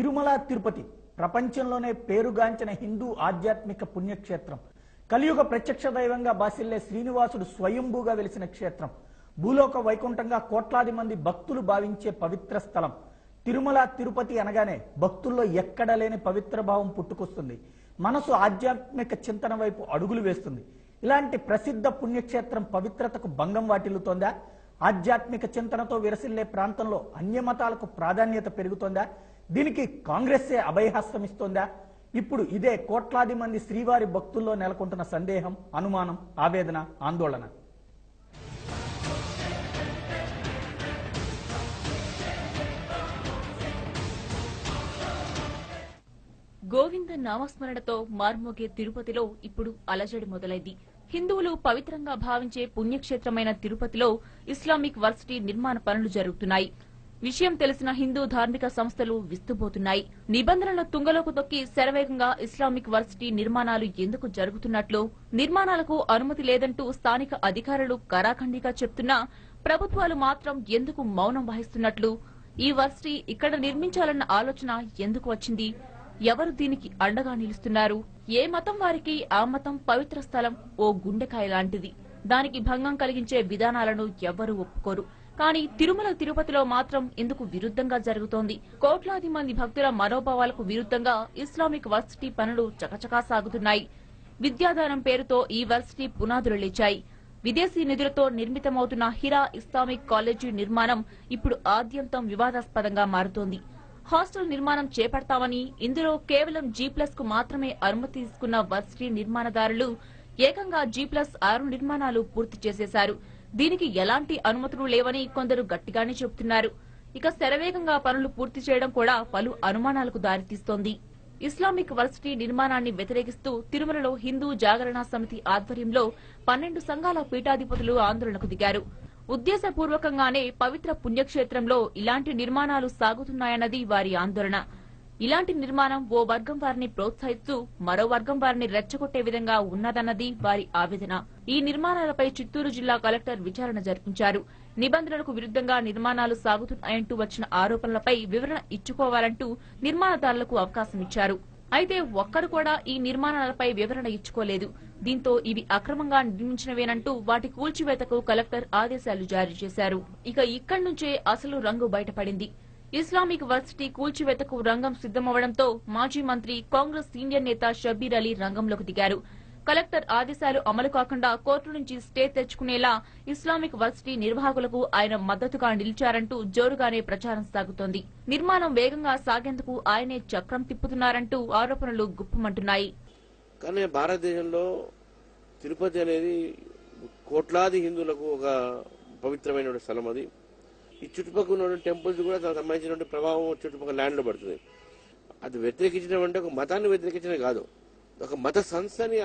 తిరుమల తిరుపతి ప్రపంచంలోనే పేరుగాంచిన హిందూ ఆధ్యాత్మిక పుణ్యక్షేత్రం. కలియుగ ప్రత్యక్ష దైవంగా బాసిల్లే శ్రీనివాసుడు స్వయంభూగా వెలిసిన క్షేత్రం. భూలోక వైకుంఠంగా కోట్లాది మంది భక్తులు భావించే పవిత్ర స్థలం. తిరుమల తిరుపతి అనగానే భక్తుల్లో ఎక్కడ లేని పవిత్ర భావం పుట్టుకొస్తుంది. మనసు ఆధ్యాత్మిక చింతన వైపు అడుగులు వేస్తుంది. ఇలాంటి ప్రసిద్ధ పుణ్యక్షేత్రం పవిత్రతకు భంగం వాటిల్లుతోందా? ఆధ్యాత్మిక చింతనతో విరసిల్లే ప్రాంతంలో అన్యమతాలకు ప్రాధాన్యత పెరుగుతోందా? దీనికి కాంగ్రెస్సే అభయహస్తమిస్తోందా? ఇప్పుడు ఇదే కోట్లాది మంది శ్రీవారి భక్తుల్లో నెలకొంటున్న సందేహం, అనుమానం, ఆవేదన, ఆందోళన. గోవింద నామస్మరణతో మార్మోగే తిరుపతిలో ఇప్పుడు అలజడి మొదలైంది. హిందువులు పవిత్రంగా భావించే పుణ్యక్షేత్రమైన తిరుపతిలో ఇస్లామిక్ వర్సిటీ నిర్మాణ పనులు జరుగుతున్నాయి. విషయం తెలిసిన హిందూ ధార్మిక సంస్థలు విస్తుబోతున్నాయి. నిబంధనలను తుంగలోకి తొక్కి శరవేగంగా ఇస్లామిక్ వర్సిటీ నిర్మాణాలు ఎందుకు జరుగుతున్నట్లు, నిర్మాణాలకు అనుమతి లేదంటూ స్థానిక అధికారులు కరాఖండిగా చెప్తున్నా ప్రభుత్వాలు మాత్రం ఎందుకు మౌనం వహిస్తున్నట్లు, ఈ వర్సిటీ ఇక్కడ నిర్మించాలన్న ఆలోచన ఎందుకు వచ్చింది, ఎవరు దీనికి అండగా నిలుస్తున్నారు? ఏ మతం వారికి ఆ మతం పవిత్ర స్థలం ఓ గుండెకాయ లాంటిది. దానికి భంగం కలిగించే విధానాలను ఎవ్వరూ ఒప్పుకోరు. కానీ తిరుమల తిరుపతిలో మాత్రం ఎందుకు విరుద్ధంగా జరుగుతోంది? కోట్లాది మంది భక్తుల మనోభావాలకు విరుద్ధంగా ఇస్లామిక్ వర్సిటీ పనులు చకచకా సాగుతున్నాయి. విద్యాదానం పేరుతో ఈ వర్సిటీ పునాదులు లేచాయి. విదేశీ నిధులతో నిర్మితమవుతున్న హిరా ఇస్లామిక్ కాలేజీ నిర్మాణం ఇప్పుడు ఆద్యంతం వివాదాస్పదంగా మారుతోంది. హాస్టల్ నిర్మాణం చేపడతామని, ఇందులో కేవలం G+ కు మాత్రమే అనుమతి తీసుకున్న వర్సిటీ నిర్మాణదారులు ఏకంగా G+6 నిర్మాణాలు పూర్తి చేసేశారు. దీనికి ఎలాంటి అనుమతులు లేవని కొందరు గట్టిగానే చెబుతున్నారు. ఇక శరవేగంగా పనులు పూర్తి చేయడం కూడా పలు అనుమానాలకు దారితీస్తోంది. ఇస్లామిక్ వర్సిటీ నిర్మాణాన్ని వ్యతిరేకిస్తూ తిరుమలలో హిందూ జాగరణ సమితి ఆధ్వర్యంలో 12 సంఘాల పీఠాధిపతులు ఆందోళనకు దిగారు. ఉద్దేశపూర్వకంగానే పవిత్ర పుణ్యక్షేత్రంలో ఇలాంటి నిర్మాణాలు సాగుతున్నాయన్నది వారి ఆందోళన. ఇలాంటి నిర్మాణం ఓ వర్గం వారిని ప్రోత్సహిస్తూ మరో వర్గం వారిని రెచ్చగొట్టే విధంగా ఉన్నదన్నది వారి ఆవేదన. ఈ నిర్మాణాలపై చిత్తూరు జిల్లా కలెక్టర్ విచారణ జరిపించారు. నిబంధనలకు విరుద్ధంగా నిర్మాణాలు సాగుతున్నాయంటూ వచ్చిన ఆరోపణలపై వివరణ ఇచ్చుకోవాలంటూ నిర్మాణదారులకు అవకాశం ఇచ్చారు. అయితే ఒక్కరు కూడా ఈ నిర్మాణాలపై వివరణ ఇచ్చుకోలేదు. దీంతో ఇవి అక్రమంగా నిర్మించినవేనంటూ వాటి కూల్చివేతకు కలెక్టర్ ఆదేశాలు జారీ చేశారు. ఇక ఇక్కడి నుంచే అసలు రంగు బయటపడింది. ఇస్లామిక్ వర్సిటీ కూల్చివేతకు రంగం సిద్దమవడంతో మాజీ మంత్రి, కాంగ్రెస్ సీనియర్ నేత షబ్బీర్ అలీ రంగంలోకి దిగారు. కలెక్టర్ ఆదేశాలు అమలు కాకుండా కోర్టు నుంచి స్టే తెచ్చుకునేలా ఇస్లామిక్ వర్సిటీ నిర్వాహకులకు ఆయన మద్దతుగా నిలిచారంటూ జోరుగానే ప్రచారం సాగుతోంది. నిర్మాణం వేగంగా సాగేందుకు ఆయనే చక్రం తిప్పుతున్నారంటూ ఆరోపణలు గుప్పమంటున్నాయి. కానీ భారతదేశంలో తిరుపతి అనేది కోట్లాది హిందువులకు ఒక పవిత్రమైన స్థలం. అది ఈ చుట్టుపక్కల ఉన్న టెంపుల్స్ కూడా దానికి సంబంధించిన ప్రభావం చుట్టుపక్కల ల్యాండ్ లో పడుతుంది. అది వ్యతిరేకించడం అంటే ఒక మతాన్ని వ్యతిరేకించడం కాదు, ఒక మత సంస్థని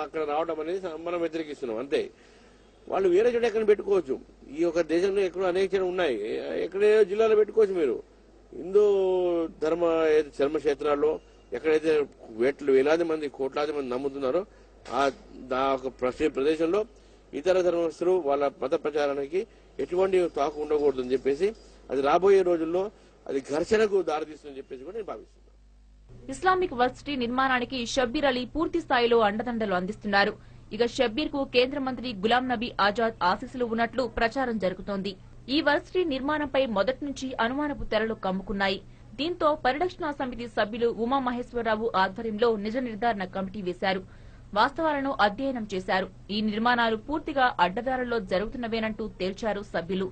అక్కడ రావడం అనేది మనం వ్యతిరేకిస్తున్నాం అంతే. వాళ్ళు వేరే చోట ఎక్కడ పెట్టుకోవచ్చు. ఈ యొక్క దేశంలో ఎక్కడో అనేక ఉన్నాయి, ఎక్కడే జిల్లాలో పెట్టుకోవచ్చు. మీరు హిందూ ధర్మక్షేత్రాల్లో ఎక్కడైతే వేలాది మంది కోట్లాది మంది నమ్ముతున్నారో ఆ ప్రదేశంలో ఇతర ధర్మస్తులు వాళ్ళ మత ప్రచారానికి ఎటువంటి తాకు ఉండకూడదని చెప్పేసి అది రాబోయే రోజుల్లో అది ఘర్షణకు దారితీస్తుందని చెప్పేసి కూడా నేను భావిస్తున్నాను. ఇస్లామిక్ వర్సిటీ నిర్మాణానికి షబ్బీర్ అలీ పూర్తి స్థాయిలో అండదండలు అందిస్తున్నారు. ఇక షబ్బీర్ కు కేంద్ర మంత్రి గులాం నబీ ఆజాద్ ఆశీస్సులు ఉన్నట్లు ప్రచారం జరుగుతోంది. ఈ వర్సిటీ నిర్మాణంపై మొదటి నుంచి అనుమానపు తెరలు కమ్ముకున్నాయి. దీంతో పరిరక్షణ సమితి సభ్యులు ఉమామహేశ్వరరావు ఆధ్వర్యంలో నిజ నిర్ధారణ కమిటీ వేశారు. వాస్తవాలను అధ్యయనం చేశారు. ఈ నిర్మాణాలు పూర్తిగా అడ్డదారుల్లో జరుగుతున్నవేనంటూ తేల్చారు సభ్యులు.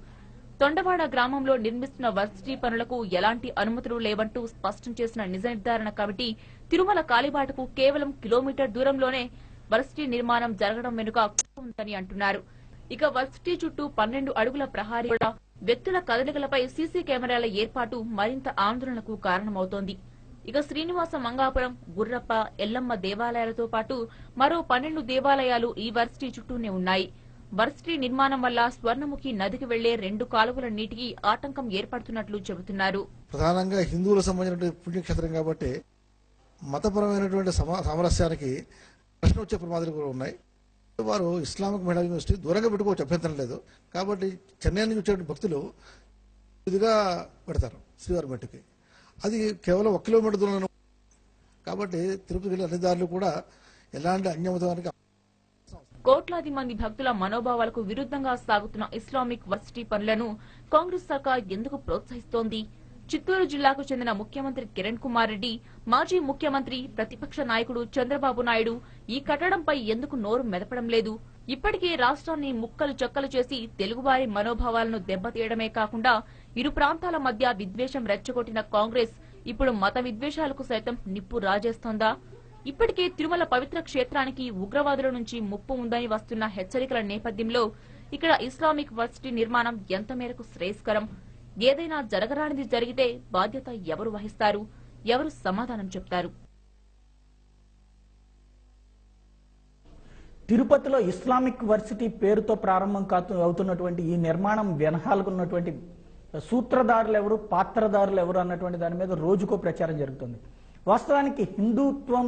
తొండవాడ గ్రామంలో నిర్మిస్తున్న వర్సిటీ పనులకు ఎలాంటి అనుమతులు లేవంటూ స్పష్టం చేసిన నిజ నిర్ధారణ కమిటీ తిరుమల కాలిబాటకు కేవలం కిలోమీటర్ దూరంలోనే వర్సిటీ నిర్మాణం జరగడం వెనుక ఉందని అంటున్నారు. ఇక వర్సిటీ చుట్టూ 12 అడుగుల ప్రహారీ కూడా, వ్యక్తుల కదలికలపై సీసీ కెమెరాల ఏర్పాటు మరింత ఆందోళనకు కారణమవుతోంది. ఇక శ్రీనివాస మంగాపురం, గుర్రప్ప, ఎల్లమ్మ దేవాలయాలతో పాటు మరో 12 దేవాలయాలు ఈ వర్సిటీ చుట్టూనే ఉన్నాయి. వర్సిటీ నిర్మాణం వల్ల స్వర్ణముఖి నదికి వెళ్లే 2 కాలువల నీటికి ఆటంకం ఏర్పడుతున్నట్లు చెబుతున్నారు. ప్రధానంగా హిందువులకు సంబంధించిన పుణ్యక్షేత్రం కాబట్టి మతపరమైనటువంటి సామరస్యానికి ప్రశ్న వచ్చే ప్రమాదాలు కూడా ఉన్నాయి. వారు ఇస్లామిక్ మహిళా యూనివర్సిటీ దూరంగా పెట్టుకోవచ్చు, అభ్యంతరం లేదు. కాబట్టి చెన్నై నుంచి వచ్చే భక్తులు ఇదిగా పెడతారు శ్రీవారి మట్టుకి. అది కేవలం 1 కిలోమీటర్ దూరంలో. కాబట్టి తిరుపతికి వెళ్ళే అన్ని దారులు కూడా ఎలాంటి అన్యమతానికి కోట్లాది మంది భక్తుల మనోభావాలకు విరుద్ధంగా సాగుతున్న ఇస్లామిక్ వర్సిటీ పనులను కాంగ్రెస్ సర్కార్ ఎందుకు ప్రోత్సహిస్తోంది? చిత్తూరు జిల్లాకు చెందిన ముఖ్యమంత్రి కిరణ్ కుమార్ రెడ్డి, మాజీ ముఖ్యమంత్రి ప్రతిపక్ష నాయకుడు చంద్రబాబు నాయుడు ఈ కట్టడంపై ఎందుకు నోరు మెదపడం లేదు? ఇప్పటికే రాష్ట్రాన్ని ముక్కలు చెక్కలు చేసి తెలుగువారి మనోభావాలను దెబ్బతీయడమే కాకుండా ఇరు ప్రాంతాల మధ్య విద్వేషం రెచ్చగొట్టిన కాంగ్రెస్ ఇప్పుడు మత విద్వేషాలకు సైతం నిప్పు రాజేస్తోందా? ఇప్పటికే తిరుమల పవిత్ర క్షేత్రానికి ఉగ్రవాదుల నుంచి ముప్పు ఉందని వస్తున్న హెచ్చరికల నేపథ్యంలో ఇక్కడ ఇస్లామిక్ వర్సిటీ నిర్మాణం ఎంత మేరకు శ్రేయస్కరం? ఏదైనా జరగరానిది జరిగితే బాధ్యత ఎవరు వహిస్తారు? ఎవరు సమాధానం చెప్తారు? తిరుపతిలో ఇస్లామిక్ వర్సిటీ పేరుతో ప్రారంభం అవుతున్నటువంటి ఈ నిర్మాణం వెనకాలకున్నటువంటి సూత్రధారులు ఎవరు, పాత్రధారులు ఎవరు అన్నటువంటి దాని మీద రోజుకో ప్రచారం జరుగుతుంది. వాస్తవానికి హిందుత్వం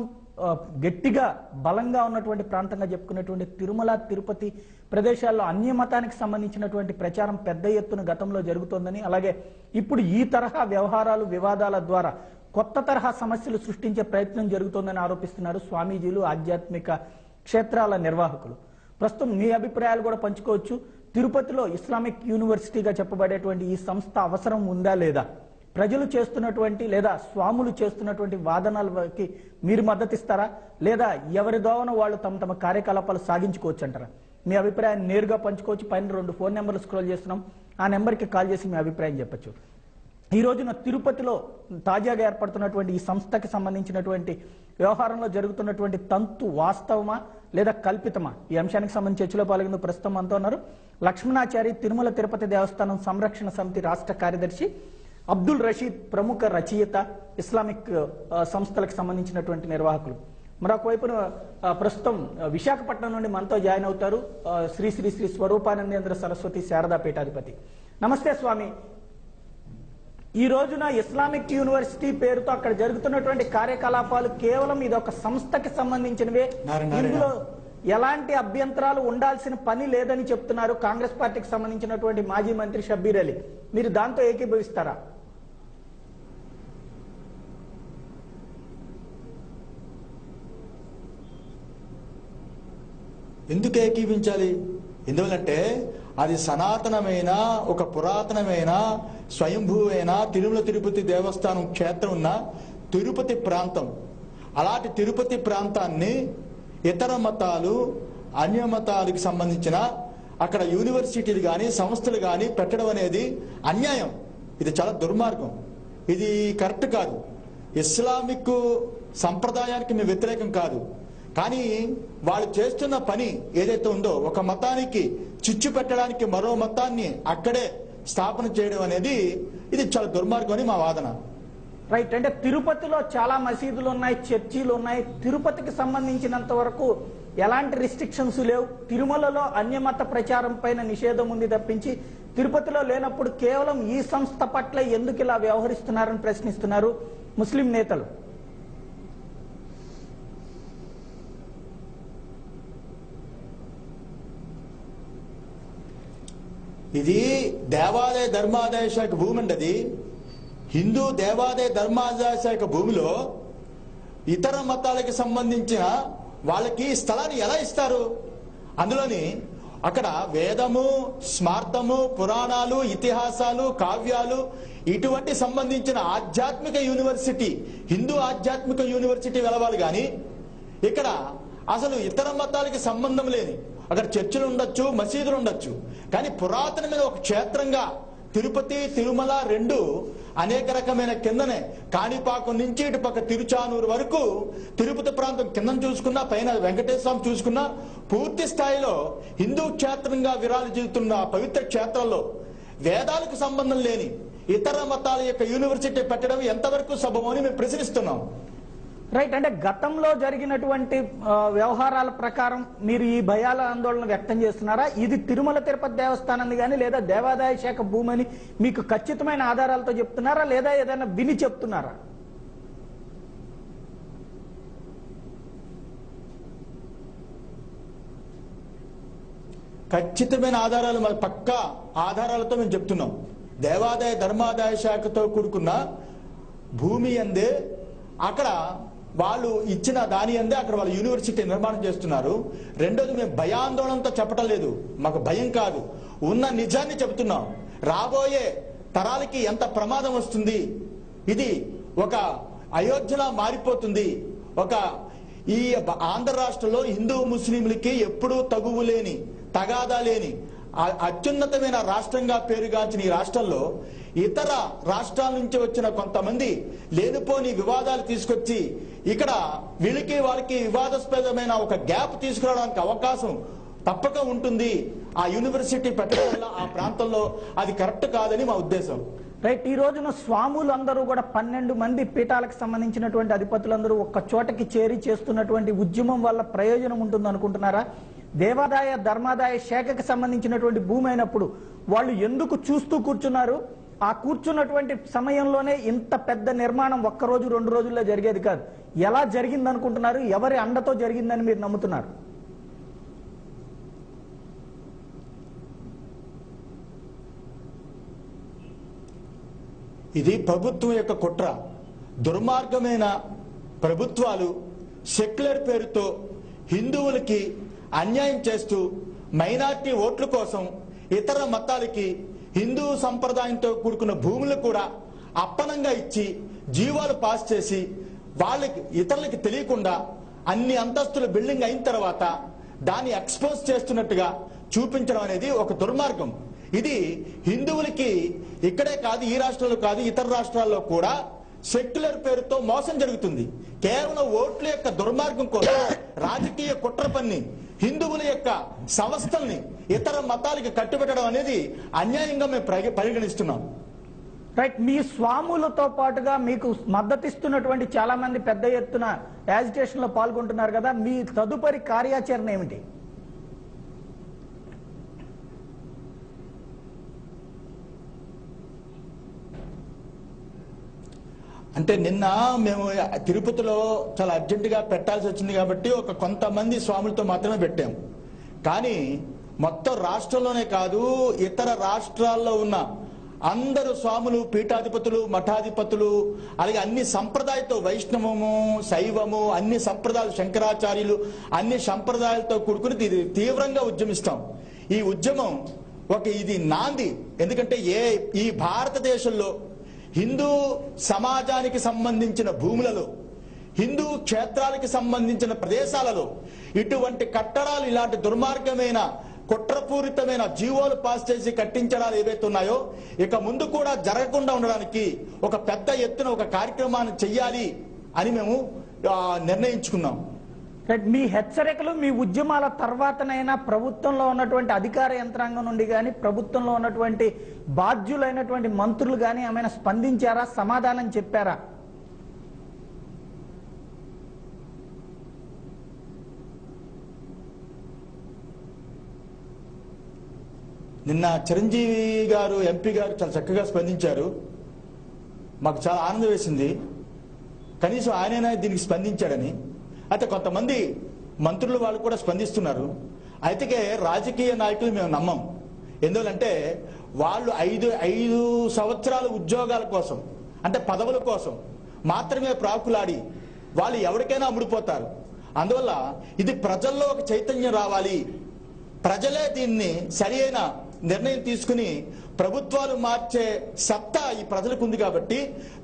గట్టిగా బలంగా ఉన్నటువంటి ప్రాంతంగా చెప్పుకున్నటువంటి తిరుమల, తిరుపతి ప్రదేశాల్లో అన్య మతానికి సంబంధించినటువంటి ప్రచారం పెద్ద ఎత్తున గతంలో జరుగుతోందని, అలాగే ఇప్పుడు ఈ తరహా వ్యవహారాలు, వివాదాల ద్వారా కొత్త తరహా సమస్యలు సృష్టించే ప్రయత్నం జరుగుతోందని ఆరోపిస్తున్నారు స్వామీజీలు, ఆధ్యాత్మిక క్షేత్రాల నిర్వాహకులు. ప్రస్తుతం మీ అభిప్రాయాలు కూడా పంచుకోవచ్చు. తిరుపతిలో ఇస్లామిక్ యూనివర్సిటీగా చెప్పబడేటువంటి ఈ సంస్థ అవసరం ఉందా లేదా? ప్రజలు చేస్తున్నటువంటి లేదా స్వాములు చేస్తున్నటువంటి వాదనలకి మీరు మద్దతిస్తారా, లేదా ఎవరి దోవన వాళ్ళు తమ కార్యకలాపాలు సాగించుకోవచ్చు అంటారా? మీ అభిప్రాయాన్ని నేరుగా పంచుకోవచ్చు. పైన 2 ఫోన్ నెంబర్లు స్క్రోల్ చేస్తున్నాం, ఆ నెంబర్కి కాల్ చేసి మీ అభిప్రాయం చెప్పచ్చు. ఈ రోజున తిరుపతిలో తాజాగా ఏర్పడుతున్నటువంటి ఈ సంస్థకి సంబంధించినటువంటి వ్యవహారంలో జరుగుతున్నటువంటి తంతు వాస్తవమా లేదా కల్పితమా? ఈ అంశానికి సంబంధించి చర్చలో పాల్గొంటూ ప్రస్తుతం మనతో ఉన్నారు లక్ష్మణాచారి, తిరుమల తిరుపతి దేవస్థానం సంరక్షణ సమితి రాష్ట్ర కార్యదర్శి, అబ్దుల్ రషీద్ ప్రముఖ రచయిత, ఇస్లామిక్ సంస్థలకు సంబంధించినటువంటి నిర్వాహకులు. మరొక వైపున ప్రస్తుతం విశాఖపట్నం నుండి మనతో జాయిన్ అవుతారు శ్రీ శ్రీ శ్రీ స్వరూపానందేంద్ర సరస్వతి శారదా పీఠాధిపతి. నమస్తే స్వామి. ఈ రోజున ఇస్లామిక్ యూనివర్సిటీ పేరుతో అక్కడ జరుగుతున్నటువంటి కార్యకలాపాలు కేవలం ఇది ఒక సంస్థకి సంబంధించినవే, ఇందులో ఎలాంటి అభ్యంతరాలు ఉండాల్సిన పని లేదని చెప్తున్నారు కాంగ్రెస్ పార్టీకి సంబంధించినటువంటి మాజీ మంత్రి షబ్బీర్ అలీ. మీరు దాంతో ఏకీభవిస్తారా? ఎందుకు ఏకీవించాలి? ఎందువల్లంటే అది సనాతనమైన ఒక పురాతనమైన స్వయంభూవైన తిరుమల తిరుపతి దేవస్థానం క్షేత్రం ఉన్న తిరుపతి ప్రాంతం. అలాంటి తిరుపతి ప్రాంతాన్ని ఇతర మతాలు, అన్య మతాలకు సంబంధించిన అక్కడ యూనివర్సిటీలు కానీ సంస్థలు కానీ పెట్టడం అనేది అన్యాయం. ఇది చాలా దుర్మార్గం. ఇది కరెక్ట్ కాదు. ఇస్లామిక్ సంప్రదాయానికి మేము వ్యతిరేకం కాదు, కానీ వాళ్ళు చేస్తున్న పని ఏదైతే ఉందో ఒక మతానికి చిచ్చు పెట్టడానికి మరో మతాన్ని అక్కడే స్థాపన చేయడం అనేది ఇది చాలా దుర్మార్గం అని మా వాదన. రైట్. అంటే తిరుపతిలో చాలా మసీదులు ఉన్నాయి, చర్చీలు ఉన్నాయి. తిరుపతికి సంబంధించినంత వరకు ఎలాంటి రిస్ట్రిక్షన్స్ లేవు. తిరుమలలో అన్యమత ప్రచారం పైన నిషేధం ఉంది తప్పించి తిరుపతిలో లేనప్పుడు కేవలం ఈ సంస్థ పట్ల ఎందుకు ఇలా వ్యవహరిస్తున్నారని ప్రశ్నిస్తున్నారు ముస్లిం నేతలు. ఇది దేవాలయ ధర్మాదాయ శాఖ భూమి అండి. అది హిందూ దేవాదాయ ధర్మాదాయ శాఖ భూమిలో ఇతర మతాలకు సంబంధించిన వాళ్ళకి స్థలాన్ని ఎలా ఇస్తారు? అందులోని అక్కడ వేదము, స్మార్థము, పురాణాలు, ఇతిహాసాలు, కావ్యాలు ఇటువంటి సంబంధించిన ఆధ్యాత్మిక యూనివర్సిటీ, హిందూ ఆధ్యాత్మిక యూనివర్సిటీ వెలవాలి. కానీ ఇక్కడ అసలు ఇతర మతాలకి సంబంధం లేని అక్కడ చర్చిలు ఉండొచ్చు, మసీదులు ఉండొచ్చు, కానీ పురాతనమైన ఒక క్షేత్రంగా తిరుపతి, తిరుమల రెండు అనేక రకమైన కిందనే కాణిపాకం నుంచి ఇటు పక్క తిరుచానూరు వరకు తిరుపతి ప్రాంతం కింద చూసుకున్నా, పైన వెంకటేశ్వర స్వామి చూసుకున్నా పూర్తి స్థాయిలో హిందూ క్షేత్రంగా విరాజిల్లుతున్న పవిత్ర క్షేత్రంలో వేదాలకు సంబంధం లేని ఇతర మతాల యొక్క యూనివర్సిటీ పెట్టడం ఎంతవరకు సబబని మేము ప్రశ్నిస్తున్నాం. రైట్. అంటే గతంలో జరిగినటువంటి వ్యవహారాల ప్రకారం మీరు ఈ భయాల ఆందోళన వ్యక్తం చేస్తున్నారా? ఇది తిరుమల తిరుపతి దేవస్థానాన్ని కానీ లేదా దేవాదాయ శాఖ భూమి అని మీకు ఖచ్చితమైన ఆధారాలతో చెప్తున్నారా, లేదా ఏదైనా విని చెప్తున్నారా? ఖచ్చితమైన ఆధారాలు, మరి పక్కా ఆధారాలతో మేము చెప్తున్నాం. దేవాదాయ ధర్మాదాయ శాఖతో కూడుకున్న భూమి అందే అక్కడ వాళ్ళు ఇచ్చిన దాని అందే అక్కడ వాళ్ళు యూనివర్సిటీ నిర్మాణం చేస్తున్నారు. రెండోది, మేము భయాందోళనతో చెప్పటం లేదు, మాకు భయం కాదు, ఉన్న నిజాన్ని చెబుతున్నాం. రాబోయే తరాలకి ఎంత ప్రమాదం వస్తుంది, ఇది ఒక అయోధ్యలా మారిపోతుంది. ఒక ఈ ఆంధ్ర రాష్ట్రంలో హిందూ ముస్లింలకి ఎప్పుడూ తగువు లేని, తగాదా లేని అత్యున్నతమైన రాష్ట్రంగా పేరుగాంచిన ఈ రాష్ట్రంలో ఇతర రాష్ట్రాల నుంచి వచ్చిన కొంతమంది లేనిపోని వివాదాలు తీసుకొచ్చి ఇక్కడ వీళ్ళకి వాళ్ళకి వివాదాస్పదమైన ఒక గ్యాప్ తీసుకురావడానికి అవకాశం తప్పక ఉంటుంది. ఆ యూనివర్సిటీ పెట్టడం వల్ల ఆ ప్రాంతంలో అది కరెక్ట్ కాదని మా ఉద్దేశం. రైట్. ఈ రోజున స్వాములందరూ కూడా 12 మంది పీఠాలకు సంబంధించినటువంటి అధిపతులందరూ ఒక్క చోటకి చేరి చేస్తున్నటువంటి ఉద్యమం వల్ల ప్రయోజనం ఉంటుంది అనుకుంటున్నారా? దేవాదాయ ధర్మాదాయ శాఖకి సంబంధించినటువంటి భూమి అయినప్పుడు వాళ్ళు ఎందుకు చూస్తూ కూర్చున్నారు? ఆ కూర్చున్నటువంటి సమయంలోనే ఇంత పెద్ద నిర్మాణం ఒక్కరోజు 2 రోజుల్లో జరిగేది కాదు. ఎలా జరిగింది అనుకుంటున్నారు? ఎవరి అండతో జరిగిందని మీరు నమ్ముతున్నారు? ఇది ప్రభుత్వం యొక్క కుట్ర. దుర్మార్గమైన ప్రభుత్వాలు సెక్యులర్ పేరుతో హిందువులకి అన్యాయం చేస్తూ మైనార్టీ ఓట్ల కోసం ఇతర మతాలకి హిందూ సంప్రదాయంతో కూడుకున్న భూములు కూడా అప్పనంగా ఇచ్చి జీవాలు పాస్ చేసి వాళ్ళకి ఇతరులకి తెలియకుండా అన్ని అంతస్తుల బిల్డింగ్ అయిన తర్వాత దాన్ని ఎక్స్పోజ్ చేస్తున్నట్టుగా చూపించడం అనేది ఒక దుర్మార్గం. ఇది హిందువులకి ఇక్కడే కాదు, ఈ రాష్ట్రంలో కాదు, ఇతర రాష్ట్రాల్లో కూడా సెక్యులర్ పేరుతో మోసం జరుగుతుంది. కేవలం ఓట్ల యొక్క దుర్మార్గం కోసం రాజకీయ కుట్ర పన్ని హిందువుల యొక్క సంస్థల్ని ఇతర మతాలకి కట్టుబెట్టడం అనేది అన్యాయంగా మేము పరిగణిస్తున్నాం. రైట్. మీ స్వాములతో పాటుగా మీకు మద్దతిస్తున్నటువంటి చాలా మంది పెద్ద ఎత్తున యాజిటేషన్ లో పాల్గొంటున్నారు కదా, మీ తదుపరి కార్యాచరణ ఏమిటి? అంటే నిన్న మేము తిరుపతిలో చాలా అర్జెంటుగా పెట్టాల్సి వచ్చింది కాబట్టి ఒక కొంతమంది స్వాములతో మాత్రమే పెట్టాం. కానీ మొత్తం రాష్ట్రంలోనే కాదు, ఇతర రాష్ట్రాల్లో ఉన్న అందరు స్వాములు, పీఠాధిపతులు, మఠాధిపతులు, అలాగే అన్ని సంప్రదాయంతో, వైష్ణవము, శైవము, అన్ని సంప్రదాయాలు, శంకరాచార్యులు, అన్ని సంప్రదాయాలతో కూడుకుని తీవ్రంగా ఉద్యమిస్తాం. ఈ ఉద్యమం ఇది నాంది. ఎందుకంటే ఈ భారతదేశంలో హిందూ సమాజానికి సంబంధించిన భూములలో, హిందూ క్షేత్రాలకి సంబంధించిన ప్రదేశాలలో ఇటువంటి కట్టడాలు, ఇలాంటి దుర్మార్గమైన కుట్రపూరితమైన జీవోలు పాస్ చేసి కట్టించడాలు ఏవైతే ఉన్నాయో ఇక ముందు కూడా జరగకుండా ఉండడానికి ఒక పెద్ద ఎత్తున ఒక కార్యక్రమాన్ని చెయ్యాలి అని మేము నిర్ణయించుకున్నాం. మీ హెచ్చరికలు, మీ ఉద్యమాల తర్వాతనైనా ప్రభుత్వంలో ఉన్నటువంటి అధికార యంత్రాంగం నుండి కానీ, ప్రభుత్వంలో ఉన్నటువంటి బాధ్యులైనటువంటి మంత్రులు కానీ ఏమైనా స్పందించారా, సమాధానం చెప్పారా? నిన్న చిరంజీవి గారు, ఎంపీ గారు చాలా చక్కగా స్పందించారు. మాకు చాలా ఆనందం వేసింది. కనీసం ఆయనైనా దీనికి స్పందించాడని. అయితే కొంతమంది మంత్రులు వాళ్ళు కూడా స్పందిస్తున్నారు. అయితే రాజకీయ నాయకులు మేము నమ్మం. ఎందుకంటే వాళ్ళు 5 సంవత్సరాల ఉద్యోగాల కోసం, అంటే పదవుల కోసం మాత్రమే ప్రాకులాడి వాళ్ళు ఎవరికైనా అమ్ముడిపోతారు. అందువల్ల ఇది ప్రజల్లో ఒక చైతన్యం రావాలి. ప్రజలే దీన్ని సరి అయిన నిర్ణయం తీసుకుని ప్రభుత్వాలు మార్చే సత్తా ఈ ప్రజలకు ఉంది కాబట్టి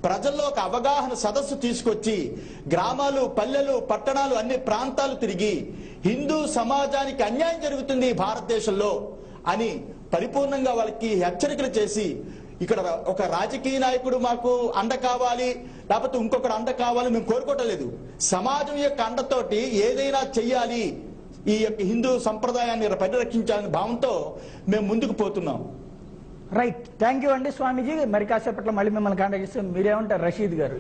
ప్రజల్లో ఒక అవగాహన సదస్సు తీసుకొచ్చి గ్రామాలు, పల్లెలు, పట్టణాలు, అన్ని ప్రాంతాలు తిరిగి హిందూ సమాజానికి అన్యాయం జరుగుతుంది భారతదేశంలో అని పరిపూర్ణంగా వాళ్ళకి హెచ్చరికలు చేసి, ఇక్కడ ఒక రాజకీయ నాయకుడు మాకు అండ కావాలి, లేకపోతే ఇంకొకరు అండ కావాలి మేము కోరుకోవటం లేదు. సమాజం యొక్క అండతోటి ఏదైనా చెయ్యాలి, ఈ యొక్క హిందూ సంప్రదాయాన్ని పరిరక్షించాలనే భావంతో మేము ముందుకు పోతున్నాం. రైట్. థ్యాంక్ యూ అండి స్వామీజీ. మరి కాసేపట్లో మళ్ళీ మిమ్మల్ని కాంటాక్ట్ చేస్తాం. మీరేమంటారు రషీద్ గారు?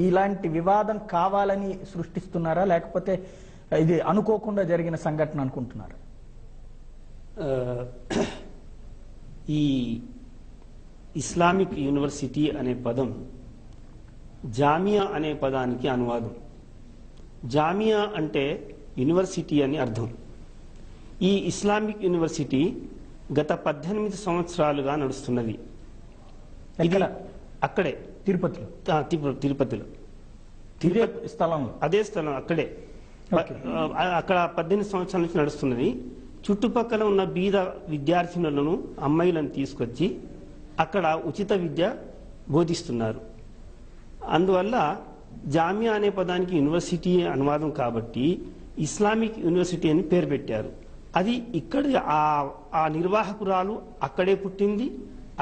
ఇలాంటి వివాదం కావాలని సృష్టిస్తున్నారా, లేకపోతే ఇది అనుకోకుండా జరిగిన సంఘటన అనుకుంటున్నారా? ఈ ఇస్లామిక్ యూనివర్సిటీ అనే పదం జామియా అనే పదానికి అనువాదం. జామియా అంటే యూనివర్సిటీ అని అర్థం. ఈ ఇస్లామిక్ యూనివర్సిటీ గత 18 సంవత్సరాలుగా నడుస్తున్నది. ఇది అక్కడే తిరుపతిలో తిరుపతిలో ఇదే స్థలంలో అదే స్థలం అక్కడే ఓకే. అక్కడ 18 సంవత్సరాల నుంచి నడుస్తున్నది. చుట్టుపక్కల ఉన్న బీద విద్యార్థినులను అమ్మాయిలను తీసుకొచ్చి అక్కడ ఉచిత విద్య బోధిస్తున్నారు. అందువల్ల జామియా అనే పదానికి యూనివర్సిటీ అనువాదం కాబట్టి ఇస్లామిక్ యూనివర్సిటీ అని పేరు పెట్టారు. అది ఇక్కడ ఆ నిర్వాహకురాలు అక్కడే పుట్టింది,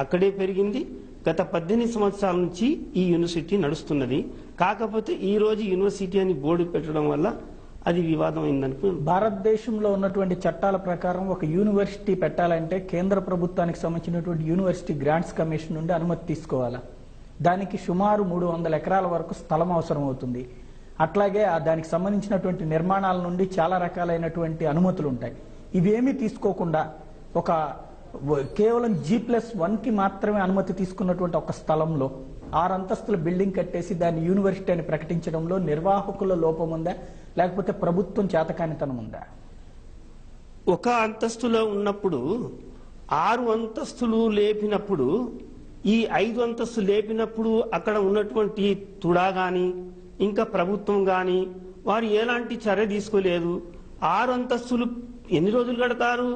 అక్కడే పెరిగింది. గత 18 సంవత్సరాల నుంచి ఈ యూనివర్సిటీ నడుస్తున్నది. కాకపోతే ఈ రోజు యూనివర్సిటీ అని బోర్డు పెట్టడం వల్ల అది వివాదం అయిందనుకో. భారతదేశంలో ఉన్నటువంటి చట్టాల ప్రకారం ఒక యూనివర్సిటీ పెట్టాలంటే కేంద్ర ప్రభుత్వానికి సంబంధించినటువంటి యూనివర్సిటీ గ్రాంట్స్ కమిషన్ నుండి అనుమతి తీసుకోవాలా. దానికి సుమారు 300 ఎకరాల వరకు స్థలం అవసరం అవుతుంది. అట్లాగే దానికి సంబంధించినటువంటి నిర్మాణాల నుండి చాలా రకాలైనటువంటి అనుమతులు ఉంటాయి. ఇవేమీ తీసుకోకుండా ఒక కేవలం G+1కి మాత్రమే అనుమతి తీసుకున్నటువంటి ఒక స్థలంలో 6 అంతస్తుల బిల్డింగ్ కట్టేసి దాన్ని యూనివర్సిటీ అని ప్రకటించడంలో నిర్వాహకుల లోపం ఉందా, లేకపోతే ప్రభుత్వం చేతకానితనం ఉందా? ఒక అంతస్తులో ఉన్నప్పుడు 6 అంతస్తులు లేపినప్పుడు, ఈ 5 అంతస్తులు లేపినప్పుడు అక్కడ ఉన్నటువంటి తుడా గాని ఇంకా ప్రభుత్వం గాని వారు ఎలాంటి చర్య తీసుకోలేదు. 6 అంతస్తులు ఎన్ని రోజులు కడతారు?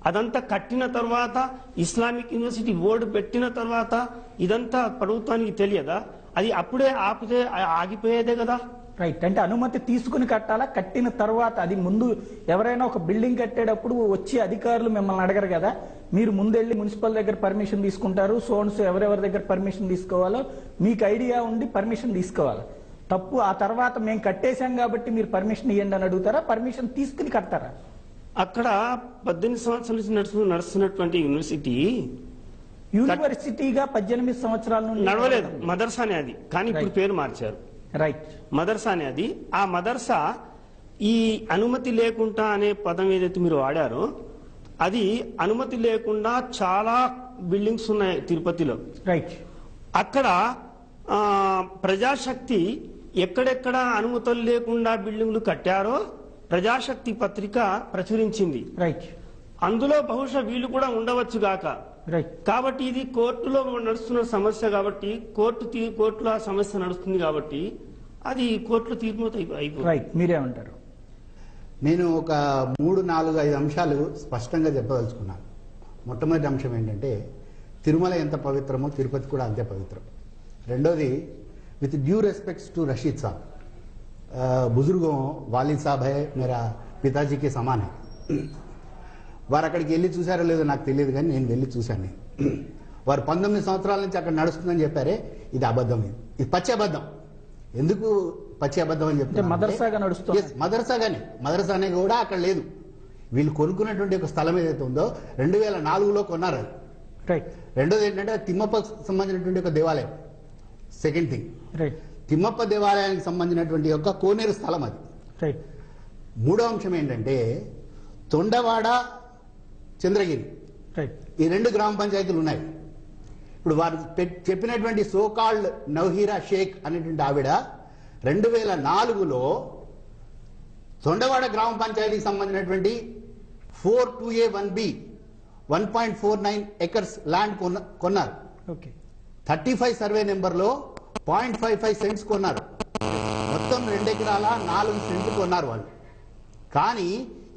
అదంతా కట్టిన తర్వాత ఇస్లామిక్ యూనివర్సిటీ బోర్డు పెట్టిన తర్వాత ఇదంతా ప్రభుత్వానికి తెలియదా? అది అప్పుడే ఆపితే ఆగిపోయేదే కదా. రైట్. అంటే అనుమతి తీసుకుని కట్టాలా, కట్టిన తర్వాత? అది ముందు ఎవరైనా ఒక బిల్డింగ్ కట్టేటప్పుడు వచ్చి అధికారులు మిమ్మల్ని అడగరు కదా, మీరు ముందెళ్ళి మున్సిపల్ దగ్గర పర్మిషన్ తీసుకుంటారు, సోన్స్ ఎవరెవరి దగ్గర పర్మిషన్ తీసుకోవాలో మీకు ఐడియా ఉండి పర్మిషన్ తీసుకోవాలి. తప్పు ఆ తర్వాత మేము కట్టేశాం కాబట్టి మీరు పర్మిషన్ ఇవ్వండి అని అడుగుతారా, పర్మిషన్ తీసుకుని కడతారా? అక్కడ 18 సంవత్సరాల నుంచి నడుస్తున్నటువంటి యూనివర్సిటీగా 18 సంవత్సరాల నుండి నడవలేదు. మదర్సానే అది, కానీ ఇప్పుడు పేరు మార్చారు. రైట్. మదర్సానే అది. ఆ మదర్సా ఈ అనుమతి లేకుండా అనే పదం ఏదైతే మీరు వాడారో అది అనుమతి లేకుండా చాలా బిల్డింగ్స్ ఉన్నాయి తిరుపతిలో. రైట్. అక్కడ ప్రజాశక్తి ఎక్కడెక్కడ అనుమతులు లేకుండా బిల్డింగ్లు కట్టారో ప్రజాశక్తి పత్రిక ప్రచురించింది. రైట్. అందులో బహుశా వీళ్ళు కూడా ఉండవచ్చు గాక. రైట్. కాబట్టి ఇది కోర్టులో నడుస్తున్న సమస్య కాబట్టి కోర్టులో ఆ సమస్య నడుస్తుంది కాబట్టి అది కోర్టులో తీర్పు అయిపోతుంది. రైట్. మీరేమంటారు? నేను ఒక 3, 4, 5 అంశాలు స్పష్టంగా చెప్పదలుచుకున్నాను. మొట్టమొదటి అంశం ఏంటంటే తిరుమల ఎంత పవిత్రమో తిరుపతి కూడా అంతే పవిత్రం. రెండోది, with due respects to Rashid sahab, बुजुर्गों वालिद साहब है मेरा पिताजी के समान है. వారు అక్కడికి వెళ్ళి చూసారో లేదో నాకు తెలియదు, కానీ నేను వెళ్ళి చూశాను. వారు 19 సంవత్సరాల నుంచి అక్కడ నడుస్తుందని చెప్పారే, ఇది అబద్ధం. ఇది పచ్చి అబద్ధం. ఎందుకు పచ్చి అబద్ధం అని చెప్తే మదర్సాగా నడుస్తుంది. మదర్సానే కూడా అక్కడ లేదు. వీళ్ళు కొనుక్కున్నటువంటి ఒక స్థలం ఏదైతే ఉందో 2004లో కొన్నారు. రైట్. రెండోది ఏంటంటే తిమ్మప్ప సంబంధించినటువంటి ఒక దేవాలయం. సెకండ్ థింగ్, రైట్, తిమ్మప్ప దేవాలయానికి సంబంధించినటువంటి ఒక కోనేరు స్థలం అది. రైట్. మూడో అంశం ఏంటంటే తొండవాడ, చంద్రగిరి, రైట్, ఈ 2 గ్రామ పంచాయతీలు ఉన్నాయి. ఇప్పుడు వారు చెప్పినటువంటి సోకాల్డ్ నవహీరా షేక్ అనేటువంటి ఆవిడ 2004లో తొండవాడ గ్రామ పంచాయతీకి సంబంధించినటువంటి 42A1B 1.49 ఎకర్స్ ల్యాండ్ కొన్నారు. ఓకే. 35 సర్వే నెంబర్లో 0.55 సెంట్స్ కొన్నారు. మొత్తం 2 ఎకరాల 4 సెంట్లు కొన్నారు వాళ్ళు. కానీ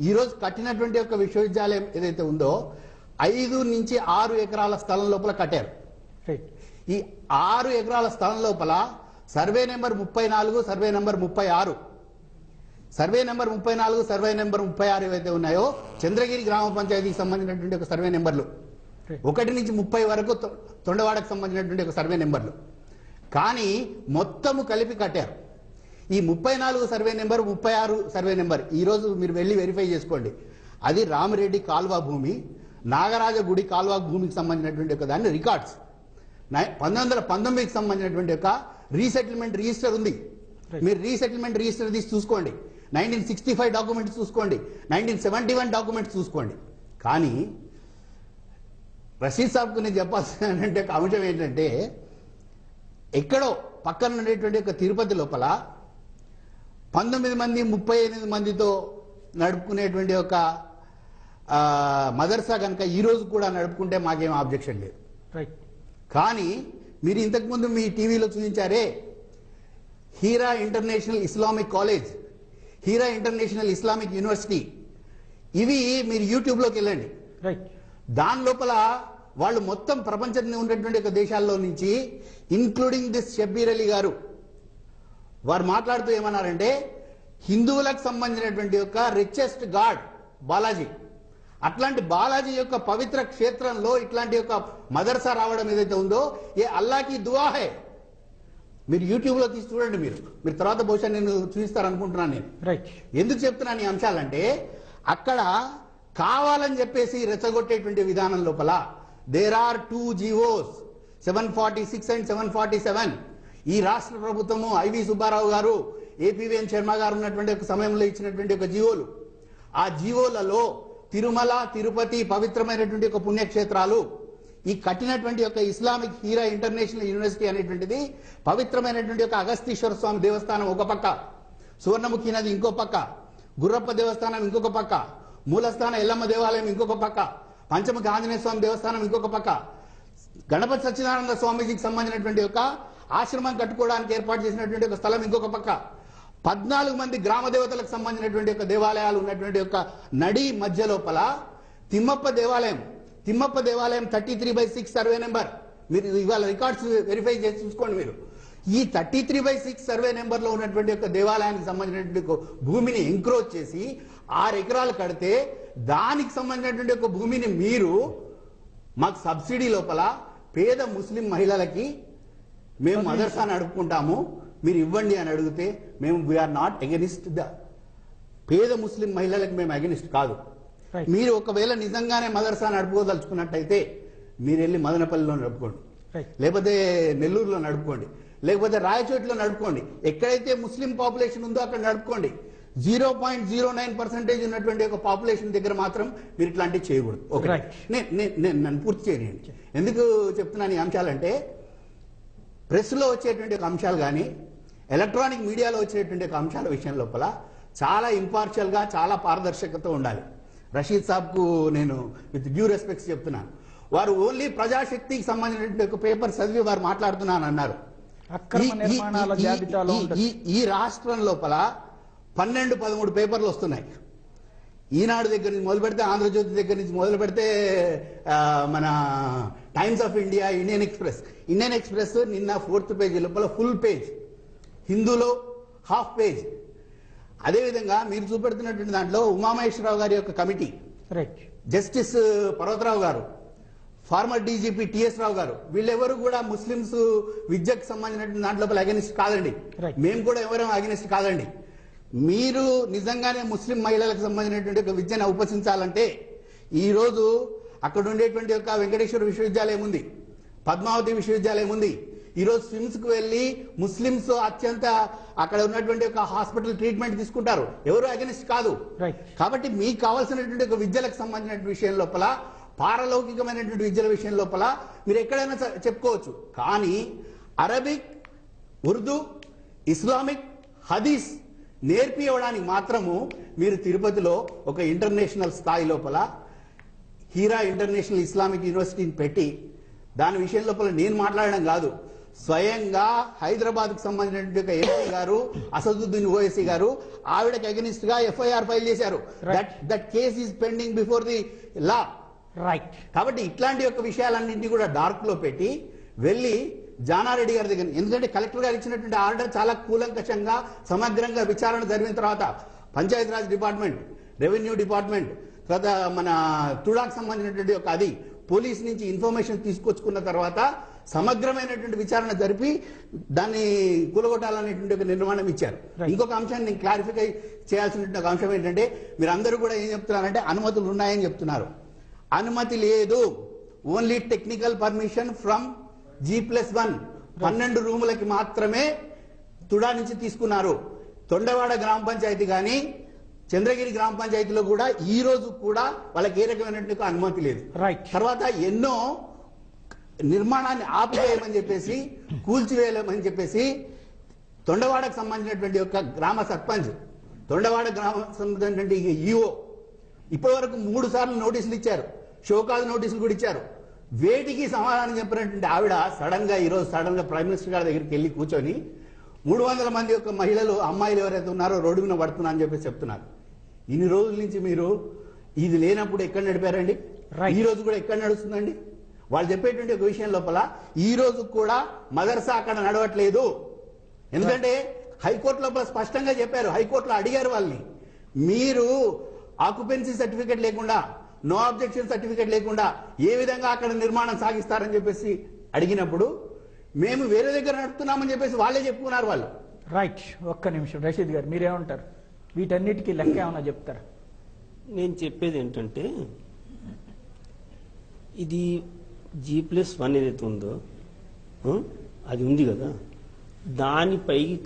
ఈరోజు కట్టినటువంటి ఒక విశ్వవిద్యాలయం ఏదైతే ఉందో 5 నుంచి 6 ఎకరాల స్థలం లోపల కట్టారు. ఈ 6 ఎకరాల స్థలం లోపల survey number 34, survey number 36, survey number 34, survey number 36 ఏవైతే ఉన్నాయో చంద్రగిరి గ్రామ పంచాయతీకి సంబంధించినటువంటి ఒక సర్వే నెంబర్లు, 1 నుంచి 30 వరకు తొండవాడకు సంబంధించినటువంటి ఒక సర్వే నెంబర్లు. కానీ మొత్తము కలిపి కట్టారు. ఈ 34 సర్వే నెంబర్, 36 సర్వే నెంబర్ ఈరోజు మీరు వెళ్ళి వెరిఫై చేసుకోండి. అది రామిరెడ్డి కాల్వా భూమి, నాగరాజ గుడి కాల్వా భూమికి సంబంధించినటువంటి ఒక దాన్ని రికార్డ్స్ 1919కి సంబంధించినటువంటి ఒక రీసెటిల్మెంట్ రిజిస్టర్ ఉంది. మీరు రీసెటిల్మెంట్ రిజిస్టర్ తీసి చూసుకోండి. 1965 డాక్యుమెంట్స్ చూసుకోండి, 1971 డాక్యుమెంట్స్ చూసుకోండి. కానీ రషీద్ సాబ్కు నేను చెప్పాల్సిన అంశం ఏంటంటే ఎక్కడో పక్కన ఉండేటువంటి ఒక తిరుపతి లోపల 19 మంది 38 మందితో నడుపుకునేటువంటి ఒక మదర్సా కనుక ఈ రోజు కూడా నడుపుకుంటే మాకేం ఆబ్జెక్షన్ లేదు. రైట్. కానీ మీరు ఇంతకుముందు మీ టీవీలో చూపించారే Heera international Islamic college, Heera international Islamic university, ఇవి మీరు యూట్యూబ్లోకి వెళ్ళండి. రైట్. దాని లోపల వాళ్ళు మొత్తం ప్రపంచంలో ఉన్నటువంటి ఒక దేశాల్లో నుంచి ఇన్క్లూడింగ్ దిస్ షబ్బీర్ అలీ గారు వారు మాట్లాడుతూ ఏమన్నారంటే హిందువులకు సంబంధించినటువంటి యొక్క రిచెస్ట్ గాడ్ బాలాజీ, అట్లాంటి బాలాజీ యొక్క పవిత్ర క్షేత్రంలో ఇట్లాంటి యొక్క మదర్సా రావడం ఏదైతే ఉందో ఏ అల్లాకి దువా హై. మీరు యూట్యూబ్లో తీసి చూడండి. మీరు తర్వాత బహుశా నేను చూపిస్తారనుకుంటున్నాను నేను. రైట్. ఎందుకు చెప్తున్నాను ఈ అంశాలంటే అక్కడ కావాలని చెప్పేసి రెచ్చగొట్టేటువంటి విధానం లోపల దేర్ ఆర్ 2 జీవోస్ 746 అండ్ 747. ఈ రాష్ట్ర ప్రభుత్వము ఐవి సుబ్బారావు గారు, ఏపీవీఎన్ శర్మ గారు ఉన్నటువంటి ఒక సమయంలో ఇచ్చినటువంటి ఒక జీవోలు, ఆ జీవోలలో తిరుమల, తిరుపతి పవిత్రమైనటువంటి ఒక పుణ్యక్షేత్రాలు, ఈ కట్టినటువంటి ఒక ఇస్లామిక్ హీరా ఇంటర్నేషనల్ యూనివర్సిటీ అనేటువంటిది పవిత్రమైనటువంటి ఒక అగస్తీశ్వర స్వామి దేవస్థానం ఒక పక్క, సువర్ణముఖి నది ఇంకో పక్క, గుర్రప్ప దేవస్థానం ఇంకొక పక్క, మూలస్థాన ఎల్లమ్మ దేవాలయం ఇంకొక పక్క, పంచముఖి ఆంజనేయ స్వామి దేవస్థానం ఇంకొక పక్క, గణపతి సత్యనారాయణ స్వామీజీకి సంబంధించినటువంటి ఒక ఆశ్రమం కట్టుకోవడానికి ఏర్పాటు చేసినటువంటి ఒక స్థలం ఇంకొక పక్క, 14 మంది గ్రామ దేవతలకు సంబంధించినటువంటి ఒక దేవాలయాలు ఉన్నటువంటి ఒక నడి మధ్య లోపల తిమ్మప్ప దేవాలయం 33/6 సర్వే నెంబర్, మీరు ఇవాళ రికార్డ్స్ వెరిఫై చేసి చూసుకోండి. మీరు ఈ 33/6 సర్వే నెంబర్ లో ఉన్నటువంటి ఒక దేవాలయానికి సంబంధించినటువంటి భూమిని ఎంక్రోచ్ చేసి 6 ఎకరాలు కడితే దానికి సంబంధించినటువంటి ఒక భూమిని మీరు మాకు సబ్సిడీ లోపల పేద ముస్లిం మహిళలకి మేము మదర్సా నడుపుకుంటాము మీరు ఇవ్వండి అని అడిగితే మేము వీఆర్ నాట్ అగెనిస్ట్ ద పేద ముస్లిం మహిళలకు మేము అగెనిస్ట్ కాదు. మీరు ఒకవేళ నిజంగానే మదర్సా నడుపుకోదలుచుకున్నట్టయితే మీరు వెళ్ళి మదనపల్లిలో నడుపుకోండి, లేకపోతే నెల్లూరులో నడుపుకోండి, లేకపోతే రాయచోటిలో నడుపుకోండి. ఎక్కడైతే ముస్లిం పాపులేషన్ ఉందో అక్కడ నడుపుకోండి. 0.09% ఉన్నటువంటి ఒక పాపులేషన్ దగ్గర మాత్రం మీరు ఇట్లాంటివి చేయకూడదు. ఓకే, నన్ను పూర్తి చేయనియండి. ఎందుకు చెప్తున్నాను ఈ అంశాలంటే ప్రెస్లో వచ్చేటువంటి ఒక అంశాలు కానీ ఎలక్ట్రానిక్ మీడియాలో వచ్చేటువంటి ఒక అంశాల విషయం లోపల చాలా ఇంపార్షియల్ గా చాలా పారదర్శకత ఉండాలి. రషీద్ సాబ్కు నేను విత్ డ్యూ రెస్పెక్ట్స్ చెప్తున్నాను. వారు ఓన్లీ ప్రజాశక్తికి సంబంధించిన ఒక పేపర్ చదివి వారు మాట్లాడుతున్నాను అన్నారు. ఈ రాష్ట్రం లోపల 12-13 పేపర్లు వస్తున్నాయి. ఈనాడు దగ్గర నుంచి మొదలు పెడితే, ఆంధ్రజ్యోతి దగ్గర నుంచి మొదలు పెడితే, మన times of India, Indian express నిన్న 4th పేజీ లోపల ఫుల్ పేజ్, హిందూలో హాఫ్ పేజ్. అదేవిధంగా మీరు చూపెడుతున్నటువంటి దాంట్లో ఉమామహేశ్వరరావు గారి యొక్క కమిటీ, జస్టిస్ పర్వతరావు గారు, ఫార్మర్ డీజీపీ టిఎస్ రావు గారు, వీళ్ళెవరు కూడా ముస్లింస్ విద్యకు సంబంధించిన దాంట్లో అగెనిస్ట్ కాదండి. మేము కూడా ఎవరూ అగెనిస్ట్ కాదండి. మీరు నిజంగానే ముస్లిం మహిళలకు సంబంధించినటువంటి ఒక విద్యను ఉపసించాలంటే ఈ రోజు అక్కడ ఉండేటువంటి ఒక వెంకటేశ్వర విశ్వవిద్యాలయం ఉంది, పద్మావతి విశ్వవిద్యాలయం ఉంది. ఈ రోజు స్విమ్స్ కు వెళ్లి ముస్లింస్ అత్యంత అక్కడ ఉన్నటువంటి ఒక హాస్పిటల్ ట్రీట్మెంట్ తీసుకుంటారు, ఎవరు అగెనిస్ట్ కాదు. కాబట్టి మీకు కావాల్సినటువంటి ఒక విద్యలకు సంబంధించిన విషయం లోపల, పారలౌకికమైనటువంటి విద్యల విషయం లోపల మీరు ఎక్కడైనా చెప్పుకోవచ్చు. కానీ అరబిక్, ఉర్దూ, ఇస్లామిక్, హదీస్ నేర్పియడానికి మాత్రము మీరు తిరుపతిలో ఒక ఇంటర్నేషనల్ స్థాయి లోపల హీరా ఇంటర్నేషనల్ ఇస్లామిక్ యూనివర్సిటీని పెట్టి దాని విషయం లోపల నేను మాట్లాడడం కాదు, స్వయంగా హైదరాబాద్ కు సంబంధించిన ఒక ఎంపీ గారు అసదుద్దీన్ ఓవైసీ గారు ఆవిడకి అగెనిస్ట్ గా ఎఫ్ఐఆర్ ఫైల్ చేశారు. That case is pending before the law. Right. కాబట్టి ఇట్లాంటి యొక్క విషయాలన్నింటినీ కూడా డార్క్ లో పెట్టి వెళ్లి జానారెడ్డి గారి దగ్గర, ఎందుకంటే కలెక్టర్ గారు ఇచ్చినటువంటి ఆర్డర్ చాలా కూలంకషంగా సమగ్రంగా విచారణ జరిగిన తర్వాత పంచాయతీరాజ్ డిపార్ట్మెంట్, రెవెన్యూ డిపార్ట్మెంట్, తర్వాత మన తుడాకు సంబంధించినటువంటి ఒక అది పోలీస్ నుంచి ఇన్ఫర్మేషన్ తీసుకొచ్చుకున్న తర్వాత సమగ్రమైనటువంటి విచారణ జరిపి దాన్ని కూలగొట్టాలనేటువంటి ఒక నిర్మాణం ఇచ్చారు. ఇంకొక అంశాన్ని నేను క్లారిఫై చేయాల్సినటువంటి ఒక అంశం ఏంటంటే, మీరు అందరూ కూడా ఏం చెప్తున్నారంటే అనుమతులు ఉన్నాయని చెప్తున్నారు. అనుమతి లేదు. Only technical permission from G+1 12 రూములకి మాత్రమే తుడా నుంచి తీసుకున్నారు. తొండవాడ గ్రామ పంచాయతీ కానీ చంద్రగిరి గ్రామ పంచాయతీలో కూడా ఈ రోజు కూడా వాళ్ళకి ఏ రకమైనటువంటి అనుమతి లేదు. తర్వాత ఎన్నో నిర్మాణాన్ని ఆపివేయమని చెప్పేసి, కూల్చివేయలేమని చెప్పేసి తొండవాడకు సంబంధించినటువంటి ఒక గ్రామ సర్పంచ్, తొండవాడ గ్రామ సంబంధించినటువంటి ఈఓ ఇప్పటి వరకు 3 సార్లు నోటీసులు ఇచ్చారు, షోకాజ్ నోటీసులు కూడా ఇచ్చారు. వేటికి సమాధానం చెప్పినటువంటి ఆవిడ సడన్ గా ఈరోజు ప్రైమ్ మినిస్టర్ గారి దగ్గరికి వెళ్ళి కూర్చొని 300 మంది యొక్క మహిళలు అమ్మాయిలు ఎవరైతే ఉన్నారో రోడ్డు మీద పడుతున్నా అని చెప్పి చెప్తున్నారు. ఇన్ని రోజుల నుంచి మీరు ఇది లేనప్పుడు ఎక్కడ నడిపారండి? ఈ రోజు కూడా ఎక్కడ నడుస్తుందండి? వాళ్ళు చెప్పేటువంటి ఒక విషయం లోపల ఈ రోజు కూడా మదర్సా అక్కడ నడవట్లేదు. ఎందుకంటే హైకోర్టు లోపల స్పష్టంగా చెప్పారు, హైకోర్టులో అడిగారు వాళ్ళని, మీరు ఆక్యుపెన్సీ సర్టిఫికేట్ లేకుండా, నో అబ్జెక్షన్ సర్టిఫికేట్ లేకుండా ఏ విధంగా అక్కడ నిర్మాణం సాగిస్తారని చెప్పేసి అడిగినప్పుడు మేము వేరే దగ్గర నడుపుతున్నామని చెప్పేసి వాళ్ళే చెప్పుకున్నారు వాళ్ళు. రైట్, ఒక్క నిమిషం రషీద్ గారు మీరేమంటారు? వీటన్నిటికీ లెక్క ఏమన్నా చెప్తారా? నేను చెప్పేది ఏంటంటే, ఇది G+1 ఏదైతే ఉందో అది ఉంది కదా, దానిపైకి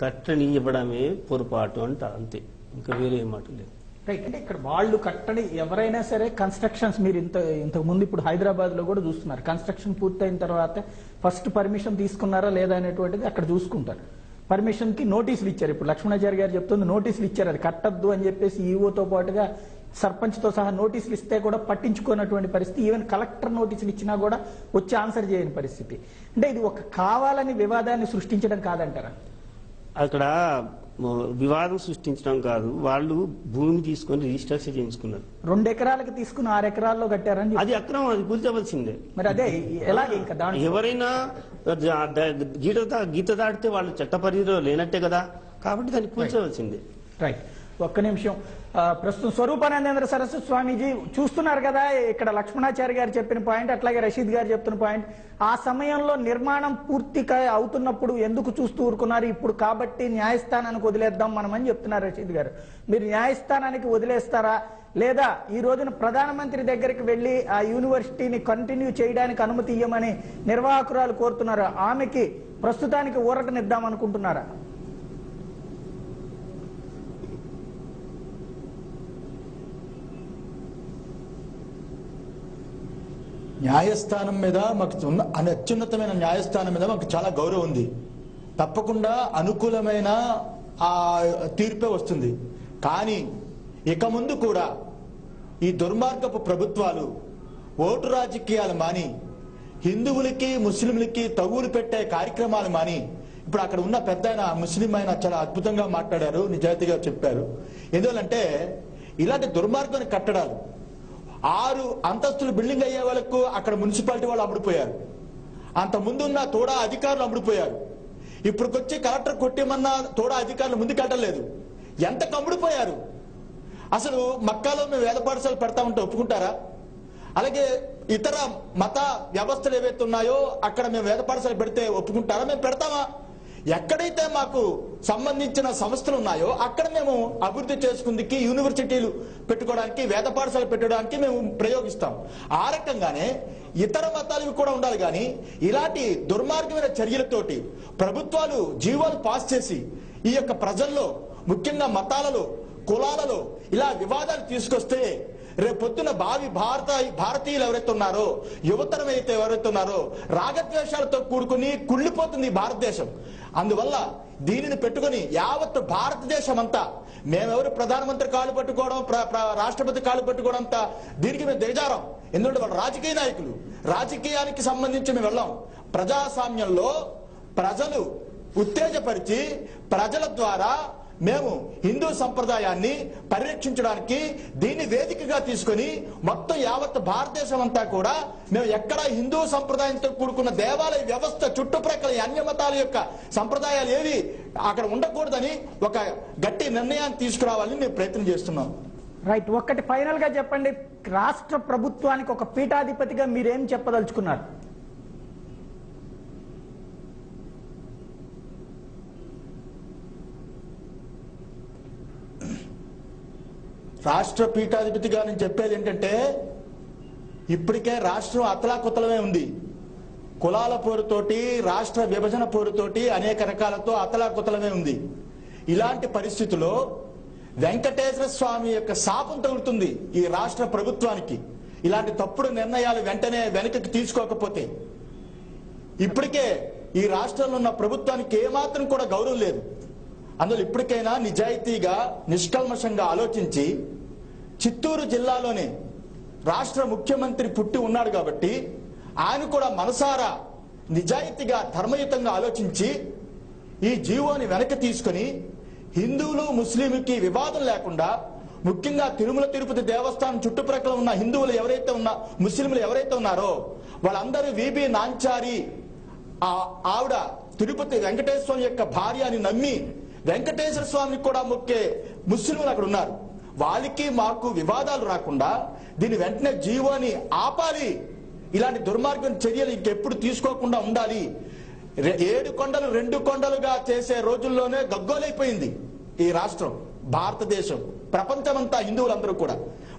కట్టనివ్వడమే పొరపాటు అంట, అంతే, ఇంకా వేరే మాట లేదు. రైట్, అంటే ఇక్కడ వాళ్ళు కట్టడి ఎవరైనా సరే కన్స్ట్రక్షన్స్ మీరు ఇంతకు ముందు ఇప్పుడు హైదరాబాద్ లో కూడా చూస్తున్నారు, కన్స్ట్రక్షన్ పూర్తయిన తర్వాత ఫస్ట్ పర్మిషన్ తీసుకున్నారా లేదా అనేటువంటిది అక్కడ చూసుకుంటారు. పర్మిషన్ కి నోటీసులు ఇచ్చారు. ఇప్పుడు లక్ష్మణాచారి గారు చెప్తుంది నోటీసులు ఇచ్చారు, అది కట్టద్దు అని చెప్పేసి ఈఓతో పాటుగా సర్పంచ్ తో సహా నోటీసులు ఇస్తే కూడా పట్టించుకున్నటువంటి పరిస్థితి. ఈవెన్ కలెక్టర్ నోటీసులు ఇచ్చినా కూడా వచ్చి ఆన్సర్ చేయని పరిస్థితి. అంటే ఇది ఒక కావాలని వివాదాన్ని సృష్టించడం కాదంటారా? అక్కడ వివాదం సృష్టించడం కాదు, వాళ్ళు భూమిని తీసుకొని రిజిస్ట్రేషన్ చేయించుకున్నారు. 2 ఎకరాలకు తీసుకుని 6 ఎకరాల్లో కట్టారని. అది అక్రమం, అది కూల్చవలసిందే. మరి అదే ఎలాగే ఇంకా దాంట్లో ఎవరైనా గీత దాటితే వాళ్ళు చట్ట పరిధిలో లేనట్టే కదా, కాబట్టి దాన్ని కూల్చవలసిందే. రైట్, ఒక్క నిమిషం. ప్రస్తుతం స్వరూపానందేంద్ర సరస్వతి స్వామీజీ చూస్తున్నారు కదా, ఇక్కడ లక్ష్మణాచారి గారు చెప్పిన పాయింట్, అట్లాగే రషీద్ గారు చెప్తున్న పాయింట్. ఆ సమయంలో నిర్మాణం పూర్తిగా అవుతున్నప్పుడు ఎందుకు చూస్తూ ఊరుకున్నారు? ఇప్పుడు కాబట్టి న్యాయస్థానానికి వదిలేద్దాం మనం అని చెప్తున్నారు రషీద్ గారు. మీరు న్యాయస్థానానికి వదిలేస్తారా, లేదా ఈ రోజున ప్రధానమంత్రి దగ్గరికి వెళ్లి ఆ యూనివర్సిటీని కంటిన్యూ చేయడానికి అనుమతి ఇవ్వమని నిర్వాహకురాలు కోరుతున్నారు, ఆమెకి ప్రస్తుతానికి ఊరటనిద్దాం అనుకుంటున్నారా? న్యాయస్థానం మీద మాకు అత్యున్నతమైన న్యాయస్థానం మీద మాకు చాలా గౌరవం ఉంది. తప్పకుండా అనుకూలమైన ఆ తీర్పే వస్తుంది. కానీ ఇక ముందు కూడా ఈ దుర్మార్గపు ప్రభుత్వాలు ఓటు రాజకీయాలు మాని, హిందువులకి ముస్లింలకి తగులు పెట్టే కార్యక్రమాలు మాని, ఇప్పుడు అక్కడ ఉన్న పెద్ద ముస్లిం ఆయన చాలా అద్భుతంగా మాట్లాడారు, నిజాయితీగా చెప్పారు. ఎందువల్లంటే ఇలాంటి దుర్మార్గాన్ని కట్టడాలు 6 అంతస్తులు బిల్డింగ్ అయ్యే వాళ్ళకు అక్కడ మున్సిపాలిటీ వాళ్ళు అమ్ముడిపోయారు. అంత ముందున్న తోడా అధికారులు అమ్ముడిపోయారు. ఇప్పుడుకొచ్చి కలెక్టర్ కొట్టేమన్నా తోడా అధికారులు ముందుకెళ్ళలేదు. ఎంత కమ్ముడిపోయారు అసలు. మక్కాలో మేము వేద పాఠశాలలు పెడతా ఉంటే ఒప్పుకుంటారా? అలాగే ఇతర మత వ్యవస్థలు ఏవైతే ఉన్నాయో అక్కడ మేము వేద పాఠశాలలు పెడితే ఒప్పుకుంటారా? మేము పెడతామా? ఎక్కడైతే మాకు సంబంధించిన సంస్థలు ఉన్నాయో అక్కడ మేము అభివృద్ధి చేసుకుందికి, యూనివర్సిటీలు పెట్టుకోవడానికి, వేద పాఠశాలలు పెట్టడానికి మేము ప్రయోగిస్తాం. ఆ రకంగానే ఇతర మతాలు కూడా ఉండాలి. కానీ ఇలాంటి దుర్మార్గమైన చర్యలతోటి ప్రభుత్వాలు జీవోలు పాస్ చేసి ఈ యొక్క ప్రజల్లో, ముఖ్యంగా మతాలలో, కులాలలో ఇలా వివాదాలు తీసుకొస్తే రేపొద్దున భారతీయులు ఎవరైతే ఉన్నారో, యువతరం అయితే ఎవరైతే ఉన్నారో రాగద్వేషాలతో కూడుకుని కుళ్ళిపోతుంది భారతదేశం. అందువల్ల దీనిని పెట్టుకుని యావత్ భారతదేశం అంతా మేమెవరు ప్రధానమంత్రి కాలు పట్టుకోవడం, రాష్ట్రపతి కాలు పట్టుకోవడం అంతా దీనికి మేము దిగజారం. ఎందుకంటే వాళ్ళు రాజకీయ నాయకులు, రాజకీయానికి సంబంధించి మేము వెళ్ళాం. ప్రజాస్వామ్యంలో ప్రజలు ఉత్తేజపరిచి ప్రజల ద్వారా మేము హిందూ సంప్రదాయాన్ని పరిరక్షించడానికి దీన్ని వేదికగా తీసుకుని మొత్తం యావత్ భారతదేశం అంతా కూడా మేము ఎక్కడ హిందూ సంప్రదాయంతో కూడుకున్న దేవాలయ వ్యవస్థ చుట్టుప్రక్కల అన్య మతాల యొక్క సంప్రదాయాలు ఏవి అక్కడ ఉండకూడదని ఒక గట్టి నిర్ణయాన్ని తీసుకురావాలని మేము ప్రయత్నం చేస్తున్నాం. రైట్, ఒక్కటి ఫైనల్ గా చెప్పండి, రాష్ట్ర ప్రభుత్వానికి ఒక పీఠాధిపతిగా మీరేం చెప్పదలుచుకున్నారు? రాష్ట్ర పీఠాధిపతిగా నేను చెప్పేది ఏంటంటే, ఇప్పటికే రాష్ట్రం అతలాకుతలమే ఉంది. కులాల పోరుతోటి, రాష్ట్ర విభజన పోరుతోటి, అనేక రకాలతో అతలాకుతలమే ఉంది. ఇలాంటి పరిస్థితుల్లో వెంకటేశ్వర స్వామి యొక్క శాపం తగులుతుంది ఈ రాష్ట్ర ప్రభుత్వానికి. ఇలాంటి తప్పుడు నిర్ణయాలు వెంటనే వెనక్కి తీసుకోకపోతే. ఇప్పటికే ఈ రాష్ట్రంలో ఉన్న ప్రభుత్వానికి ఏమాత్రం కూడా గౌరవం లేదు. అందులో ఇప్పటికైనా నిజాయితీగా, నిష్కల్మషంగా ఆలోచించి చిత్తూరు జిల్లాలోనే రాష్ట్ర ముఖ్యమంత్రి పుట్టి ఉన్నాడు కాబట్టి ఆయన కూడా మనసారా నిజాయితీగా ధర్మయుతంగా ఆలోచించి ఈ జీవోని వెనక్కి తీసుకుని హిందువులు ముస్లింకి వివాదం లేకుండా ముఖ్యంగా తిరుమల తిరుపతి దేవస్థానం చుట్టుప్రక్కల ఉన్న హిందువులు ఎవరైతే ముస్లింలు ఎవరైతే ఉన్నారో వాళ్ళందరూ విబి నాంచారి ఆవిడ తిరుపతి వెంకటేశ్వర స్వామి యొక్క భార్య అని నమ్మి వెంకటేశ్వర స్వామిని కూడా మొక్కే ముస్లింలు అక్కడ ఉన్నారు. వాళ్ళకి మాకు వివాదాలు రాకుండా దీని వెంటనే జీవోని ఆపాలి. ఇలాంటి దుర్మార్గం చర్యలు ఇంకెప్పుడు తీసుకోకుండా ఉండాలి. 7 కొండలు 2 కొండలుగా చేసే రోజుల్లోనే గగ్గోలైపోయింది ఈ రాష్ట్రం, భారతదేశం, ప్రపంచమంతా హిందువులందరూ కూడా.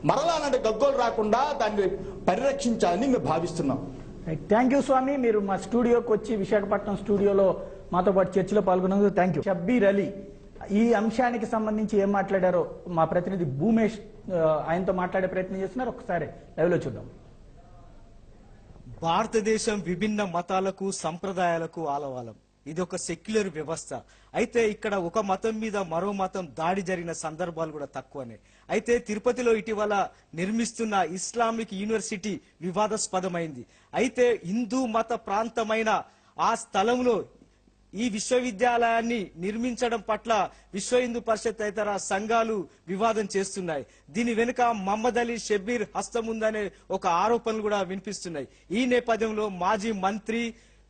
మరలా అలాంటి గగ్గోలు రాకుండా దాన్ని పరిరక్షించాలని మేము భావిస్తున్నాం. థ్యాంక్ యూ స్వామి, మీరు మా స్టూడియోకి వచ్చి విశాఖపట్నం స్టూడియోలో మాతో పాటు చర్చలో పాల్గొన్నందుకు థ్యాంక్ యూ. షబ్బీర్ అలీ ఈ అంశానికి సంబంధించి ఏం మాట్లాడారో మా ప్రతినిధి భూమేష్ ఆయనతో మాట్లాడే ప్రయత్నం చేస్తున్నారు. ఒకసారి లైవ్ లో చూద్దాం. భారతదేశం విభిన్న మతాలకు సంప్రదాయాలకు ఆలవాలం. ఇది ఒక సెక్యులర్ వ్యవస్థ. అయితే ఇక్కడ ఒక మతం మీద మరో మతం దాడి జరిగిన సందర్భాలు కూడా తక్కువనే. అయితే తిరుపతిలో ఇటీవల నిర్మిస్తున్న ఇస్లామిక్ యూనివర్సిటీ వివాదాస్పదమైంది. అయితే హిందూ మత ప్రాంతమైన ఆ స్థలంలో ఈ విశ్వవిద్యాలయాన్ని నిర్మించడం పట్ల విశ్వ హిందూ పరిషత్ తదితర సంఘాలు వివాదం చేస్తున్నాయి. దీని వెనుక మహమ్మద్ అలీ షబ్బీర్ హస్తం ఉందనే ఒక ఆరోపణలు కూడా వినిపిస్తున్నాయి. ఈ నేపథ్యంలో మాజీ మంత్రి,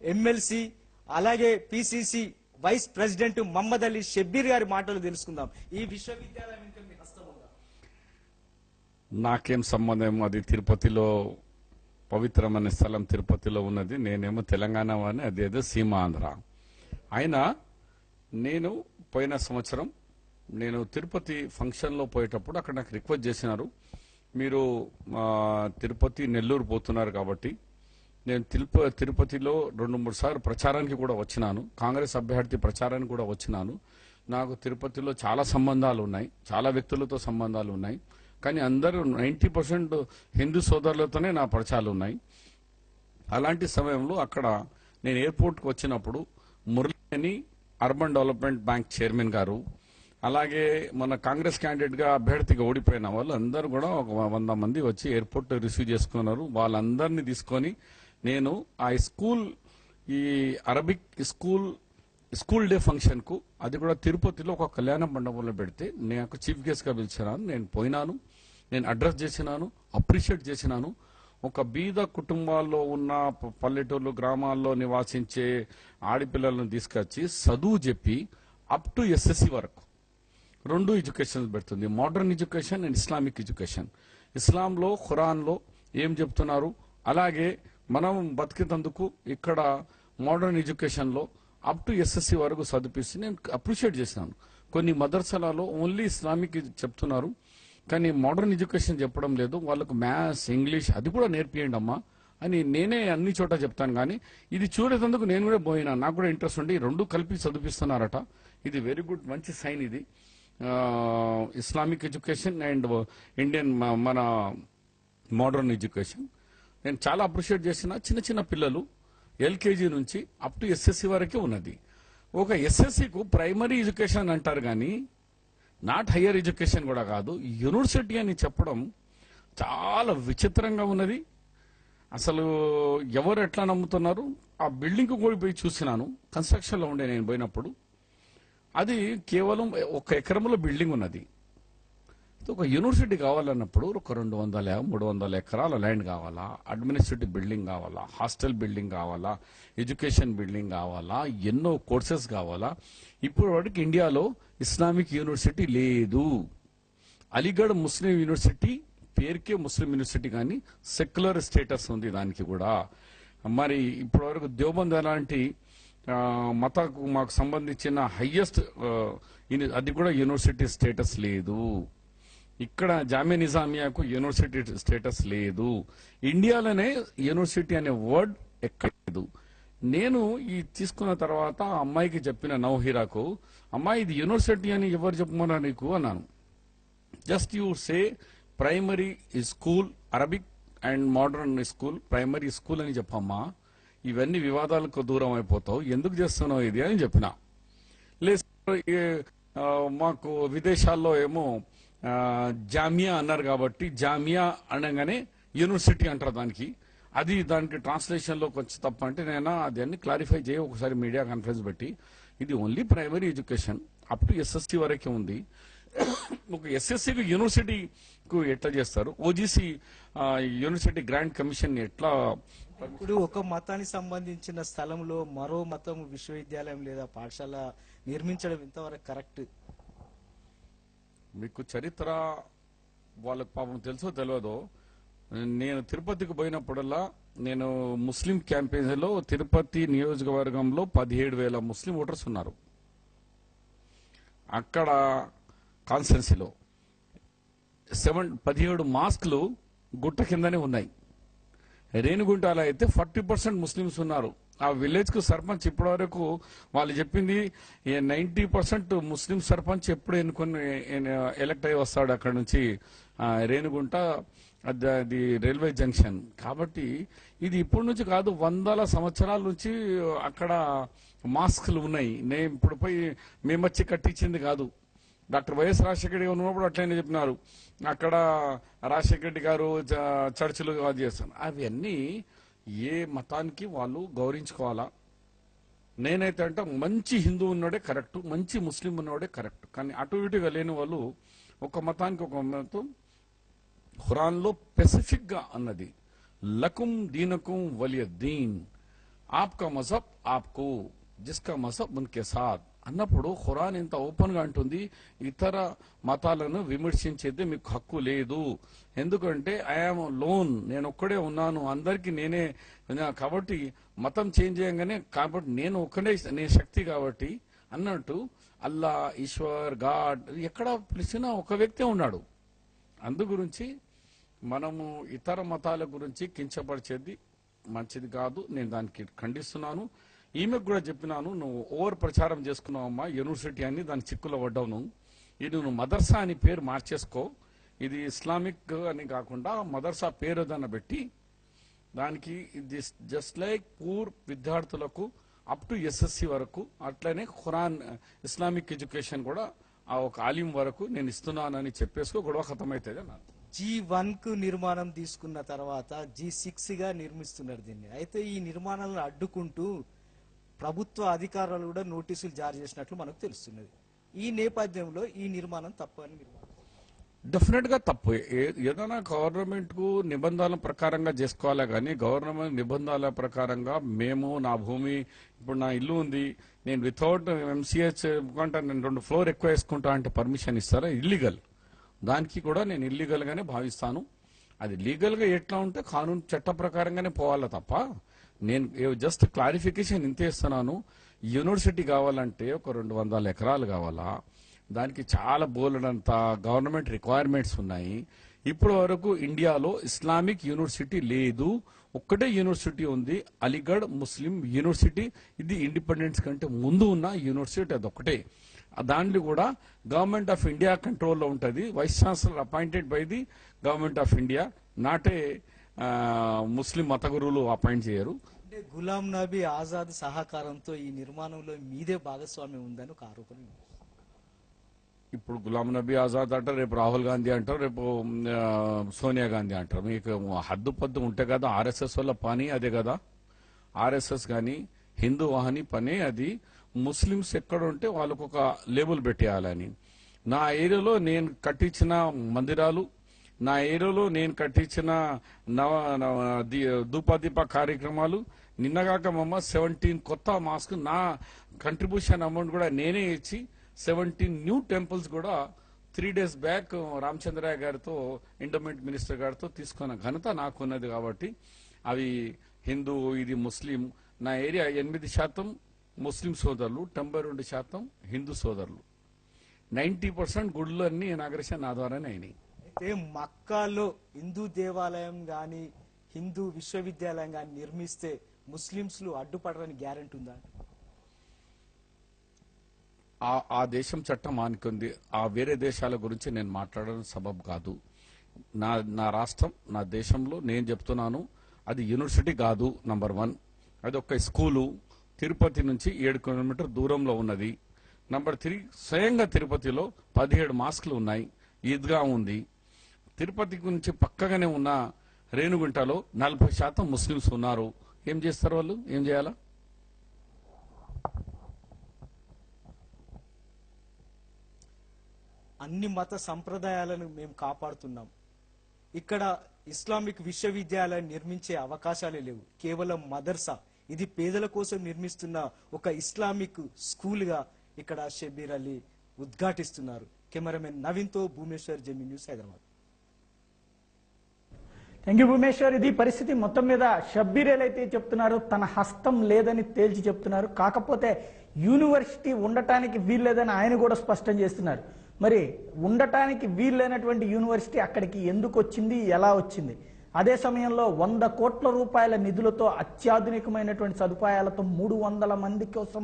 ఎమ్మెల్సీ, అలాగే PCC vice president Mohammed Ali Shabbir గారి మాటలు తెలుసుకుందాం. ఈ విశ్వవిద్యాలయం వెనుక మీ హస్తం ఉందా? నాకేం సంబంధం, అది తిరుపతిలో పవిత్రమైన స్థలం తిరుపతిలో ఉన్నది. నేనేమో తెలంగాణ వాడిని, అదేదో సీమాంధ్ర. అయినా నేను పోయిన సంవత్సరం నేను తిరుపతి ఫంక్షన్లో పోయేటప్పుడు అక్కడ నాకు రిక్వెస్ట్ చేసినారు, మీరు తిరుపతి నెల్లూరు పోతున్నారు కాబట్టి నేను తిరుపతిలో 2-3 సార్లు ప్రచారానికి కూడా వచ్చినాను, కాంగ్రెస్ అభ్యర్థి ప్రచారానికి కూడా వచ్చినాను. నాకు తిరుపతిలో చాలా సంబంధాలు ఉన్నాయి, చాలా వ్యక్తులతో సంబంధాలు ఉన్నాయి. కానీ అందరూ 90% హిందూ సోదరులతోనే నా పరిచయాలు ఉన్నాయి. అలాంటి సమయంలో అక్కడ నేను ఎయిర్పోర్ట్కి వచ్చినప్పుడు మురళి అని అర్బన్ డెవలప్మెంట్ బ్యాంక్ చైర్మన్ గారు, అలాగే మన కాంగ్రెస్ క్యాండిడేట్ గా అభ్యర్థిగా ఓడిపోయిన వాళ్ళు అందరూ కూడా ఒక 100 మంది వచ్చి ఎయిర్పోర్ట్ రిసీవ్ చేసుకున్నారు. వాళ్ళందరినీ తీసుకొని నేను ఆ స్కూల్, ఈ అరబిక్ స్కూల్ డే ఫంక్షన్ కు, అది కూడా తిరుపతిలో ఒక కళ్యాణ మండపంలో పెడితే నాకు చీఫ్ గెస్ట్ గా పిలిచినాను. నేను పోయినాను, నేను అడ్రస్ చేసినాను, అప్రిషియేట్ చేసినాను. ఒక బీద కుటుంబాల్లో ఉన్న పల్లెటూర్లు, గ్రామాల్లో నివాసించే ఆడపిల్లలను తీసుకొచ్చి చదువు చెప్పి అప్ టు ఎస్ఎస్సి వరకు 2 ఎడ్యుకేషన్ పెడుతుంది, modern education and Islamic education. ఇస్లాంలో ఖురాన్లో ఏం చెప్తున్నారు, అలాగే మనం బతికేందుకు ఇక్కడ మోడర్న్ ఎడ్యుకేషన్లో అప్ టు ఎస్ఎస్సి వరకు చదివిస్తే నేను అప్రిషియేట్ చేసినాను. కొన్ని మదర్సాలలో ఓన్లీ ఇస్లామిక్ చెప్తున్నారు, కానీ మోడర్న్ ఎడ్యుకేషన్ చెప్పడం లేదు. వాళ్ళకు మ్యాథ్స్, ఇంగ్లీష్ అది కూడా నేర్పియండి అమ్మా అని నేనే అన్ని చోట చెప్తాను. కానీ ఇది చూడేందుకు నేను కూడా పోయినా, నాకు కూడా ఇంట్రెస్ట్ ఉండి 2 కలిపి చదివిస్తున్నారట. ఇది వెరీ గుడ్, మంచి సైన్ ఇది. ఇస్లామిక్ ఎడ్యుకేషన్ అండ్ ఇండియన్ మన మోడర్న్ ఎడ్యుకేషన్ నేను చాలా అప్రిషియేట్ చేసిన. చిన్న చిన్న పిల్లలు ఎల్కేజీ నుంచి అప్ టు ఎస్ఎస్సి వరకే ఉన్నది. ఒక ఎస్ఎస్సికు ప్రైమరీ ఎడ్యుకేషన్ అంటారు కానీ నాట్ హయ్యర్ ఎడ్యుకేషన్ కూడా కాదు. యూనివర్సిటీ అని చెప్పడం చాలా విచిత్రంగా ఉన్నది. అసలు ఎవరు ఎట్లా నమ్ముతున్నారు? ఆ బిల్డింగ్ కూడా పోయి చూసినాను, కన్స్ట్రక్షన్లో ఉండే నేను పోయినప్పుడు. అది కేవలం 1 ఎకరంలో బిల్డింగ్ ఉన్నది. ఒక యూనివర్సిటీ కావాలన్నప్పుడు ఒక 200-300 ఎకరాల ల్యాండ్ కావాలా, అడ్మినిస్ట్రేటివ్ బిల్డింగ్ కావాలా, హాస్టల్ బిల్డింగ్ కావాలా, ఎడ్యుకేషన్ బిల్డింగ్ కావాలా, ఎన్నో కోర్సెస్ కావాలా. ఇప్పుడు వరకు ఇండియాలో ఇస్లామిక్ యూనివర్సిటీ లేదు. అలీగఢ్ ముస్లిం యూనివర్సిటీ పేరుకే ముస్లిం యూనివర్సిటీ, కానీ సెక్యులర్ స్టేటస్ ఉంది దానికి కూడా. మరి ఇప్పటి వరకు దేవబంద్ అలాంటి మతకు మాకు సంబంధించిన హైయెస్ట్ అది కూడా యూనివర్సిటీ స్టేటస్ లేదు. ఇక్కడ జామియా నిజామియాకు యూనివర్సిటీ స్టేటస్ లేదు. ఇండియాలోనే యూనివర్సిటీ అనే వర్డ్ ఎక్కడ లేదు. నేను ఈ తీసుకున్న తర్వాత అమ్మాయికి చెప్పిన నౌహీరాకు, అమ్మాయి ఇది యూనివర్సిటీ అని ఎవరు చెప్పమన్నా నీకు అన్నాను. Just you say primary school, Arabic and modern school, primary school అని చెప్పమ్మా. ఇవన్నీ వివాదాలకు దూరం అయిపోతావు, ఎందుకు చేస్తున్నావు ఇది అని చెప్పిన. లేదు మాకు విదేశాల్లో ఏమో జామియా అన్నారు కాబట్టి జామియా అనగానే యూనివర్సిటీ అంటారు దానికి. అది దానికి ట్రాన్స్లేషన్లో కొంచెం తప్ప అంటే నేను దాన్ని క్లారిఫై చేయ ఒకసారి మీడియా కాన్ఫరెన్స్ పెట్టి, ఇది only primary education up to SSC వరకే ఉంది. ఒక ఎస్ఎస్సికి యూనివర్సిటీకు ఎట్లా చేస్తారు? ఓజీసీ యూనివర్సిటీ గ్రాంట్ కమిషన్ ఎట్లా? ఇప్పుడు ఒక మతానికి సంబంధించిన స్థలంలో మరో మతం విశ్వవిద్యాలయం లేదా పాఠశాల నిర్మించడం ఇంతవరకు కరెక్ట్? మీకు చరిత్ర వాళ్ళకి పాపం తెలుసో తెలియదో, నేను తిరుపతికి పోయినప్పుడల్లా నేను ముస్లిం క్యాంపెయిన్లో తిరుపతి నియోజకవర్గంలో 17,000 ముస్లిం ఓటర్స్ ఉన్నారు. అక్కడ కాన్స్టిట్యున్సీలో 17 మాస్కులు గుట్ట కిందనే ఉన్నాయి. రేణిగుంటలో అయితే 40% ముస్లింస్ ఉన్నారు. ఆ విలేజ్ కు సర్పంచ్ ఇప్పటి వరకు వాళ్ళు చెప్పింది 90% ముస్లిం సర్పంచ్ ఎప్పుడు ఎన్నుకొని ఎలక్ట్ అయి వస్తాడు అక్కడ నుంచి రేణిగుంట, అది రైల్వే జంక్షన్. కాబట్టి ఇది ఇప్పటి నుంచి కాదు, 100 సంవత్సరాల నుంచి అక్కడ మాస్కులు ఉన్నాయి. నేను ఇప్పుడు పోయి మేమొచ్చి కట్టించింది కాదు. డాక్టర్ వైఎస్ రాజశేఖర రెడ్డి ఉన్నప్పుడు అట్లనే చెప్పినారు, అక్కడ రాజశేఖర రెడ్డి గారు చర్చిలు అది చేస్తాను. అవన్నీ ఏ మతానికి వాళ్ళు గౌరవించుకోవాలా. నేనైతే అంటే మంచి హిందూ ఉన్నోడే కరెక్ట్, మంచి ముస్లిం ఉన్నోడే కరెక్ట్. కానీ అటు ఇటుగా లేని వాళ్ళు ఒక మతానికి ఒక మతం. ఖురాన్లో స్పెసిఫిక్ గా అన్నది, లకుం దీనకుం వలియ దీన్, ఆప్కా మజహబ్ ఆప్కు జిస్కా మజహబ్ ఉన్కే సాత్ అన్నప్పుడు ఖురాన్ ఇంత ఓపెన్ గా అంటుంది, ఇతర మతాలను విమర్శించేది మీకు హక్కు లేదు. ఎందుకంటే ఐఆమ్ లోన్, నేను ఒక్కడే ఉన్నాను, అందరికి నేనే. కాబట్టి మతం చేంజ్ చేయగానే కాబట్టి నేను ఒక్కడే, నేను శక్తి కాబట్టి అన్నట్టు అల్లా, ఈశ్వర్, గాడ్ ఎక్కడ పిలిచినా ఒక వ్యక్తే ఉన్నాడు. అందు గురించి మనము ఇతర మతాల గురించి కించపరిచేది మంచిది కాదు. నేను దానికి ఖండిస్తున్నాను. ఈమెకు కూడా చెప్పినాను, నువ్వు ఓవర్ ప్రచారం చేసుకున్నావమ్మా యూనివర్సిటీ అని, దాని చిక్కులో పడ్డావు నువ్వు. ఇది నువ్వు మదర్సా అని పేరు మార్చేసుకో, ఇది ఇస్లామిక్ అని కాకుండా మదర్సా పేరు ఏదన్నా పెట్టి దానికి ఇది జస్ట్ లైక్ పూర్ విద్యార్థులకు అప్ టు ఎస్ఎస్సి వరకు, అట్లనే ఖురాన్ ఇస్లామిక్ ఎడ్యుకేషన్ కూడా ఆ ఒక ఆలిం వరకు నేను ఇస్తున్నానని చెప్పేసుకో, గొడవ ఖతమైతుంది అన్నారు. G1 కు నిర్మాణం తీసుకున్న తర్వాత G6 గా నిర్మిస్తున్నారు దీన్ని. అయితే ఈ నిర్మాణాలను అడ్డుకుంటూ ప్రభుత్వ అధికారులు కూడా నోటీసులు జారీ చేసినట్లు మనకు తెలుస్తున్నది. ఈ నేపథ్యంలో ఈ నిర్మాణం తప్పు అని డెఫినెట్ గా తప్పు. ఏదైనా గవర్నమెంట్ కు నిబంధనల ప్రకారంగా చేసుకోవాలి కానీ గవర్నమెంట్ నిబంధనల ప్రకారంగా మేము నా భూమి, ఇప్పుడు నా ఇల్లు ఉంది, నేను వితౌట్ ఎంసీహెచ్ నేను 2 ఫ్లోర్ ఎక్కువ వేసుకుంటా అంటే పర్మిషన్ ఇస్తారా? ఇల్లీగల్. దానికి కూడా నేను ఇల్లీగల్ గానే భావిస్తాను. అది లీగల్ గా ఎట్లా ఉంటే కానూన్ చట్ట ప్రకారంగానే పోవాలా తప్ప, నేను జస్ట్ క్లారిఫికేషన్ ఇంతే ఇస్తున్నాను. యూనివర్సిటీ కావాలంటే ఒక 200 ఎకరాలు కావాలా, దానికి చాలా బోలెడంత గవర్నమెంట్ రిక్వైర్మెంట్స్ ఉన్నాయి. ఇప్పటి వరకు ఇండియాలో ఇస్లామిక్ యూనివర్సిటీ లేదు, ఒక్కటే యూనివర్సిటీ ఉంది, అలీగఢ్ ముస్లిం యూనివర్సిటీ. ఇది ఇండిపెండెన్స్ కంటే ముందు ఉన్న యూనివర్సిటీ, అదొక్కటే. దాంట్లో కూడా గవర్నమెంట్ ఆఫ్ ఇండియా కంట్రోల్లో ఉంటుంది. Vice chancellor appointed by the government of India, నాటే ముస్లిం మత గురువులు అపాయింట్ చేయరు. అంటే గులాం నబీ ఆజాద్ సహకారంతో ఈ నిర్మాణంలో మీదే భాగస్వామ్యం ఉందని ఒక ఆరోపణ. ఇప్పుడు గులాం నబీ ఆజాద్ అంటారు, రేపు రాహుల్ గాంధీ అంటారు, రేపు సోనియా గాంధీ అంటారు. మీకు హద్దు పద్దు ఉంటే కదా. ఆర్ఎస్ఎస్ వల్ల పని అదే కదా. ఆర్ఎస్ఎస్ కానీ హిందూ వాహిని పనే అది. ముస్లింస్ ఎక్కడ ఉంటే వాళ్ళకు ఒక లేబుల్ పెట్టేయాలని. నా ఏరియాలో నేను కట్టించిన మందిరాలు, నా ఏరియాలో నేను కట్టించిన ధూపదీప కార్యక్రమాలు, నిన్నగాక 17 కొత్త మాస్క్ నా కంట్రిబ్యూషన్ అమౌంట్ కూడా నేనే ఇచ్చి 17 న్యూ టెంపుల్స్ కూడా 3 days బ్యాక్ రామచంద్రయ్య గారితో, ఎండోమెంట్ మినిస్టర్ గారితో తీసుకున్న ఘనత నాకున్నది. కాబట్టి అవి హిందూ, ఇది ముస్లిం. నా ఏరియా 8% ముస్లిం సోదరులు, 92% హిందూ సోదరులు. 90% గుళ్ళు అన్ని ఇనాగ్రేషన్ నా ద్వారానే అయినాయి. అయితే మక్కాలో హిందూ దేవాలయం గాని హిందూ విశ్వవిద్యాలయం గాని నిర్మిస్తే ముస్లింలు అడ్డుపడరని గ్యారెంటీ ఉందా? ఆ దేశం చట్టం ఆనుకుంది. ఆ వేరే దేశాల గురించి నేను మాట్లాడడం సబబ్ కాదు. నా రాష్ట్రం, నా దేశంలో నేను చెప్తున్నాను, అది యూనివర్సిటీ కాదు. నంబర్ 1, అది ఒక స్కూలు. తిరుపతి నుంచి 7 కిలోమీటర్ దూరంలో ఉన్నది. నంబర్ 3, స్వయంగా తిరుపతిలో 17 మాస్కులు ఉన్నాయి, ఈద్గా ఉంది. తిరుపతి గురించి పక్కగానే ఉన్న రేణుగుంటలో 40% ముస్లిమ్స్ ఉన్నారు. ఏం చేస్తారు వాళ్ళు? ఏం చేయాలా? అన్ని మత సంప్రదాయాలను మేము కాపాడుతున్నాం. ఇక్కడ ఇస్లామిక్ విశ్వవిద్యాలయం నిర్మించే అవకాశాలే లేవు. కేవలం మదర్సా. ఇది పేదల కోసం నిర్మిస్తున్న ఒక ఇస్లామిక్ స్కూల్ గా ఇక్కడ షబ్బీర్ అలీ ఉద్ఘాటిస్తున్నారు. కెమెరామెన్ నవీన్ తో భూమేశ్వర్, జెమి news, Hyderabad. Thank you Bhumeshwar. ఇది పరిస్థితి. మొత్తం మీద షబ్బీర్ అలీ అయితే చెప్తున్నారు తన హస్తం లేదని తేల్చి చెప్తున్నారు. కాకపోతే యూనివర్సిటీ ఉండటానికి వీల్లేదని ఆయన కూడా స్పష్టం చేస్తున్నారు. మరి ఉండటానికి వీల్లేనటువంటి యూనివర్సిటీ అక్కడికి ఎందుకు వచ్చింది, ఎలా వచ్చింది? అదే సమయంలో 100 కోట్ల రూపాయల నిధులతో అత్యాధునికమైనటువంటి సదుపాయాలతో 300 మంది కోసం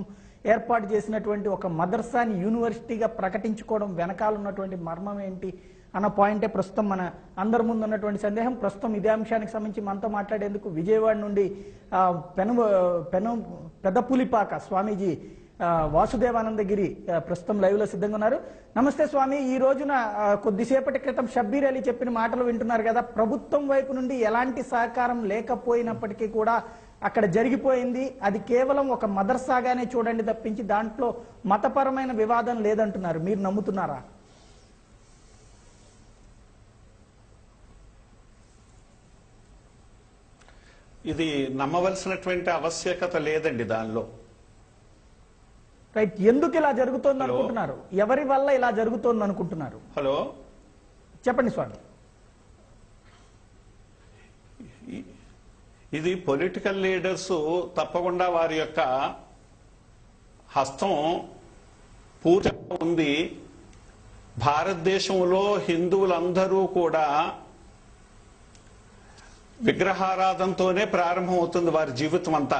ఏర్పాటు చేసినటువంటి ఒక మదర్సాని యూనివర్సిటీగా ప్రకటించుకోవడం వెనకాల ఉన్నటువంటి మర్మం ఏంటి అన్న పాయింటే ప్రస్తుతం మన అందరి ముందు ఉన్నటువంటి సందేహం. ప్రస్తుతం ఇదే అంశానికి సంబంధించి మనతో మాట్లాడేందుకు విజయవాడ నుండి పెద్దపులిపాక స్వామీజీ వాసుదేవానందగిరి ప్రస్తుతం లైవ్ లో సిద్ధంగా ఉన్నారు. నమస్తే స్వామి. ఈ రోజున కొద్దిసేపటి క్రితం షబ్బీర్ అలీ చెప్పిన మాటలు వింటున్నారు కదా. ప్రభుత్వం వైపు నుండి ఎలాంటి సహకారం లేకపోయినప్పటికీ కూడా అక్కడ జరిగిపోయింది. అది కేవలం ఒక మదర్సాగానే చూడండి తప్పించి దాంట్లో మతపరమైన వివాదం లేదంటున్నారు. మీరు నమ్ముతున్నారా? ఇది నమ్మవలసినటువంటి ఆవశ్యకత లేదండి దానిలో. రైట్. ఎందుకు ఇలా జరుగుతోంది అనుకుంటున్నారు? ఎవరి వల్ల ఇలా జరుగుతోంది అనుకుంటున్నారు? హలో, చెప్పండి స్వామి. ఇది పొలిటికల్ లీడర్స్ తప్పకుండా వారి యొక్క హస్తం పూర్తిగా ఉంది. భారతదేశంలో హిందువులందరూ కూడా విగ్రహారాధనతోనే ప్రారంభమవుతుంది వారి జీవితం అంతా.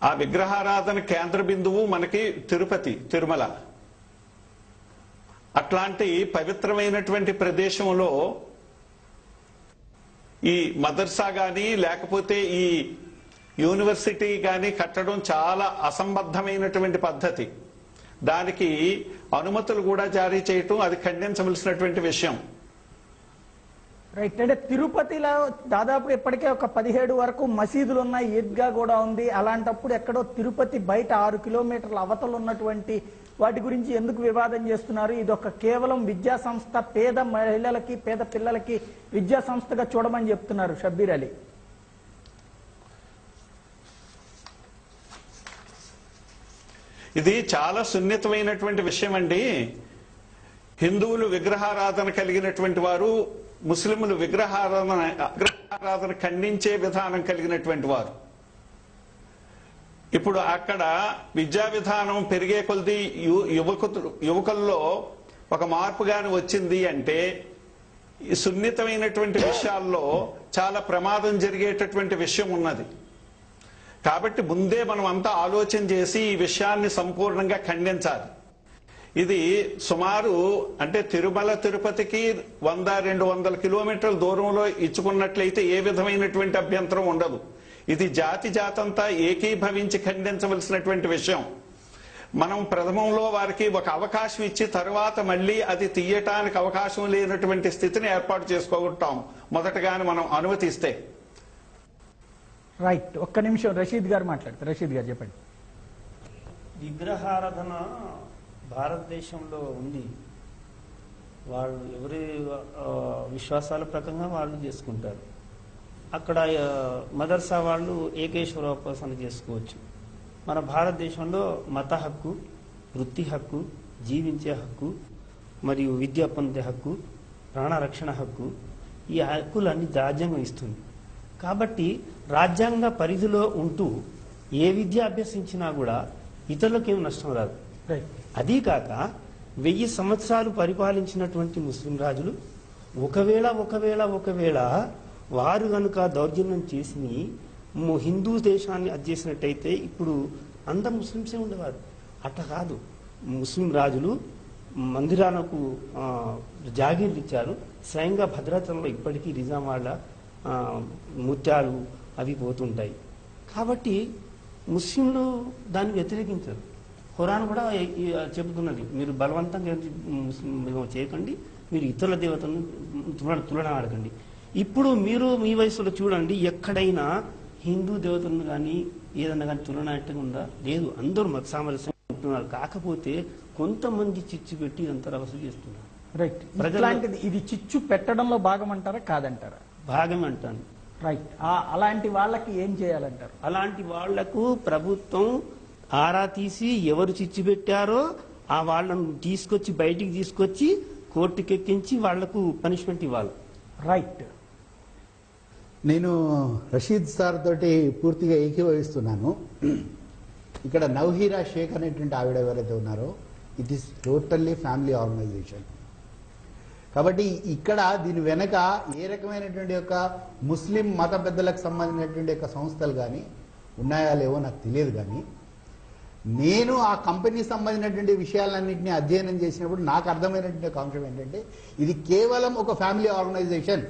ఆ విగ్రహారాధన కేంద్ర బిందువు మనకి తిరుపతి, తిరుమల. అట్లాంటి పవిత్రమైనటువంటి ప్రదేశంలో ఈ మదర్సా గాని లేకపోతే ఈ యూనివర్సిటీ గాని కట్టడం చాలా అసంబద్ధమైనటువంటి పద్ధతి. దానికి అనుమతులు కూడా జారీ చేయటం అది ఖండించవలసినటువంటి విషయం. రైట్. అంటే తిరుపతిలో దాదాపు ఇప్పటికే ఒక 17 వరకు మసీదులు ఉన్నాయి, ఈద్గా కూడా ఉంది. అలాంటప్పుడు ఎక్కడో తిరుపతి బయట 6 కిలోమీటర్ల అవతలు ఉన్నటువంటి వాటి గురించి ఎందుకు వివాదం చేస్తున్నారు? ఇది ఒక కేవలం విద్యా సంస్థ, పేద మహిళలకి పేద పిల్లలకి విద్యా సంస్థగా చూడమని చెప్తున్నారు షబ్బీర్ అలీ. ఇది చాలా సున్నితమైనటువంటి విషయం అండి. హిందువులు విగ్రహారాధన కలిగినటువంటి వారు, ముస్లింలు విగ్రహారాధన ఖండించే విధానం కలిగినటువంటి వారు. ఇప్పుడు అక్కడ విద్యా విధానం పెరిగే కొలది యువకుల్లో ఒక మార్పు గాని వచ్చింది అంటే ఈ సున్నితమైనటువంటి విషయాల్లో చాలా ప్రమాదం జరిగేటటువంటి విషయం ఉన్నది. కాబట్టి ముందే మనం అంతా ఆలోచన చేసి ఈ విషయాన్ని సంపూర్ణంగా ఖండించాలి. ఇది సుమారు అంటే తిరుమల తిరుపతికి 100-200 కిలోమీటర్ల దూరంలో ఇచ్చుకున్నట్లయితే ఏ విధమైనటువంటి అభ్యంతరం ఉండదు. ఇది జాతంతా ఏకీభవించి ఖండించవలసినటువంటి విషయం. మనం ప్రథమంలో వారికి ఒక అవకాశం ఇచ్చి తర్వాత మళ్ళీ అది తీయటానికి అవకాశం లేనటువంటి స్థితిని ఏర్పాటు చేసుకుంటాం మొదటగానే మనం అనుమతిస్తే. రైట్. ఒక్క నిమిషం రషీద్ గారు మాట్లాడతారు. రషీద్ గారు చెప్పండి. విగ్రహారాధన భారతదేశంలో ఉంది. వాళ్ళు ఎవరి విశ్వాసాల ప్రకారంగా వాళ్ళు చేసుకుంటారు. అక్కడ మదర్సా వాళ్ళు ఏకేశ్వరోపాసన చేసుకోవచ్చు. మన భారతదేశంలో మత హక్కు, వృత్తి హక్కు, జీవించే హక్కు మరియు విద్య పొందే హక్కు, ప్రాణరక్షణ హక్కు, ఈ హక్కులన్నీ రాజ్యాంగం ఇస్తుంది. కాబట్టి రాజ్యాంగ పరిధిలో ఉంటూ ఏ విద్య అభ్యసించినా కూడా ఇతరులకు ఏం నష్టం రాదు. అదీ కాక 1000 సంవత్సరాలు పరిపాలించినటువంటి ముస్లిం రాజులు ఒకవేళ వారు కనుక దౌర్జన్యం చేసి హిందూ దేశాన్ని అధ్యేసినట్టయితే ఇప్పుడు అంత ముస్లింసే ఉండేవారు. అట్లా కాదు. ముస్లిం రాజులు మందిరాలకు జాగీర్లు ఇచ్చారు. స్వయంగా భద్రాచలంలో ఇప్పటికీ నిజామాబాద్ ముత్యాలు అవి పోతుంటాయి. కాబట్టి ముస్లింలు దాన్ని వ్యతిరేకించారు. ఖురాన్ కూడా చెబుతున్నది, మీరు బలవంతంగా ముస్లిం చేయకండి, మీరు ఇతరుల దేవతలను తులన ఆడకండి. ఇప్పుడు మీరు మీ వయసులో చూడండి, ఎక్కడైనా హిందూ దేవతలను కానీ ఏదన్నా కానీ తులన అంటే ఉందా? లేదు. అందరూ మత సామరస్యం ఉంటున్నారు. కాకపోతే కొంతమంది చిచ్చు పెట్టి ఇదంతా వసూలు చేస్తున్నారు. రైట్. ఇట్లాంటిది ఇది చిచ్చు పెట్టడంలో భాగం అంటారా కాదంటారా? భాగం అంటాను. రైట్. అలాంటి వాళ్ళకి ఏం చేయాలంటారు? అలాంటి వాళ్లకు ప్రభుత్వం ఆరా తీసి ఎవరు చిచ్చు పెట్టారో ఆ వాళ్ళను తీసుకొచ్చి బయటికి తీసుకొచ్చి కోర్టుకి ఎక్కించి వాళ్లకు పనిష్మెంట్ ఇవ్వాలి. రైట్. నేను రషీద్ సార్ తోటి పూర్తిగా ఏకీభవిస్తున్నాను. ఇక్కడ నవహీరా షేక్ అనేటువంటి ఆవిడ ఎవరైతే ఉన్నారో it is totally family organization. కాబట్టి ఇక్కడ దీని వెనక ఏ రకమైనటువంటి యొక్క ముస్లిం మత పెద్దలకు సంబంధించినటువంటి యొక్క సంస్థలు కానీ ఉన్నాయా లేవో నాకు తెలియదు. కానీ నేను ఆ కంపెనీ సంబంధించినటువంటి విషయాలన్నింటినీ అధ్యయనం చేసినప్పుడు నాకు అర్థమైనటువంటి ఒక అంశం ఏంటంటే ఇది కేవలం ఒక ఫ్యామిలీ ఆర్గనైజేషన్.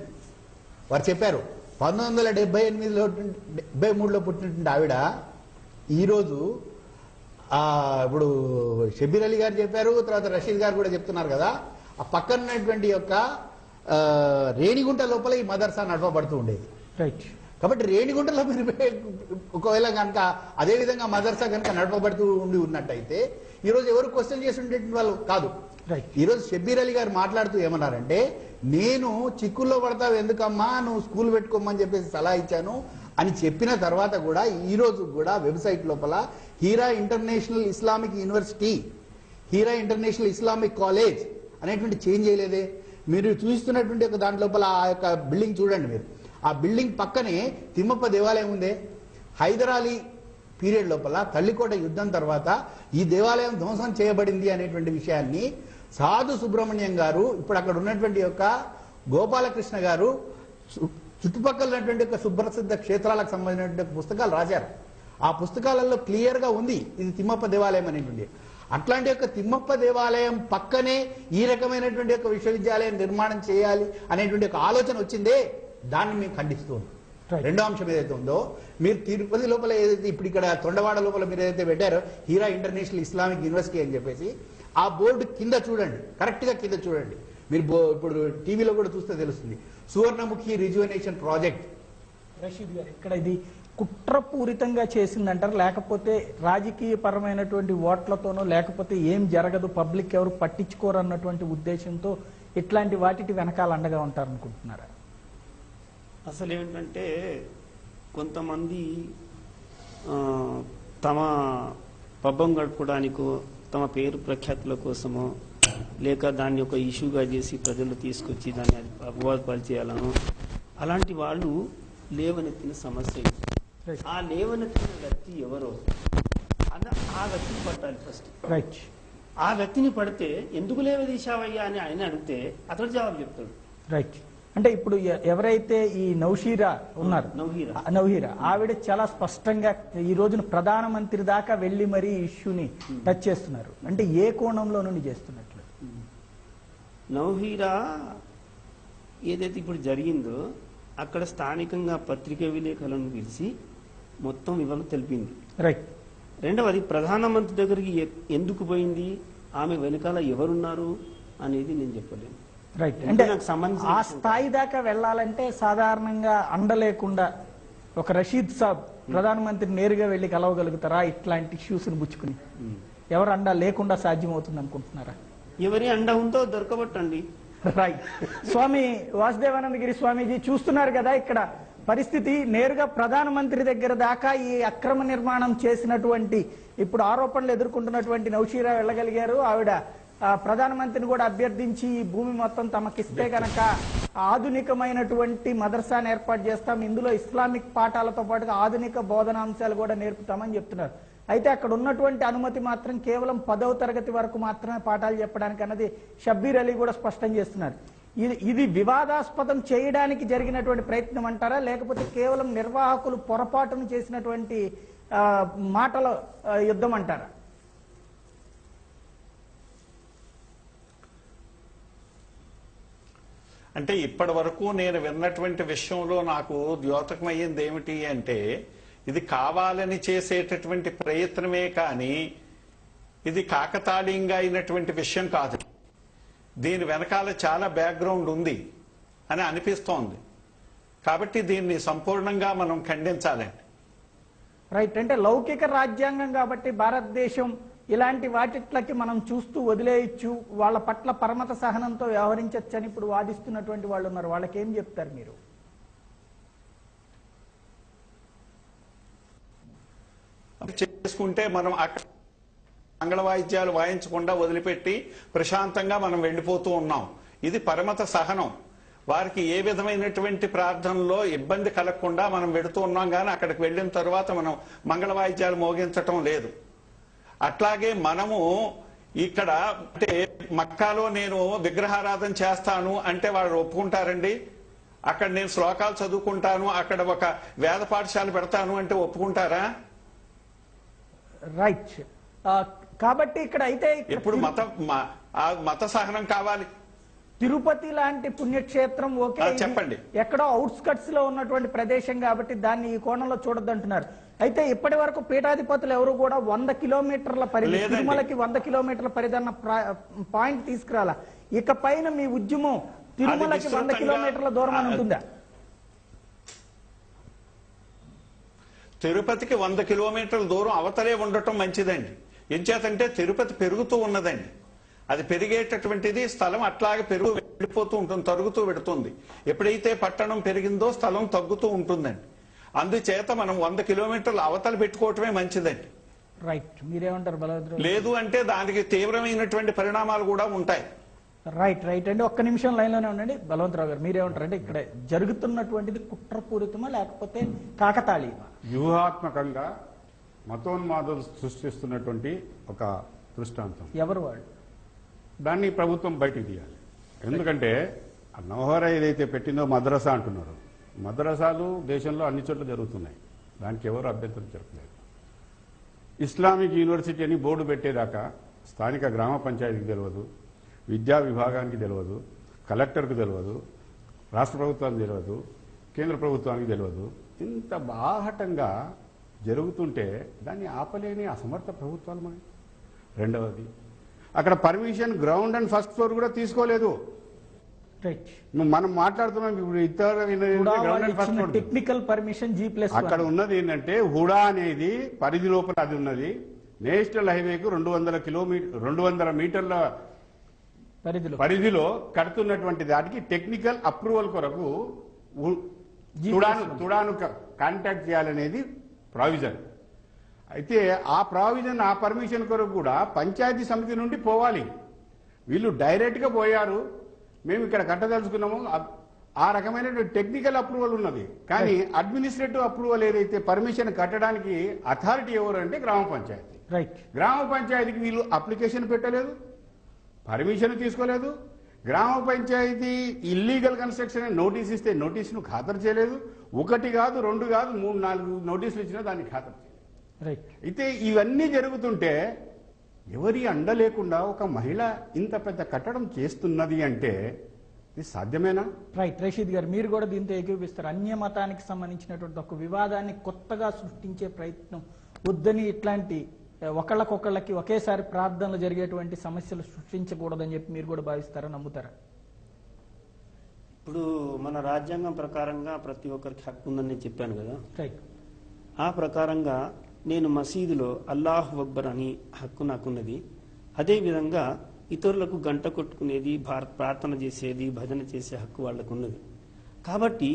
వారు చెప్పారు 1978లో 73లో పుట్టినటువంటి ఆవిడ ఈరోజు ఇప్పుడు షబీర్ అలీ గారు చెప్పారు, తర్వాత రషీద్ గారు కూడా చెప్తున్నారు కదా, ఆ పక్కన ఉన్నటువంటి యొక్క రేణిగుంట లోపల ఈ మదర్సా నడపబడుతూ ఉండేది. రైట్. కాబట్టి రేణిగుంటలో మీరు ఒకవేళ కనుక అదేవిధంగా మదర్సా కనుక నడపబడుతూ ఉన్నట్టయితే ఈరోజు ఎవరు క్వశ్చన్ చేసి ఉండేటువంటి వాళ్ళు కాదు. ఈరోజు షబీర్ అలీ గారు మాట్లాడుతూ ఏమన్నారంటే, నేను చిక్కుల్లో పడతావు ఎందుకమ్మా, నువ్వు స్కూల్ పెట్టుకోమని చెప్పేసి సలహా ఇచ్చాను అని చెప్పిన తర్వాత కూడా ఈ రోజు కూడా వెబ్సైట్ లోపల Heera international Islamic university, Heera international Islamic college అనేటువంటి చేంజ్ చేయలేదే. మీరు చూస్తున్నటువంటి ఒక దాని లోపల ఆ యొక్క బిల్డింగ్ చూడండి. మీరు ఆ బిల్డింగ్ పక్కనే తిమ్మప్ప దేవాలయం ఉందే. హైదర్ అలీ పీరియడ్ లోపల తల్లికోట యుద్ధం తర్వాత ఈ దేవాలయం ధ్వంసం చేయబడింది అనేటువంటి విషయాన్ని సాధు సుబ్రహ్మణ్యం గారు, ఇప్పుడు అక్కడ ఉన్నటువంటి యొక్క గోపాలకృష్ణ గారు చుట్టుపక్కల ఉన్నటువంటి యొక్క సుప్రసిద్ధ క్షేత్రాలకు సంబంధించినటువంటి పుస్తకాలు రాశారు. ఆ పుస్తకాలలో క్లియర్ గా ఉంది ఇది తిమ్మప్ప దేవాలయం అనేటువంటి. అట్లాంటి యొక్క తిమ్మప్ప దేవాలయం పక్కనే ఈ రకమైనటువంటి యొక్క విశ్వవిద్యాలయం నిర్మాణం చేయాలి అనేటువంటి ఒక ఆలోచన వచ్చిందే, దాన్ని మేము ఖండిస్తూ ఉన్నాం. రెండో అంశం ఏదైతే ఉందో, మీరు తిరుపతి లోపల ఏదైతే ఇప్పుడు ఇక్కడ తొండవాడ లోపల మీరు ఏదైతే పెట్టారో హీరా ఇంటర్నేషనల్ ఇస్లామిక్ యూనివర్సిటీ అని చెప్పేసి, ఆ బోర్డు కింద చూడండి, కరెక్ట్ గా కింద చూడండి. మీరు ఇప్పుడు టీవీలో కూడా చూస్తే తెలుస్తుంది, సువర్ణముఖి రిజువనేషన్ ప్రాజెక్ట్. రషీద్ గారు, ఇక్కడ ఇది కుట్రపూరితంగా చేసిందంటారు, లేకపోతే రాజకీయ పరమైనటువంటి ఓట్లతోనో, లేకపోతే ఏం జరగదు పబ్లిక్ ఎవరు పట్టించుకోరు అన్నటువంటి ఉద్దేశంతో ఇట్లాంటి వాటికి వెనకాల అండగా ఉంటారనుకుంటున్నారా? అసలు ఏమిటంటే కొంతమంది తమ పబ్బం గడుపుకోవడానికో, తమ పేరు ప్రఖ్యాతుల కోసమో, లేక దాన్ని ఒక ఇష్యూగా చేసి ప్రజలు తీసుకొచ్చి దాన్ని అపవాదపాలు చేయాలను, అలాంటి వాళ్ళు లేవనెత్తిన సమస్య. ఆ లేవనెత్తిన వ్యక్తి ఎవరో ఆ వ్యక్తిని పట్టాలి ఫస్ట్. రైట్. ఆ వ్యక్తిని పడితే ఎందుకు లేవదీశావయ్యా అని ఆయన అడిగితే అతడు జవాబు చెప్తాడు. రైట్. అంటే ఇప్పుడు ఎవరైతే ఈ నౌషీరా ఉన్నారు, నౌహీరా ఆవిడ చాలా స్పష్టంగా ఈ రోజున ప్రధానమంత్రి దాకా వెళ్లి మరీ ఇష్యూని టచ్ చేస్తున్నారు. అంటే ఏ కోణంలో నుండి చేస్తున్నట్లు? నౌహీరా ఏదైతే ఇప్పుడు జరిగిందో అక్కడ స్థానికంగా పత్రికా విలేకరులను పిలిచి మొత్తం వివరణ తెలిపింది. రైట్. రెండవది ప్రధానమంత్రి దగ్గరికి ఎందుకు పోయింది, ఆమె వెనకాల ఎవరున్నారు అనేది నేను చెప్పలేను. రైట్. అంటే ఆ స్థాయి దాకా వెళ్లాలంటే సాధారణంగా అండ లేకుండా ఒక రషీద్ సాబ్ ప్రధానమంత్రి నేరుగా వెళ్లి కలవగలుగుతారా? ఇట్లాంటి ఇష్యూస్ ని పుచ్చుకుని ఎవరు అండ లేకుండా సాధ్యమవుతుంది అనుకుంటున్నారా? ఎవరి అండ ఉందో దొరకబట్టండి. రైట్. స్వామి వాసుదేవానంద గిరి స్వామీజీ, చూస్తున్నారు కదా ఇక్కడ పరిస్థితి. నేరుగా ప్రధానమంత్రి దగ్గర దాకా ఈ అక్రమ నిర్మాణం చేసినటువంటి, ఇప్పుడు ఆరోపణలు ఎదుర్కొంటున్నటువంటి నౌషీరా వెళ్ళగలిగారు. ఆవిడ ప్రధానమంత్రిని కూడా అభ్యర్థించి ఈ భూమి మొత్తం తమకిస్తే గనక ఆధునికమైనటువంటి మదర్సాను ఏర్పాటు చేస్తాం, ఇందులో ఇస్లామిక్ పాఠాలతో పాటుగా ఆధునిక బోధనాంశాలు కూడా నేర్పుతామని చెప్తున్నారు. అయితే అక్కడ ఉన్నటువంటి అనుమతి మాత్రం కేవలం 10వ తరగతి వరకు మాత్రమే పాఠాలు చెప్పడానికి అన్నది షబ్బీర్ అలీ కూడా స్పష్టం చేస్తున్నారు. ఇది వివాదాస్పదం చేయడానికి జరిగినటువంటి ప్రయత్నం అంటారా, లేకపోతే కేవలం నిర్వాహకులు పొరపాటును చేసినటువంటి మాటల యుద్ధం అంటారా? అంటే ఇప్పటి వరకు నేను విన్నటువంటి విషయంలో నాకు ద్యోతకమయ్యింది ఏమిటి అంటే, ఇది కావాలని చేసేటటువంటి ప్రయత్నమే కానీ ఇది కాకతాళీయంగా అయినటువంటి విషయం కాదు. దీని వెనకాల చాలా బ్యాక్గ్రౌండ్ ఉంది అని అనిపిస్తోంది. కాబట్టి దీన్ని సంపూర్ణంగా మనం ఖండించాలండి. రైట్. అంటే లౌకిక రాజ్యాంగం కాబట్టి భారతదేశం ఇలాంటి వాటిట్లకి మనం చూస్తూ వదిలేయచ్చు, వాళ్ళ పట్ల పరమత సహనంతో వ్యవహరించవచ్చు అని ఇప్పుడు వాదిస్తున్నటువంటి వాళ్ళు ఉన్నారు. వాళ్ళకి ఏం చెప్తారు మీరు? చేసుకుంటే మనం అక్కడ మంగళ వాయిద్యాలు వాయించకుండా వదిలిపెట్టి ప్రశాంతంగా మనం వెళ్ళిపోతూ ఉన్నాం. ఇది పరమత సహనం. వారికి ఏ విధమైనటువంటి ప్రార్థనలో ఇబ్బంది కలగకుండా మనం వెడుతూ ఉన్నాం, కానీ అక్కడికి వెళ్ళిన తర్వాత మనం మంగళ వాయిద్యాలు మోగించటం లేదు. అట్లాగే మనము ఇక్కడ అంటే మక్కాలో నేను విగ్రహారాధన చేస్తాను అంటే వాళ్ళు ఒప్పుకుంటారండి? అక్కడ నేను శ్లోకాలు చదువుకుంటాను, అక్కడ ఒక వేద పాఠశాల పెడతాను అంటే ఒప్పుకుంటారా? రైట్. కాబట్టి ఇక్కడ అయితే ఇప్పుడు మత సహనం కావాలి. తిరుపతి లాంటి పుణ్యక్షేత్రం ఓకే, చెప్పండి, ఎక్కడో అవుట్స్కట్స్ లో ఉన్నటువంటి ప్రదేశం కాబట్టి దాన్ని ఈ కోణంలో చూడొద్దంటున్నారు. అయితే ఇప్పటి వరకు పీఠాధిపతులు ఎవరు కూడా 100 కిలోమీటర్ల పరిధి, తిరుమలకి 100 కిలోమీటర్ల పరిధి అన్న పాయింట్ తీసుకురాలా. ఇక పైన మీ ఉద్యమం తిరుమలకి 100 కిలోమీటర్ల దూరం అని ఉంటుందా? తిరుపతికి 100 కిలోమీటర్ల దూరం అవతలే ఉండటం మంచిదండి. ఎంచేతంటే తిరుపతి పెరుగుతూ ఉన్నదండి. అది పెరిగేటటువంటిది స్థలం అట్లాగే వెళ్ళిపోతూ ఉంటుంది, తరుగుతూ పెడుతుంది. ఎప్పుడైతే పట్టణం పెరిగిందో స్థలం తగ్గుతూ ఉంటుందండి. అందుచేత మనం 100 కిలోమీటర్లు అవతల పెట్టుకోవటమే మంచిదండి. రైట్. మీరేమంటారు బలభద్ర? లేదు అంటే దానికి తీవ్రమైనటువంటి పరిణామాలు కూడా ఉంటాయి. రైట్ రైట్ అండి. ఒక్క నిమిషం లైన్లోనే ఉండండి. బలవంతరావు గారు మీరేమంటారు? అంటే ఇక్కడ జరుగుతున్నటువంటిది కుట్రపూరితమా లేకపోతే కాకతాళీయమా? వ్యూహాత్మకంగా మతోన్మాదులు సృష్టిస్తున్నటువంటి ఒక దృష్టాంతం. ఎవరు వాళ్ళు? దాన్ని ప్రభుత్వం బయటికి తీయాలి. ఎందుకంటే నవహర ఏదైతే పెట్టిందో మద్రసా అంటున్నారు. మద్రసాలు దేశంలో అన్ని చోట్ల జరుగుతున్నాయి, దానికి ఎవరు అభ్యంతరం జరపలేదు. ఇస్లామిక్ యూనివర్సిటీ అని బోర్డు పెట్టేదాకా స్థానిక గ్రామ పంచాయతీకి తెలియదు, విద్యా విభాగానికి తెలియదు, కలెక్టర్కు తెలియదు, రాష్ట్ర ప్రభుత్వానికి తెలియదు, కేంద్ర ప్రభుత్వానికి తెలియదు. ఇంత బాహటంగా జరుగుతుంటే దాన్ని ఆపలేని అసమర్థ ప్రభుత్వాలు మనకి. రెండవది, అక్కడ permission ground and first floor కూడా తీసుకోలేదు. మనం మాట్లాడుతున్నాం ఇప్పుడు టెక్నికల్ పర్మిషన్ G+1. అక్కడ ఉన్నది ఏంటంటే హుడా అనేది పరిధి లోపల అది ఉన్నది. నేషనల్ హైవేకు 200 మీటర్ల పరిధిలో కడుతున్నటువంటి దానికి టెక్నికల్ అప్రూవల్ కొరకు తుడాను కాంటాక్ట్ చేయాలనేది ప్రావిజన్. అయితే ఆ ప్రావిజన్, ఆ పర్మిషన్ కొరకు కూడా పంచాయతీ సమితి నుండి పోవాలి. వీళ్ళు డైరెక్ట్ గా పోయారు, మేము ఇక్కడ కట్టదలుచుకున్నాము. ఆ రకమైన టెక్నికల్ అప్రూవల్ ఉన్నది, కానీ అడ్మినిస్ట్రేటివ్ అప్రూవల్ ఏదైతే పర్మిషన్ కట్టడానికి అథారిటీ ఎవరు అంటే గ్రామ పంచాయతీ. గ్రామ పంచాయతీకి వీళ్ళు అప్లికేషన్ పెట్టలేదు, పర్మిషన్ తీసుకోలేదు. గ్రామ పంచాయతీ ఇల్లీగల్ కన్స్ట్రక్షన్ నోటీస్ ఇస్తే నోటీసును ఖాతరు చేయలేదు. 1 కాదు 2 కాదు 3, 4 నోటీసులు ఇచ్చినా దాన్ని ఖాతరు చేయలేదు. అయితే ఇవన్నీ జరుగుతుంటే ఎవరి అండ లేకుండా ఒక మహిళ ఇంత పెద్ద కట్టడం చేస్తున్నది అంటే ఇది సాధ్యమేనా? రైట్. రషీద్ గారు మీరు కూడా దీంతో ఏకీపిస్తారు. అన్య మతానికి సంబంధించినటువంటి ఒక వివాదాన్ని కొత్తగా సృష్టించే ప్రయత్నం వద్దని, ఇట్లాంటి ఒకళ్ళకొకళ్ళకి ఒకేసారి ప్రార్థనలు జరిగేటువంటి సమస్యలు సృష్టించకూడదని చెప్పి మీరు కూడా భావిస్తారా, నమ్ముతారా? ఇప్పుడు మన రాజ్యాంగం ప్రకారంగా ప్రతి ఒక్కరికి హక్కు ఉందని నేను చెప్పాను కదా. రైట్. ఆ ప్రకారంగా నేను మసీదులో అల్లాహు అక్బర్ అని హక్కు నాకున్నది. అదేవిధంగా ఇతరులకు గంట కొట్టుకునేది, ప్రార్థన చేసేది, భజన చేసే హక్కు వాళ్ళకు ఉన్నది. కాబట్టి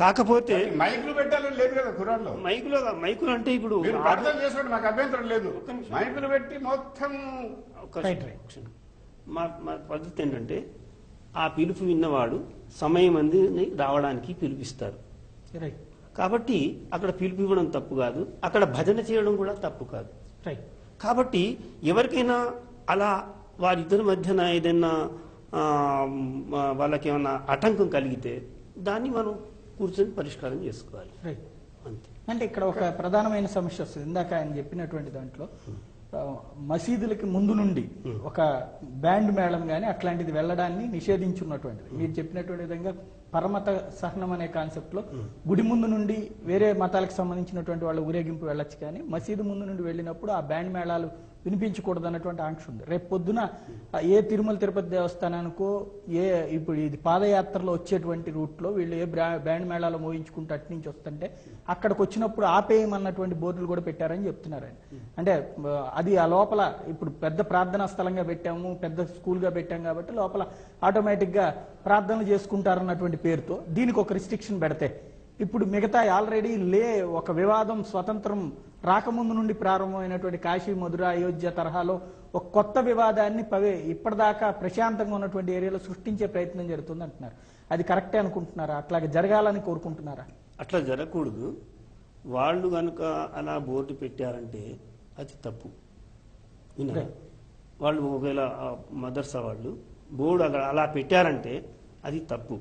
కాకపోతే మైకులు పెట్టాలని లేదు కదా ఖురాన్లో. మైకులు అంటే ఇప్పుడు ప్రార్థన చేసుకోండి, మాకు అభ్యంతరం లేదు. మైకులు పెట్టి మొత్తం మా పద్ధతి ఏంటంటే ఆ పిలుపు విన్నవాడు సమయం మందిని రావడానికి పిలిపిస్తారు. కాబట్టి అక్కడ పిలుపు ఇవ్వడం తప్పు కాదు, అక్కడ భజన చేయడం కూడా తప్పు కాదు. కాబట్టి ఎవరికైనా అలా వారిద్దరి మధ్యన ఏదైనా వాళ్ళకి ఏమైనా ఆటంకం కలిగితే దాన్ని మనం కూర్చొని పరిష్కారం చేసుకోవాలి. అంతే. అంటే ఇక్కడ ఒక ప్రధానమైన సమస్య వస్తుంది. ఇందాక ఆయన చెప్పినటువంటి దాంట్లో మసీదులకి ముందు నుండి ఒక బ్యాండ్ మేళం గానీ అట్లాంటిది వెళ్ళడాన్ని నిషేధించున్నటువంటిది. మీరు చెప్పినటువంటి విధంగా పరమత సహనం అనే కాన్సెప్ట్ లో గుడి ముందు నుండి వేరే మతాలకు సంబంధించినటువంటి వాళ్ళు ఊరేగింపు వెళ్ళొచ్చు, కానీ మసీదు ముందు నుండి వెళ్ళినప్పుడు ఆ బ్యాండ్ మేళాలు వినిపించకూడదు అన్నటువంటి ఆంక్ష ఉంది. రేపు పొద్దున ఏ తిరుమల తిరుపతి దేవస్థానానికో ఇప్పుడు ఇది పాదయాత్రలో వచ్చేటువంటి రూట్లో వీళ్ళు ఏ బ్యాండ్ మేళాలో మోయించుకుంటూ అటు నుంచి వస్తుంటే అక్కడికి వచ్చినప్పుడు ఆపేయమన్నటువంటి బోర్డులు కూడా పెట్టారని చెప్తున్నారు ఆయన. అంటే అది ఆ లోపల ఇప్పుడు పెద్ద ప్రార్థనా స్థలంగా పెట్టాము, పెద్ద స్కూల్గా పెట్టాం కాబట్టి లోపల ఆటోమేటిక్ గా ప్రార్థనలు చేసుకుంటారన్నటువంటి పేరుతో దీనికి ఒక రిస్ట్రిక్షన్ పెడితే ఇప్పుడు మిగతా ఆల్రెడీ ఒక వివాదం స్వతంత్రం రాకముందు నుండి ప్రారంభమైనటువంటి కాశీ, మధుర, అయోధ్య తరహాలో ఒక కొత్త వివాదాన్ని ఇప్పటిదాకా ప్రశాంతంగా ఉన్నటువంటి ఏరియాలో సృష్టించే ప్రయత్నం జరుగుతుంది అంటున్నారు. అది కరెక్టే అనుకుంటున్నారా? అట్లాగే జరగాలని కోరుకుంటున్నారా? అట్లా జరగకూడదు. వాళ్ళు కనుక అలా బోర్డు పెట్టారంటే అది తప్పు. వాళ్ళు ఒకవేళ మదర్సా వాళ్ళు బోర్డు అలా పెట్టారంటే అది తప్పు.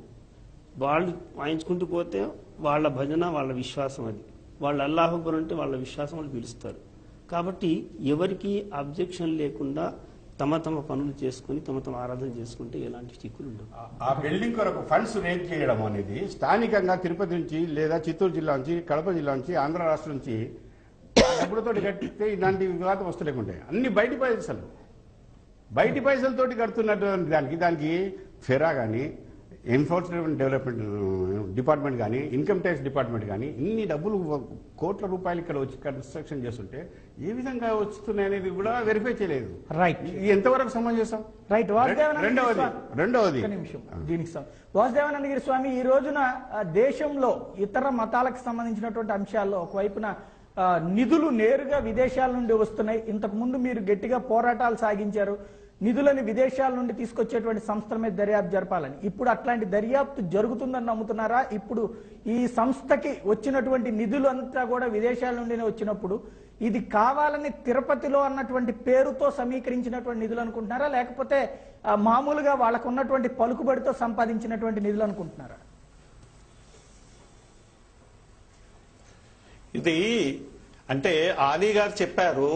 వాళ్ళు వాయించుకుంటూ పోతే వాళ్ళ భజన, వాళ్ళ విశ్వాసం, అది వాళ్ళు అల్లాహ్ అక్బర్ అంటే వాళ్ళ విశ్వాసం వాళ్ళు పిలుస్తారు. కాబట్టి ఎవరికి అబ్జెక్షన్ లేకుండా తమ తమ పనులు చేసుకుని తమ తమ ఆరాధన చేసుకుంటే ఎలాంటి చిక్కులు ఉండవు. ఆ బిల్డింగ్ కొరకు ఫండ్స్ రేజ్ చేయడం అనేది స్థానికంగా తిరుపతి నుంచి లేదా చిత్తూరు జిల్లా నుంచి, కడప జిల్లా నుంచి, ఆంధ్ర రాష్ట్రం నుంచి డబ్బులతో కట్టిస్తే ఇలాంటి వివాదం వస్తలేకుంటాయి. అన్ని బయటి పైసలతోటి కడుతున్నటువంటి దానికి ఫెరా కానీ, ఎన్ఫోర్స్మెంట్ డెవలప్మెంట్ డిపార్ట్మెంట్ కానీ, ఇన్కమ్ ట్యాక్స్ డిపార్ట్మెంట్ కానీ ఇన్ని డబ్బులు కోట్ల రూపాయలు ఇక్కడ వచ్చి కన్స్ట్రక్షన్ చేస్తుంటే ఏ విధంగా వస్తున్నాయి అనేది కూడా వెరిఫై చేయలేదు. రైట్, ఇది ఎంతవరకు సమంజసం? రైట్. రెండవది దీనికి వాసుదేవానందగిరి స్వామి, ఈ రోజున దేశంలో ఇతర మతాలకు సంబంధించినటువంటి అంశాల్లో ఒకవైపున నిధులు నేరుగా విదేశాల నుండి వస్తున్నాయి. ఇంతకు ముందు మీరు గట్టిగా పోరాటాలు సాగించారు నిధులని విదేశాల నుండి తీసుకొచ్చేటువంటి సంస్థల మీద దర్యాప్తు జరపాలని. ఇప్పుడు అట్లాంటి దర్యాప్తు జరుగుతుందని నమ్ముతున్నారా? ఇప్పుడు ఈ సంస్థకి వచ్చినటువంటి నిధులు అంతా కూడా విదేశాల నుండినే వచ్చినప్పుడు ఇది కావాలని తిరుపతిలో అన్నటువంటి పేరుతో సమీకరించినటువంటి నిధులు అనుకుంటున్నారా, లేకపోతే మామూలుగా వాళ్ళకు ఉన్నటువంటి పలుకుబడితో సంపాదించినటువంటి నిధులు అనుకుంటున్నారా? ఇది అంటే ఆలీ గారు చెప్పారు.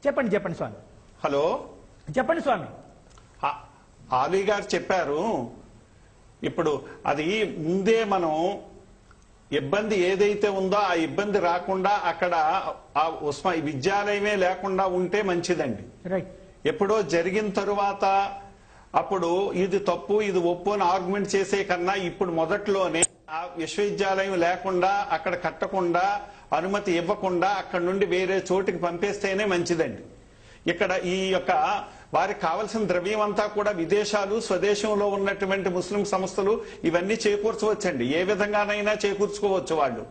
చెప్పండి స్వామి. హలో, చెప్పండి స్వామి. ఆలీ గారు చెప్పారు. ఇప్పుడు అది ముందే మనం ఇబ్బంది ఏదైతే ఉందో ఆ ఇబ్బంది రాకుండా అక్కడ ఆ విద్యాలయమే లేకుండా ఉంటే మంచిదండి. ఎప్పుడో జరిగిన తరువాత అప్పుడు ఇది తప్పు ఇది ఒప్పు అని ఆర్గ్యుమెంట్ చేసే కన్నా ఇప్పుడు మొదట్లోనే ఆ విశ్వవిద్యాలయం లేకుండా అక్కడ కట్టకుండా అనుమతి ఇవ్వకుండా అక్కడ నుండి వేరే చోటికి పంపేస్తేనే మంచిదండి. ఇక్కడ ఈ యొక్క వారికి కావలసిన ద్రవ్యం అంతా కూడా విదేశాలు, స్వదేశంలో ఉన్నటువంటి ముస్లిం సంస్థలు ఇవన్నీ చేకూర్చవచ్చండి. ఏ విధంగానైనా చేకూర్చుకోవచ్చు వాళ్ళు.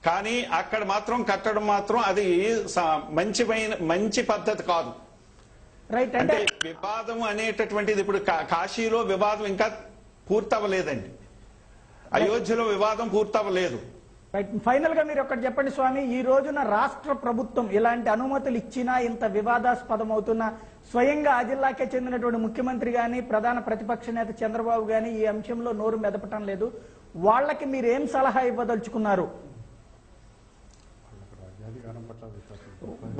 కానీ అక్కడ మాత్రం కట్టడం మాత్రం అది మంచి పద్ధతి కాదు. అంటే వివాదం అనేటటువంటిది ఇప్పుడు కాశీలో వివాదం ఇంకా పూర్తవ్వలేదండి, అయోధ్యలో వివాదం పూర్తవ్వలేదు. ఫైనల్ గా మీరు ఒకటి చెప్పండి స్వామి, ఈ రోజున రాష్ట్ర ప్రభుత్వం ఇలాంటి అనుమతులు ఇచ్చినా ఇంత వివాదాస్పదం అవుతున్న స్వయంగా ఆ జిల్లాకే చెందినటువంటి ముఖ్యమంత్రి గాని, ప్రధాన ప్రతిపక్ష నేత చంద్రబాబు గాని ఈ అంశంలో నోరు మెదపటం లేదు. వాళ్ళకి మీరు ఏం సలహా ఇవ్వదలుచుకున్నారు?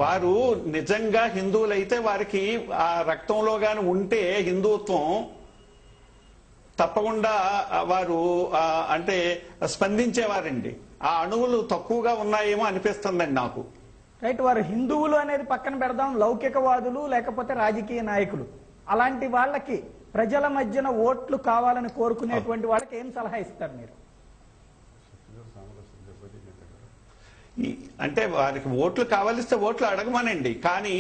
వారు నిజంగా హిందువులైతే వారికి ఆ రక్తంలో గాని ఉంటే హిందుత్వం తప్పకుండా వారు అంటే స్పందించేవారండి. ఆ అణువులు తక్కువగా ఉన్నాయేమో అనిపిస్తుందండి నాకు. రైట్, వారు హిందువులు అనేది పక్కన పెడదాం, లౌకికవాదులు లేకపోతే రాజకీయ నాయకులు, అలాంటి వాళ్ళకి ప్రజల మధ్యన ఓట్లు కావాలని కోరుకునేటువంటి వాళ్ళకి ఏం సలహా ఇస్తారు మీరు? అంటే వారికి ఓట్లు కావాలిస్తే ఓట్లు అడగమనండి. కానీ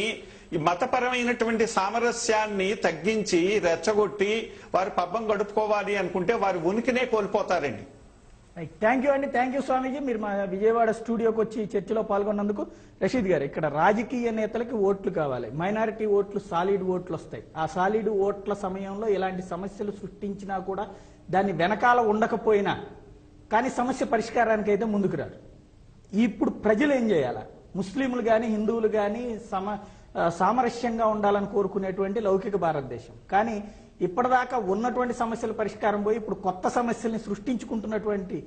ఈ మతపరమైనటువంటి సామరస్యాన్ని తగ్గించి రెచ్చగొట్టి వారు పబ్బం గడుపుకోవాలి అనుకుంటే వారి ఉనికినే కోల్పోతారండి. థ్యాంక్ యూ అండి, థ్యాంక్ యూ స్వామీజీ. మీరు మా విజయవాడ స్టూడియోకి వచ్చి చర్చలో పాల్గొన్నందుకు. రషీద్ గారు, ఇక్కడ రాజకీయ నేతలకి ఓట్లు కావాలి, మైనారిటీ ఓట్లు సాలిడ్ ఓట్లు వస్తాయి. ఆ సాలిడ్ ఓట్ల సమయంలో ఇలాంటి సమస్యలు సృష్టించినా కూడా దాన్ని వెనకాల ఉండకపోయినా కానీ సమస్య పరిష్కారానికి అయితే ముందుకు రారు. ఇప్పుడు ప్రజలు ఏం చేయాలా? ముస్లింలు కానీ హిందువులు కానీ సామరస్యంగా ఉండాలని కోరుకునేటువంటి లౌకిక భారతదేశం, కానీ ఇప్పటిదాకా ఉన్నటువంటి సమస్యల పరిష్కారం పోయి ఇప్పుడు కొత్త సమస్యల్ని సృష్టించుకుంటున్నటువంటి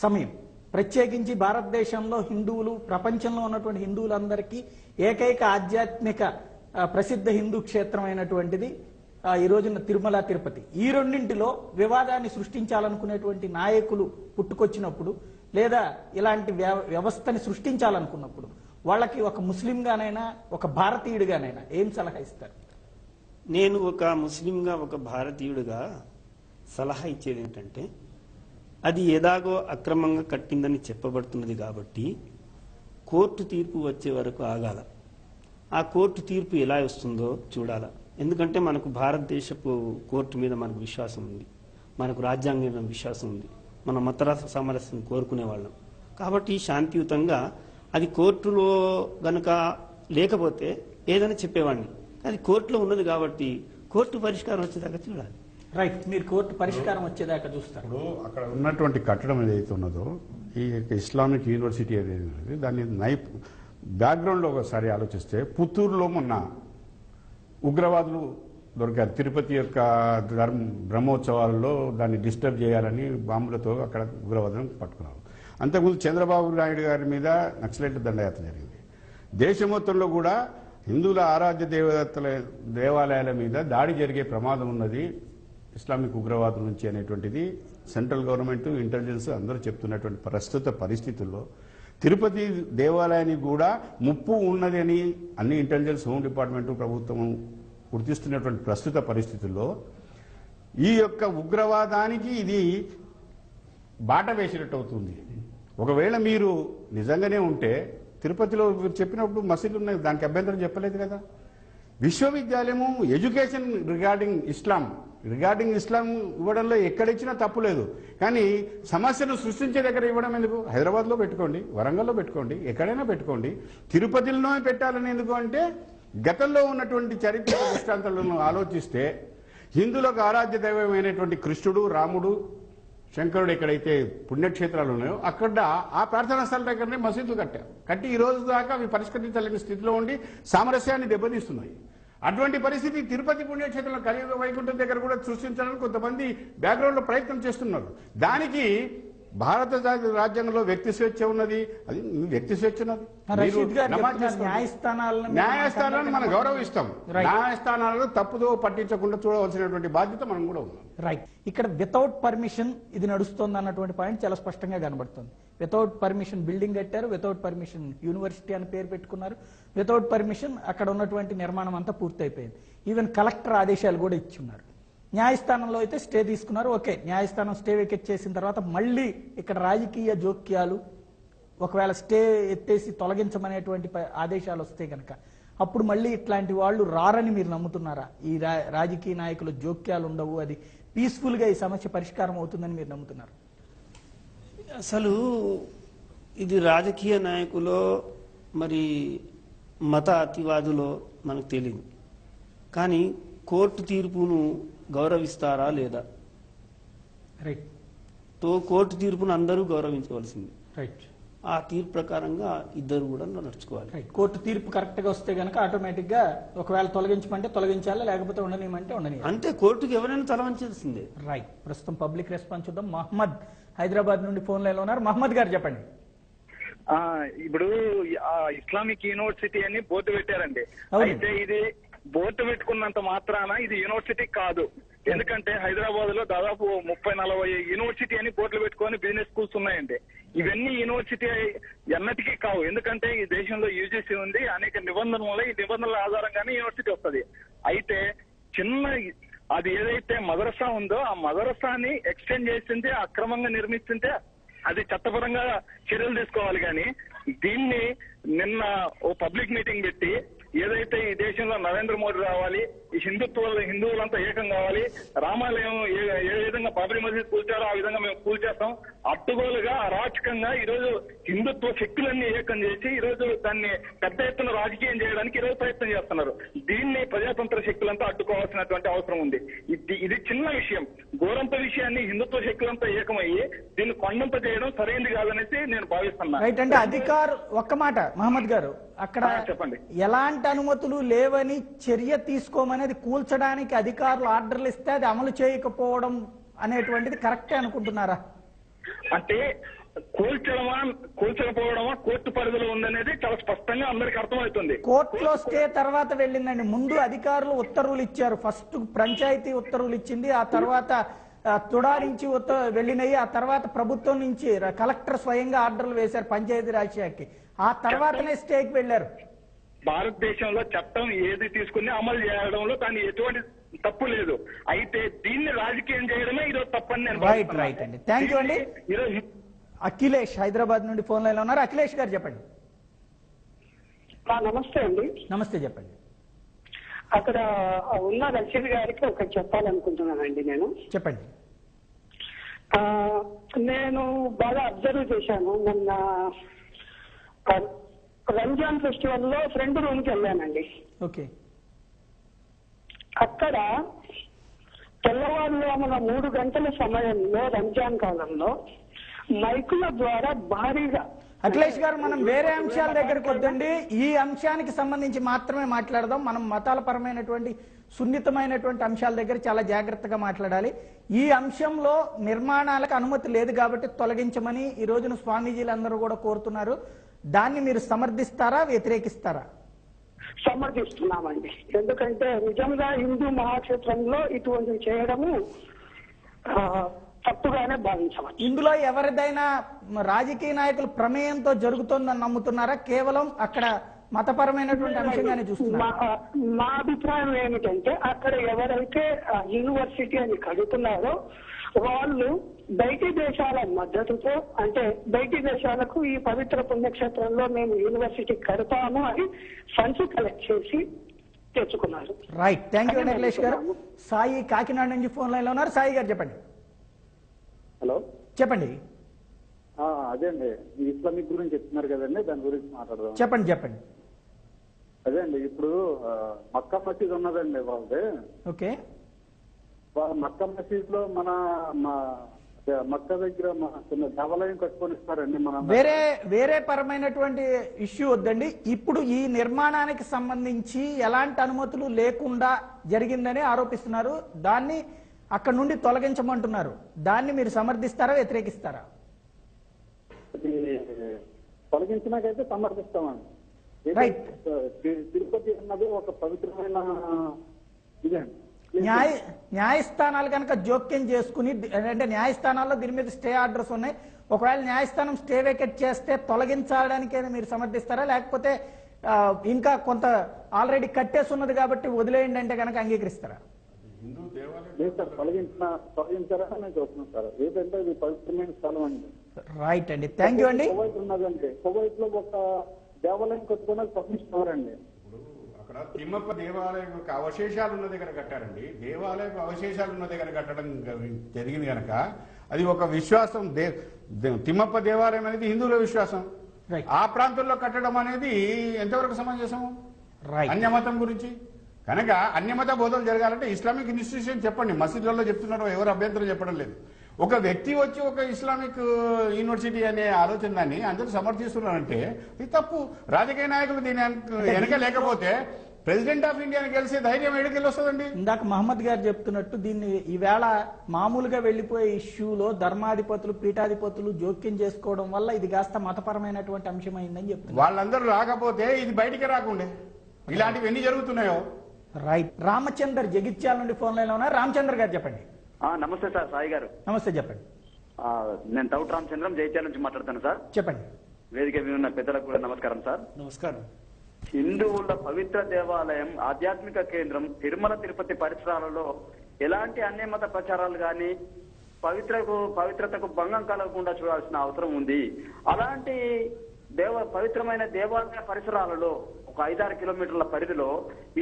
సమయం. ప్రత్యేకించి భారతదేశంలో హిందువులు, ప్రపంచంలో ఉన్నటువంటి హిందువులందరికీ ఏకైక ఆధ్యాత్మిక ప్రసిద్ధ హిందూ క్షేత్రం అయినటువంటిది ఈ రోజున తిరుమల తిరుపతి. ఈ రెండింటిలో వివాదాన్ని సృష్టించాలనుకునేటువంటి నాయకులు పుట్టుకొచ్చినప్పుడు లేదా ఇలాంటి వ్యవస్థని సృష్టించాలనుకున్నప్పుడు వాళ్ళకి ఒక ముస్లింగానైనా ఒక భారతీయుడిగానైనా ఏం సలహా ఇస్తారు? నేను ఒక ముస్లింగా ఒక భారతీయుడిగా సలహా ఇచ్చేది ఏంటంటే, అది ఎలాగో అక్రమంగా కట్టిందని చెప్పబడుతున్నది కాబట్టి కోర్టు తీర్పు వచ్చే వరకు ఆగాల. ఆ కోర్టు తీర్పు ఎలా వస్తుందో చూడాల. ఎందుకంటే మనకు భారతదేశపు కోర్టు మీద మనకు విశ్వాసం ఉంది, మనకు రాజ్యాంగం మీద విశ్వాసం ఉంది, మన మత సామరస్యం కోరుకునే వాళ్ళం. కాబట్టి శాంతియుతంగా అది కోర్టులో గనక లేకపోతే ఏదైనా చెప్పేవాడిని. అది కోర్టులో ఉన్నది కాబట్టి కోర్టు పరిష్కారం వచ్చేదాకా చూడాలి. రైట్, మీరు కోర్టు పరిష్కారం వచ్చేదాకా చూస్తారు. ఇప్పుడు అక్కడ ఉన్నటువంటి కట్టడం ఏదైతే ఉన్నదో, ఈ ఇస్లామిక్ యూనివర్సిటీ ఏదైతే ఉన్నది, దాన్ని బ్యాక్గ్రౌండ్లో ఒకసారి ఆలోచిస్తే, పుత్తూరులో మొన్న ఉగ్రవాదులు దొరికారు. తిరుపతి యొక్క బ్రహ్మోత్సవాలలో దాన్ని డిస్టర్బ్ చేయాలని బాంబులతో అక్కడ ఉగ్రవాదులను పట్టుకున్నారు. అంతకుముందు చంద్రబాబు నాయుడు గారి మీద నక్సలైట్ దండయాత్ర జరిగింది. దేశం మొత్తంలో కూడా హిందువుల ఆరాధ్య దేవాలయాల మీద దాడి జరిగే ప్రమాదం ఉన్నది ఇస్లామిక్ ఉగ్రవాదుల నుంచి అనేటువంటిది సెంట్రల్ గవర్నమెంట్, ఇంటెలిజెన్స్ అందరూ చెప్తున్నటువంటి ప్రస్తుత పరిస్థితుల్లో తిరుపతి దేవాలయానికి కూడా ముప్పు ఉన్నది అని అన్ని ఇంటెలిజెన్స్, హోమ్ డిపార్ట్మెంట్, ప్రభుత్వం గుర్తిస్తున్నటువంటి ప్రస్తుత పరిస్థితుల్లో ఈ యొక్క ఉగ్రవాదానికి ఇది బాట వేసినట్టు అవుతుంది. ఒకవేళ మీరు నిజంగానే ఉంటే తిరుపతిలో మీరు చెప్పినప్పుడు మసీదులు ఉన్నాయి, దానికి అభ్యంతరం చెప్పలేదు కదా. విశ్వవిద్యాలయము ఎడ్యుకేషన్ రిగార్డింగ్ ఇస్లాం ఇవ్వడంలో ఎక్కడిచ్చినా తప్పు లేదు. కానీ సమస్యను సృష్టించే దగ్గర ఇవ్వడం ఎందుకు? హైదరాబాద్లో పెట్టుకోండి, వరంగల్లో పెట్టుకోండి, ఎక్కడైనా పెట్టుకోండి. తిరుపతిలోనే పెట్టాలని ఎందుకు అంటే, గతంలో ఉన్నటువంటి చరిత్ర దృష్టాంతాలను ఆలోచిస్తే హిందువులకు ఆరాధ్య దైవమైనటువంటి కృష్ణుడు, రాముడు, శంకరుడు ఎక్కడైతే పుణ్యక్షేత్రాలు ఉన్నాయో అక్కడ ఆ ప్రార్థనా స్థలం దగ్గరనే మసీదులు కట్టి ఈ రోజు దాకా అవి పరిష్కరించలేని స్థితిలో ఉండి సామరస్యాన్ని దెబ్బతీస్తున్నాయి. అటువంటి పరిస్థితి తిరుపతి పుణ్యక్షేత్రంలో కలియుగ వైకుంఠం దగ్గర కూడా సృష్టించాలని కొంతమంది బ్యాక్గ్రౌండ్ లో ప్రయత్నం చేస్తున్నారు. దానికి భారత రాజ్యాంగంలో వ్యక్తి స్వేచ్ఛ ఉన్నది, అది వ్యక్తి స్వేచ్ఛ ఉన్నది. న్యాయస్థానాలను మనం గౌరవిస్తాం. న్యాయస్థానాలను తప్పుదో పట్టించకుండా చూడవలసినటువంటి బాధ్యత మనం కూడా ఉన్నాం. రైట్, ఇక్కడ వితౌట్ పర్మిషన్ ఇది నడుస్తుంది అన్నటువంటి పాయింట్ చాలా స్పష్టంగా కనబడుతుంది. వితౌట్ పర్మిషన్ బిల్డింగ్ కట్టారు, వితౌట్ పర్మిషన్ యూనివర్సిటీ అని పేరు పెట్టుకున్నారు, వితౌట్ పర్మిషన్ అక్కడ ఉన్నటువంటి నిర్మాణం అంతా పూర్తయిపోయింది. ఈవెన్ కలెక్టర్ ఆదేశాలు కూడా ఇచ్చున్నారు. న్యాయస్థానంలో అయితే స్టే తీసుకున్నారు. ఓకే, న్యాయస్థానం స్టే వెకెట్ చేసిన తర్వాత మళ్ళీ ఇక్కడ రాజకీయ జోక్యాలు, ఒకవేళ స్టే ఎత్తేసి తొలగించమనేటువంటి ఆదేశాలు వస్తే కనుక అప్పుడు మళ్ళీ ఇట్లాంటి వాళ్ళు రారని మీరు నమ్ముతున్నారా? ఈ రాజకీయ నాయకులు జోక్యాలు ఉండవు, అది పీస్ఫుల్ గా ఈ సమస్య పరిష్కారం అవుతుందని మీరు నమ్ముతున్నారు? అసలు ఇది రాజకీయ నాయకులో మరి మత అతివాదులో మనకు తెలియదు. కానీ కోర్టు తీర్పును గౌరవిస్తారా లేదా? రైట్, కోర్టు తీర్పును అందరూ గౌరవించవలసింది. రైట్, ఆ తీర్పు ప్రకారంగా ఇద్దరు కూడా నడుచుకోవాలి. రైట్, కోర్టు తీర్పు కరెక్ట్ గా వస్తే గనక ఆటోమేటిక్ గా ఒకవేళ తొలగించమంటే తొలగించాలి, లేకపోతే ఉండనియమంటే ఉండని. అంతే, కోర్టుకి ఎవరైనా తలవంచాల్సిందే. రైట్, ప్రస్తుతం పబ్లిక్ రెస్పాన్స్ చూద్దాం. మహమ్మద్ హైదరాబాద్ నుండి ఫోన్ లైన్ లో ఉన్నారు. మహమ్మద్ గారు చెప్పండి. ఇప్పుడు ఇస్లామిక్ యూనివర్సిటీ అని బోర్డు పెట్టారండి. అయితే ఇది బోర్డు పెట్టుకున్నంత మాత్రాన ఇది యూనివర్సిటీ కాదు. ఎందుకంటే హైదరాబాద్ లో దాదాపు 30-40 యూనివర్సిటీ అని బోర్డులు పెట్టుకొని బిజినెస్ స్కూల్స్ ఉన్నాయండి. ఇవన్నీ యూనివర్సిటీ ఎన్నటికీ కావు. ఎందుకంటే ఈ దేశంలో యూజీసీ ఉంది, అనేక నిబంధనలు ఉన్నాయి. ఈ నిబంధనల ఆధారంగానే యూనివర్సిటీ వస్తుంది. అయితే చిన్న అది ఏదైతే మదరసా ఉందో ఆ మదరసాని ఎక్స్టెండ్ చేస్తుంటే, అక్రమంగా నిర్మిస్తుంటే అది చట్టపరంగా చర్యలు తీసుకోవాలి. కానీ దీన్ని నిన్న ఓ పబ్లిక్ మీటింగ్ పెట్టి ఏదైతే ఈ దేశంలో నరేంద్ర మోడీ రావాలి, ఈ హిందువులంతా ఏకం కావాలి, రామాలయం ఏ విధంగా బాబ్రీ మసీద్ కూల్చారో ఆ విధంగా మేము కూల్చేస్తాం, అడ్డుగోలుగా అరాచకంగా ఈరోజు హిందుత్వ శక్తులన్నీ ఏకం చేసి ఈరోజు దాన్ని పెద్ద ఎత్తున రాజకీయం చేయడానికి ఈరోజు ప్రయత్నం చేస్తున్నారు. దీన్ని ప్రజాతంత్ర శక్తులంతా అడ్డుకోవాల్సినటువంటి అవసరం ఉంది. ఇది చిన్న విషయం. గోరంత విషయాన్ని హిందుత్వ శక్తులంతా ఏకమయ్యి దీన్ని కొండంత చేయడం సరైనది కాదనేసి నేను భావిస్తున్నా. రైట్, అంటే అధికారు ఒక్క మాట మహమ్మద్ గారు, అక్కడ చెప్పండి, ఎలాంటి అనుమతులు లేవని చర్య తీసుకోమనేది కూల్చడానికి అధికారులు ఆర్డర్లు ఇస్తే అది అమలు చేయకపోవడం అనేటువంటిది కరెక్టే అనుకుంటున్నారా? అంటే కూల్చకపోవడమా కోర్టు పరిధిలో ఉందనేది చాలా స్పష్టంగా అందరికి అర్థమవుతుంది. కోర్టులో స్టే తర్వాత వెళ్ళిందండి. ముందు అధికారులు ఉత్తర్వులు ఇచ్చారు. ఫస్ట్ పంచాయతీ ఉత్తర్వులు ఇచ్చింది, ఆ తర్వాత తుడా నుంచి వెళ్ళినాయి. ఆ తర్వాత ప్రభుత్వం నుంచి కలెక్టర్ స్వయంగా ఆర్డర్లు వేశారు పంచాయతీరాజ్ శాఖకి. ఆ తర్వాతనే స్టేకి వెళ్లారు. భారతదేశంలో చట్టం ఏది తీసుకుని అమలు చేయడంలో దాని ఎటువంటి తప్పు లేదు. అయితే దీన్ని రాజకీయం చేయడమే ఈరోజు తప్పని నేను రైట్ అండి. థ్యాంక్ యూ అండి. అఖిలేష్ హైదరాబాద్ నుండి ఫోన్ లైన్ లో ఉన్నారు. అఖిలేష్ గారు చెప్పండి. నమస్తే అండి. నమస్తే చెప్పండి. అక్కడ ఉన్న రషీద్ గారికి ఒకటి చెప్పాలనుకుంటున్నానండి నేను. చెప్పండి. నేను బాగా అబ్జర్వ్ చేశాను. మొన్న రంజాన్ ఫెస్టివల్ లో ఫ్రెండ్ రూమ్ కి వెళ్ళానండి. ఓకే. అక్కడ తెల్లవారుజామున 3 గంటల సమయంలో రంజాన్ కాలంలో మైకుల ద్వారా భారీగా. అఖిలేష్ గారు, మనం వేరే అంశాల దగ్గరకు వద్దండి. ఈ అంశానికి సంబంధించి మాత్రమే మాట్లాడదాం. మనం మతాల పరమైనటువంటి సున్నితమైనటువంటి అంశాల దగ్గర చాలా జాగ్రత్తగా మాట్లాడాలి. ఈ అంశంలో నిర్మాణాలకు అనుమతి లేదు కాబట్టి తొలగించమని ఈ రోజున స్వామీజీలందరూ కూడా కోరుతున్నారు. దాన్ని మీరు సమర్థిస్తారా, వ్యతిరేకిస్తారా? సమర్థిస్తున్నామండి. ఎందుకంటే నిజంగా హిందూ మహాక్షేత్రంలో ఇటువంటి చేయడము తప్పుగానే భావించవచ్చు. ఇందులో ఎవరిదైనా రాజకీయ నాయకుల ప్రమేయంతో జరుగుతోందని నమ్ముతున్నారా? కేవలం అక్కడ మతపరమైనటువంటి అంశంగానే చూస్తున్నారు? మా అభిప్రాయం ఏమిటంటే అక్కడ ఎవరైతే యూనివర్సిటీ అని కడుతున్నారో వాళ్ళు బయటి దేశాల మద్దతుతో, అంటే బయటి దేశాలకు ఈ పవిత్ర పుణ్యక్షేత్రంలో మేము యూనివర్సిటీ కడతాము అని ఫండ్స్ కలెక్ట్ చేసి తెచ్చుకున్నారు. రైట్. థ్యాంక్ యూ అఖిలేష్ గారు. సాయి కాకినాడ నుంచి ఫోన్ లైన్ లో ఉన్నారు. సాయి గారు చెప్పండి. హలో చెప్పండి. అదే అండి, ఇస్లామిక్ గురించి చెప్తున్నారు కదండి, దాని గురించి మాట్లాడదాం. చెప్పండి. అదే అండి, ఇప్పుడు మక్కా మసీద్ ఉన్నదండి వాళ్ళది. ఓకే. మక్కా మసీద్ లో మన మక్కా దగ్గర చిన్న దేవాలయం కట్టుకొని ఇస్తారండి. మన వేరే పరమైనటువంటి ఇష్యూ వద్దండి. ఇప్పుడు ఈ నిర్మాణానికి సంబంధించి ఎలాంటి అనుమతులు లేకుండా జరిగిందని ఆరోపిస్తున్నారు. దాన్ని అక్కడ నుండి తొలగించమంటున్నారు. దాన్ని మీరు సమర్థిస్తారా, వ్యతిరేకిస్తారా? తొలగించినాకైతే సమర్థిస్తామండి. తిరుపతి అన్నది ఒక పవిత్రమైన ఇదండి. న్యాయస్థానాలు కనుక జోక్యం చేసుకుని, అంటే న్యాయస్థానాల్లో దీని మీద స్టే ఆర్డర్స్ ఉన్నాయి. ఒకవేళ న్యాయస్థానం స్టే వేకెట్ చేస్తే తొలగించడానికే మీరు సమర్థిస్తారా, లేకపోతే ఇంకా కొంత ఆల్రెడీ కట్టేసి ఉన్నది కాబట్టి వదిలేయండి అంటే కనుక అంగీకరిస్తారా? తొలగించారని నేను చూస్తున్నాను సార్. ఏదంటే ఇది పవిత్రమైన స్థలం అండి. రైట్ అండి. థ్యాంక్ యూ అండి. కువైట్ ఉన్నదండి, కువైట్ లో ఒక దేవాలయం కట్టుకుని పర్మిషన్. అక్కడ తిమ్మప్ప దేవాలయం యొక్క అవశేషాలు ఉన్న దగ్గర కట్టారండి. దేవాలయం అవశేషాలు ఉన్న దగ్గర కట్టడం జరిగింది కనుక అది ఒక విశ్వాసం. తిమ్మప్ప దేవాలయం అనేది హిందువుల విశ్వాసం. ఆ ప్రాంతంలో కట్టడం అనేది ఎంతవరకు సమంజసము అన్యమతం గురించి? కనుక అన్యమత బోధనలు జరగాలంటే ఇస్లామిక్ ఇన్స్టిట్యూషన్ చెప్పండి. మసీదులలో చెప్తున్నారు, ఎవరు అభ్యంతరం చెప్పడం లేదు. ఒక వ్యక్తి వచ్చి ఒక ఇస్లామిక్ యూనివర్సిటీ అనే ఆలోచన దాన్ని అందరూ సమర్థిస్తున్నారంటే ఇది తప్పు. రాజకీయ నాయకులు దీని వెనక లేకపోతే ప్రెసిడెంట్ ఆఫ్ ఇండియాని గెలిచే ధైర్యం ఎక్కడికి వస్తుందండి? ఇందాక మహమ్మద్ గారు చెప్తున్నట్టు దీన్ని ఈవేళ మామూలుగా వెళ్లిపోయే ఇష్యూలో ధర్మాధిపతులు, పీఠాధిపతులు జోక్యం చేసుకోవడం వల్ల ఇది కాస్త మతపరమైనటువంటి అంశమైందని చెప్తున్నారు. వాళ్ళందరూ రాకపోతే ఇది బయటికి రాకుండే. ఇలాంటివి ఎన్ని జరుగుతున్నాయో. రైట్. రామచందర్ జగిత్యాల నుండి ఫోన్ లైన్ లో ఉన్నారు. రామచంద్ర గారు చెప్పండి. నమస్తే సార్. సాయి గారు నమస్తే. చెప్పండి. నేను తౌట్ రామచంద్రం జగిత్యాల నుంచి మాట్లాడతాను సార్. చెప్పండి. వేదిక మీద ఉన్న పెద్దలకు కూడా నమస్కారం సార్. నమస్కారం. హిందువుల పవిత్ర దేవాలయం, ఆధ్యాత్మిక కేంద్రం తిరుమల తిరుపతి పరిసరాలలో ఎలాంటి అన్యమత ప్రచారాలు గాని పవిత్రతకు భంగం కలగకుండా చూడాల్సిన అవసరం ఉంది. అలాంటి పవిత్రమైన దేవాలయ పరిసరాలలో ఒక 5-6 కిలోమీటర్ల పరిధిలో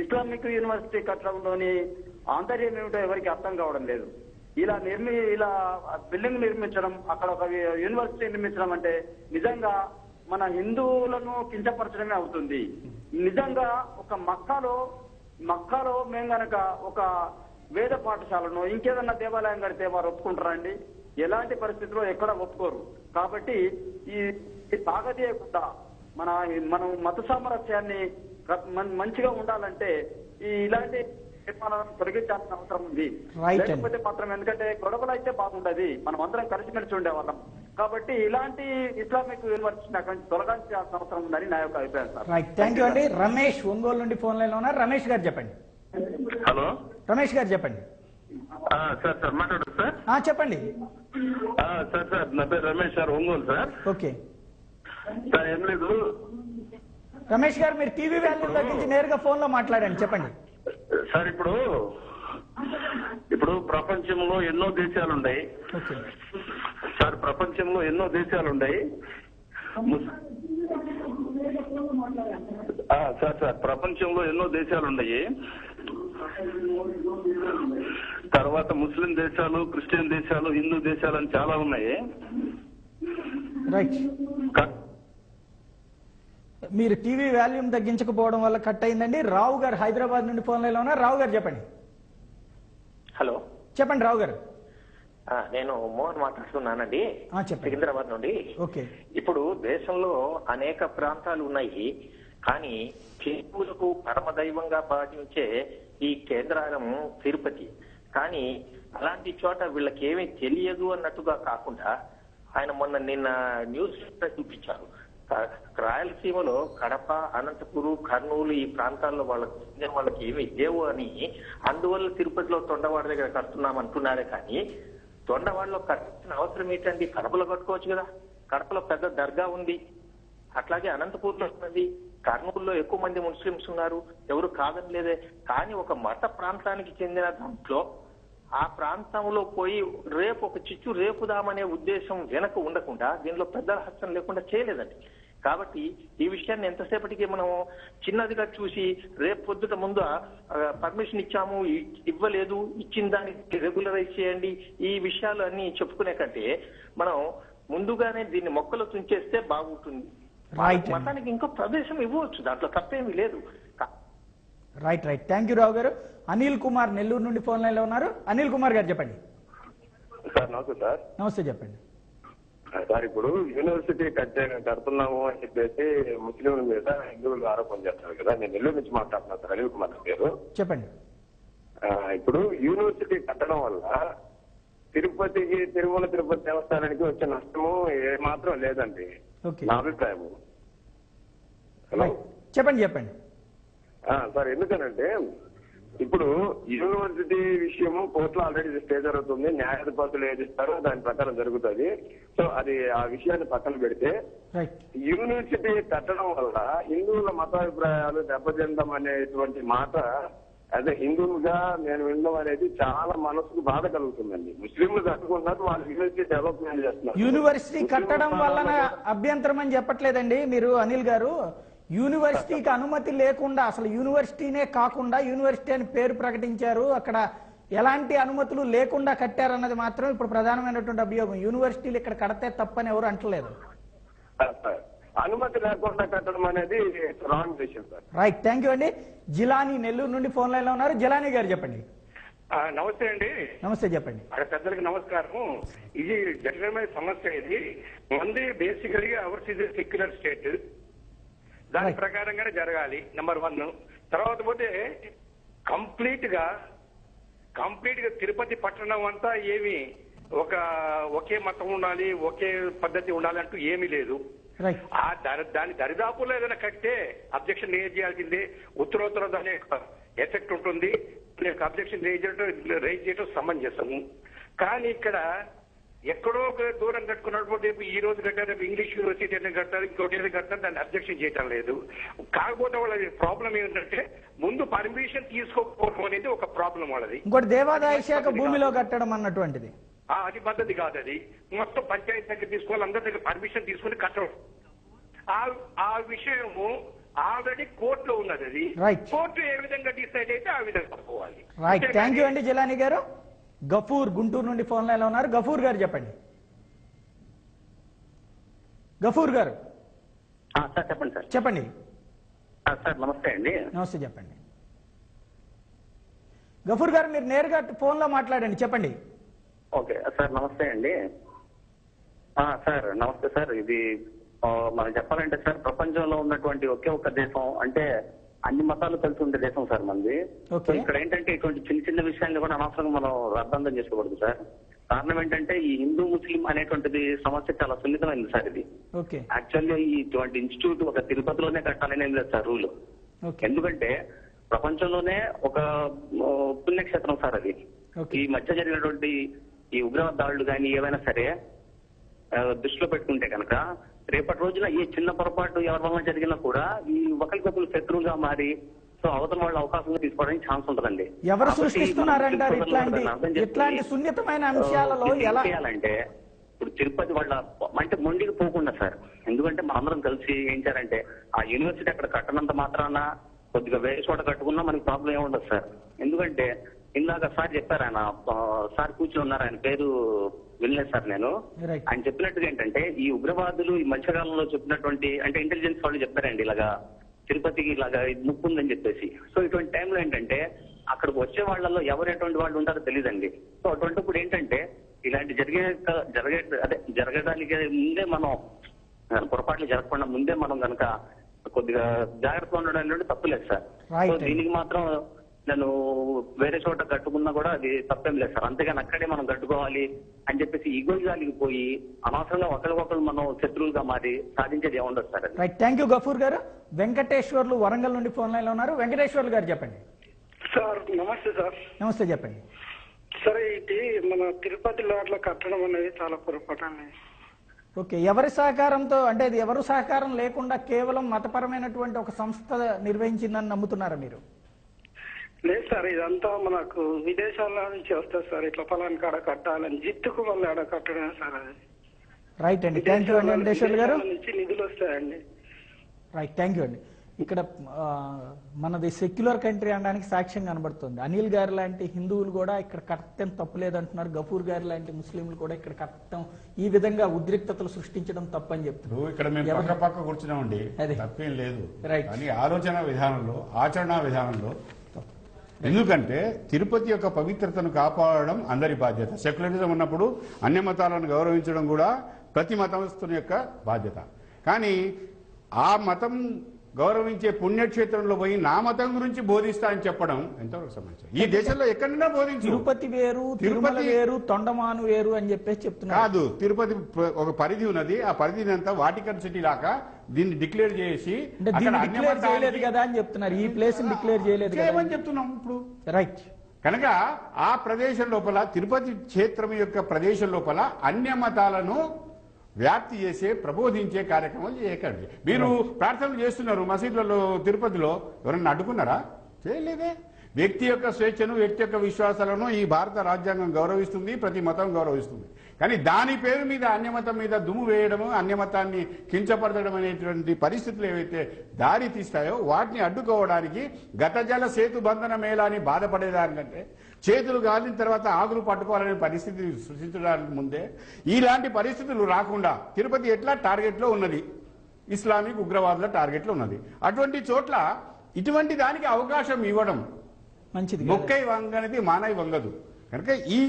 ఇస్లామిక్ యూనివర్సిటీ కట్టడంలోని ఆంతర్యం ఏమిటో ఎవరికి అర్థం కావడం లేదు. ఇలా బిల్డింగ్ నిర్మించడం, అక్కడ ఒక యూనివర్సిటీ నిర్మించడం అంటే నిజంగా మన హిందువులను కించపరచడమే అవుతుంది. నిజంగా ఒక మక్కాలో మేము గనక ఒక వేద పాఠశాలను ఇంకేదన్నా దేవాలయం కడితే వారు ఒప్పుకుంటారండి? ఎలాంటి పరిస్థితుల్లో ఎక్కడ ఒప్పుకోరు. కాబట్టి ఈ తాగదీయకుండా మనం మత సామరస్యాన్ని మంచిగా ఉండాలంటే ఇలాంటి నిర్మాణాలను తొలగించాల్సిన అవసరం ఉంది. లేకపోతే మాత్రం, ఎందుకంటే గొడవలు అయితే బాగుండదు, మనం అందరం కలిసిమెలిసి ఉండేవాళ్ళం. కాబట్టి ఇలాంటి ఇస్లామిక్ యూనివర్సిటీని అక్కడి నుంచి తొలగించాల్సిన అవసరం ఉందని నా యొక్క అభిప్రాయం సార్. రైట్. థ్యాంక్ యూ అండి. రమేష్ ఒంగోలు నుండి ఫోన్ లైన్ లో ఉన్నారు. రమేష్ గారు చెప్పండి. హలో. రమేష్ గారు చెప్పండి. సార్ సార్ మాట్లాడు సార్. చెప్పండి సార్ సార్ నా పేరు Ramesh sir, Ongole sir. Okay sir ఏం లేదు రమేష్ గారు, మీరు టీవీ వాల్యూమ్ తగ్గించి నేరుగా ఫోన్ లో మాట్లాడండి. చెప్పండి సార్. ఇప్పుడు ప్రపంచంలో ఎన్నో దేశాలు ఉన్నాయి సార్. ప్రపంచంలో ఎన్నో దేశాలు ఉన్నాయి సార్. సార్ ప్రపంచంలో ఎన్నో దేశాలు ఉన్నాయి. తర్వాత ముస్లిం దేశాలు, క్రిస్టియన్ దేశాలు, హిందూ దేశాలు అని చాలా ఉన్నాయి. రైట్. మీరు టీవీ వాల్యూమ్ తగ్గించకపోవడం వల్ల కట్ అయిందండి. రావు గారు హైదరాబాద్ నుండి ఫోన్ లైన్లో ఉన్నారు. రావు గారు చెప్పండి. హలో చెప్పండి రావు గారు. నేను మోహన్ మాట్లాడుతున్నానండి, సికింద్రాబాద్ నుండి. ఇప్పుడు దేశంలో అనేక ప్రాంతాలు ఉన్నాయి, కానీ హిందువులకు పరమదైవంగా భావించే ఈ కేంద్రాలయం తిరుపతి. కానీ అలాంటి చోట వీళ్ళకి ఏమీ తెలియదు అన్నట్టుగా కాకుండా ఆయన నిన్న న్యూస్ చూపించారు. రాయలసీమలో కడప, అనంతపురు, కర్నూలు ఈ ప్రాంతాల్లో వాళ్ళకి ఏమీ లేవు అని, అందువల్ల తిరుపతిలో తొండవాడ దగ్గర కడుతున్నాం అంటున్నారే. కానీ తొండవాడలో కట్టిన అవసరం ఏంటండి? కడపలో కట్టుకోవచ్చు కదా. కడపలో పెద్ద దర్గా ఉంది, అట్లాగే అనంతపూర్లో ఉన్నది, కర్నూలులో ఎక్కువ మంది ముస్లింస్ ఉన్నారు, ఎవరు కాదని లేదే. కానీ ఒక మత ప్రాంతానికి చెందిన దాంట్లో ఆ ప్రాంతంలో పోయి రేపు ఒక చిచ్చు రేపుదామనే ఉద్దేశం వెనక ఉండకుండా దీనిలో పెద్ద రహస్యం లేకుండా చేయలేదండి. కాబట్టి ఈ విషయాన్ని ఎంతసేపటికి మనం చిన్నదిగా చూసి రేపు పొద్దుట ముందు పర్మిషన్ ఇచ్చాము, ఇవ్వలేదు, ఇచ్చిన దానికి రెగ్యులరైజ్ చేయండి, ఈ విషయాలు అన్ని చెప్పుకునే కంటే మనం ముందుగానే దీన్ని మొక్కలు తుంచేస్తే బాగుంటుంది. మతానికి ఇంకో ప్రదేశం ఇవ్వచ్చు, దాంట్లో తప్పేమీ లేదు. Right right. థ్యాంక్ యూ రావు గారు. అనిల్ కుమార్ నెల్లూరు నుండి ఫోన్ లైన్ లో ఉన్నారు. అనిల్ కుమార్ గారు చెప్పండి. సార్ నమస్తే సార్. నమస్తే చెప్పండి సార్. ఇప్పుడు యూనివర్సిటీ కడుతున్నాము అని చెప్పేసి ముస్లింల మీద హిందువులు ఆరోపణ చేస్తారు కదా. నేను నెల్లూరు నుంచి మాట్లాడుతున్నాను సార్, అనిల్ కుమార్ గారు. చెప్పండి. ఇప్పుడు యూనివర్సిటీ కట్టడం వల్ల తిరుపతికి, తిరుమల తిరుపతి దేవస్థానానికి వచ్చే నష్టము ఏమాత్రం లేదండి నా అభిప్రాయము. హలో చెప్పండి చెప్పండి సార్. ఎందుకనంటే ఇప్పుడు యూనివర్సిటీ విషయము కోర్టులో ఆల్రెడీ స్టే జరుగుతుంది, న్యాయాధిపతులు ఏది ఇస్తారో దాని ప్రకారం జరుగుతుంది. సో అది ఆ విషయాన్ని పక్కన పెడితే యూనివర్సిటీ కట్టడం వల్ల హిందువుల మతాభిప్రాయాలు దెబ్బతిండం అనేటువంటి మాట అదే హిందువుగా నేను వినడం అనేది చాలా మనసుకు బాధ కలుగుతుందండి. ముస్లింలు కట్టుకుంటున్నారు, వాళ్ళు యూనివర్సిటీ డెవలప్మెంట్ చేస్తున్నారు. యూనివర్సిటీ కట్టడం వలన అభ్యంతరం అని చెప్పట్లేదండి మీరు అనిల్ గారు. యూనివర్సిటీకి అనుమతి లేకుండా, అసలు యూనివర్సిటీనే కాకుండా యూనివర్సిటీ అని పేరు ప్రకటించారు, అక్కడ ఎలాంటి అనుమతులు లేకుండా కట్టారన్నది మాత్రం ఇప్పుడు ప్రధానమైనటువంటి అభియోగం. యూనివర్సిటీలు ఇక్కడ కడితే తప్పని ఎవరు అంటలేదు. అనుమతి లేకుండా కట్టడం అనేది రాంగ్ విషయం సార్. రైట్. థ్యాంక్ యూ అండి. జిలానీ నెల్లూరు నుండి ఫోన్ లైన్ లో ఉన్నారు. జిలానీ గారు చెప్పండి. నమస్తే అండి. నమస్తే చెప్పండి. పెద్దలకు నమస్కారం. ఇది జటిలమైన సమస్య. ఇది మంది బేసికలీ అవర్స్ ఇది సెక్యులర్ స్టేట్, దాని ప్రకారంగానే జరగాలి. నెంబర్ 1. తర్వాత పోతే కంప్లీట్ గా తిరుపతి పట్టణం అంతా ఏమి ఒకే మతం ఉండాలి, ఒకే పద్ధతి ఉండాలి అంటూ ఏమీ లేదు. దాని దరిదాపులో ఏదైనా కట్టే అబ్జెక్షన్ రేజ్ చేయాల్సిందే. ఉత్తరోత్తర దాని ఎఫెక్ట్ ఉంటుంది. అబ్జెక్షన్ రేజ్ చేయడం సమంజసము. కానీ ఇక్కడ ఎక్కడో దూరం కట్టుకున్నప్పుడు ఈ రోజు కట్టారు, ఇంగ్లీష్ యూనివర్సిటీ అని కట్టారు, ఇంకోటి ఏదో కట్టారు, దాన్ని అబ్జెక్షన్ చేయటం లేదు. కాకపోతే వాళ్ళ ప్రాబ్లం ఏంటంటే ముందు పర్మిషన్ తీసుకోకపోవడం అనేది ఒక ప్రాబ్లం వాళ్ళది. ఇంకోటి దేవాదాయ శాఖ భూమిలో కట్టడం అన్నటువంటిది అది పద్ధతి కాదు. అది మొత్తం పంచాయతీ దగ్గర తీసుకోవాలి, అందరి దగ్గర పర్మిషన్ తీసుకుని కట్టడం. ఆ విషయము ఆల్రెడీ కోర్టులో ఉన్నది. అది కోర్టు ఏ విధంగా డిసైడ్ అయితే ఆ విధంగా పోవాలి. రైట్. థ్యాంక్ యూ అండి జిలానీ గారు. గఫూర్ గుంటూరు నుండి ఫోన్ లైన్ లో ఉన్నారు. గఫూర్ గారు చెప్పండి. గఫూర్ గారు సార్ చెప్పండి. సార్ చెప్పండి. సార్ నమస్తే అండి. నమస్తే చెప్పండి. గఫూర్ గారు మీరు నేరుగా ఫోన్ లో మాట్లాడండి. చెప్పండి. ఓకే సార్ నమస్తే అండి. సార్ నమస్తే సార్. ఇది మనం చెప్పాలంటే సార్ ప్రపంచంలో ఉన్నటువంటి ఒకే ఒక్క దేశం, అంటే అన్ని మతాలు కలిసి ఉండే దేశం సార్ మనది. ఇక్కడ ఏంటంటే ఇటువంటి చిన్న చిన్న విషయాన్ని కూడా అనవసరంగా మనం అర్థం చేసుకోకూడదు సార్. కారణం ఏంటంటే ఈ హిందూ ముస్లిం అనేటువంటిది సమస్య చాలా సున్నితమైంది సార్. ఇది యాక్చువల్గా ఇటువంటి ఇన్స్టిట్యూట్ ఒక తిరుపతిలోనే కట్టాలని ఏం లేదు సార్ రూల్. ఎందుకంటే ప్రపంచంలోనే ఒక పుణ్యక్షేత్రం సార్ అది. ఈ మధ్య జరిగినటువంటి ఈ ఉగ్రవాద దాడులు కానీ ఏవైనా సరే దృష్టిలో పెట్టుకుంటే కనుక రేపటి రోజున ఈ చిన్న పొరపాటు ఎవరి వల్ల జరిగినా కూడా ఈ ఒకరికొకరు శత్రువుగా మారి సో అవతల వాళ్ళు అవకాశంగా తీసుకోవడానికి ఛాన్స్ ఉంటుందండి. ఎవరు సృష్టిస్తున్నారంటారు ఇట్లాంటి సున్నితమైన అంశాలలో ఎలా చేయాలంటే ఇప్పుడు తిరుపతి వాళ్ళ అంటే మొండికి పోకుండా సార్, ఎందుకంటే మనందరం కలిసి ఏం చేయాలంటే ఆ యూనివర్సిటీ అక్కడ కట్టనంత మాత్రాన కొద్దిగా వేరే చోట కట్టుకున్నా మనకి ప్రాబ్లం ఏముండదు సార్. ఎందుకంటే ఇందాక సార్ చెప్పారు, ఆయన సార్ కూర్చొని ఉన్నారు, ఆయన పేరు వినలేదు సార్ నేను. ఆయన చెప్పినట్టుగా ఏంటంటే ఈ ఉగ్రవాదులు ఈ మధ్యకాలంలో చెప్పినటువంటి అంటే ఇంటెలిజెన్స్ వాళ్ళు చెప్పారండి ఇలాగా తిరుపతికి ఇలాగా ముప్పు ఉందని చెప్పేసి. సో ఇటువంటి టైంలో ఏంటంటే అక్కడికి వచ్చే వాళ్ళలో ఎవరు ఎటువంటి వాళ్ళు ఉంటారో తెలియదండి. సో అటువంటిప్పుడు ఏంటంటే ఇలాంటి జరగడానికి ముందే మనం పొరపాట్లు జరగకుండా ముందే మనం కనుక కొద్దిగా జాగ్రత్తగా ఉండడం అనేది తప్పులేదు సార్. సో దీనికి మాత్రం నేను వేరే చోట కట్టుకున్నా కూడా అది తప్పేం లేదు సార్. అంతేగాని అక్కడే మనం కట్టుకోవాలి అని చెప్పేసి ఈగోయిజాలికి పోయి అనవసరంగా ఒకరికొకరు మనం శత్రువులుగా మారి సాధించేది ఏముండదు sir. Right, thank you Gafoor గారు. వెంకటేశ్వర్లు వరంగల్ నుండి ఫోన్ లైన్ లో ఉన్నారు. వెంకటేశ్వర్లు గారు చెప్పండి. సార్ నమస్తే సార్. నమస్తే, చెప్పండి. సరే, ఇది మన తిరుపతిలో అట్లా కట్టడం అనేది చాలా పొరపాటు అండి. ఓకే, ఎవరి సహకారంతో అంటే ఇది ఎవరు సహకారం లేకుండా కేవలం మతపరమైనటువంటి ఒక సంస్థ నిర్వహించిందని నమ్ముతున్నారా మీరు? లేదు సార్, ఇదంతా మనకు విదేశాల నుంచి వస్తుంది సార్. ఇట్లా ఫలాని కాడ కట్టాలని జిత్తుకు మళ్ళీ ఆడ కట్టడం సార్. అది రైట్ అండి, థ్యాంక్ యూ అండి వెంకటేశ్వర్లు గారు. నుంచి నిధులు వస్తాయండి. రైట్, థ్యాంక్ యూ అండి. ఇక్కడ మనది సెక్యులర్ కంట్రీ అనడానికి సాక్ష్యం కనబడుతుంది. అనిల్ గారు లాంటి హిందువులు కూడా ఇక్కడ కట్టడం తప్పులేదంటున్నారు. గఫూర్ గారు లాంటి ముస్లింలు కూడా ఇక్కడ కట్టడం ఈ విధంగా ఉద్రిక్తతలు సృష్టించడం తప్పని చెప్తున్నారు. ఇక్కడ మేము పక్క కూర్చున్నామండి, తప్పేం లేదు. కానీ ఆలోచన విధానంలో ఆచరణ విధానంలో ఎందుకంటే తిరుపతి యొక్క పవిత్రతను కాపాడడం అందరి బాధ్యత. సెక్యులరిజం ఉన్నప్పుడు అన్య మతాలను గౌరవించడం కూడా ప్రతి మతస్థుని యొక్క బాధ్యత. కానీ ఆ మతం గౌరవించే పుణ్యక్షేత్రంలో పోయి నా మతం గురించి బోధిస్తా అని చెప్పడం ఎంతవరకు సమంజసం? ఈ దేశంలో ఎక్కడైనా బోధించు. తిరుపతి వేరు, తిరుమల వేరు, తొండమాను వేరు అని చెప్పేసి చెప్తున్నారు. కాదు, తిరుపతి ఒక పరిధి ఉన్నది. ఆ పరిధిని అంతా వాటికన్ సిటీ లాగా దీన్ని డిక్లేర్ చేసి చేయలేదు కదా అని చెప్తున్నారు. ఈ ప్లేస్ డిక్లేర్ చేయలేదు చేయమని చెప్తున్నాం ఇప్పుడు. రైట్, కనుక ఆ ప్రదేశం లోపల తిరుపతి క్షేత్రం యొక్క ప్రదేశం లోపల అన్య మతాలను వ్యాప్తి చేసే ప్రబోధించే కార్యక్రమాలు చేయకండి. మీరు ప్రార్థనలు చేస్తున్నారు మసీదులలో తిరుపతిలో, ఎవరన్నా అడ్డుకున్నారా? చేయలేదే. వ్యక్తి యొక్క స్వేచ్ఛను, వ్యక్తి యొక్క విశ్వాసాలను ఈ భారత రాజ్యాంగం గౌరవిస్తుంది, ప్రతి మతం గౌరవిస్తుంది. కానీ దాని పేరు మీద అన్యమతం మీద దుమ్ము వేయడము, అన్యమతాన్ని కించపరచడం అనేటువంటి పరిస్థితులు ఏవైతే దారి తీస్తాయో వాటిని అడ్డుకోవడానికి గత జల సేతు బంధన మేళాని బాధపడేదానికంటే చేతులు గాలిన తర్వాత ఆకులు పట్టుకోవాలనే పరిస్థితి సృష్టించడానికి ముందే ఇలాంటి పరిస్థితులు రాకుండా తిరుపతి ఎట్లా టార్గెట్లో ఉన్నది, ఇస్లామిక్ ఉగ్రవాదుల టార్గెట్లో ఉన్నది. అటువంటి చోట్ల ఇటువంటి దానికి అవకాశం ఇవ్వడం మంచిది. మొక్కై వంగనిది మానవి వంగదు. కనుక ఈ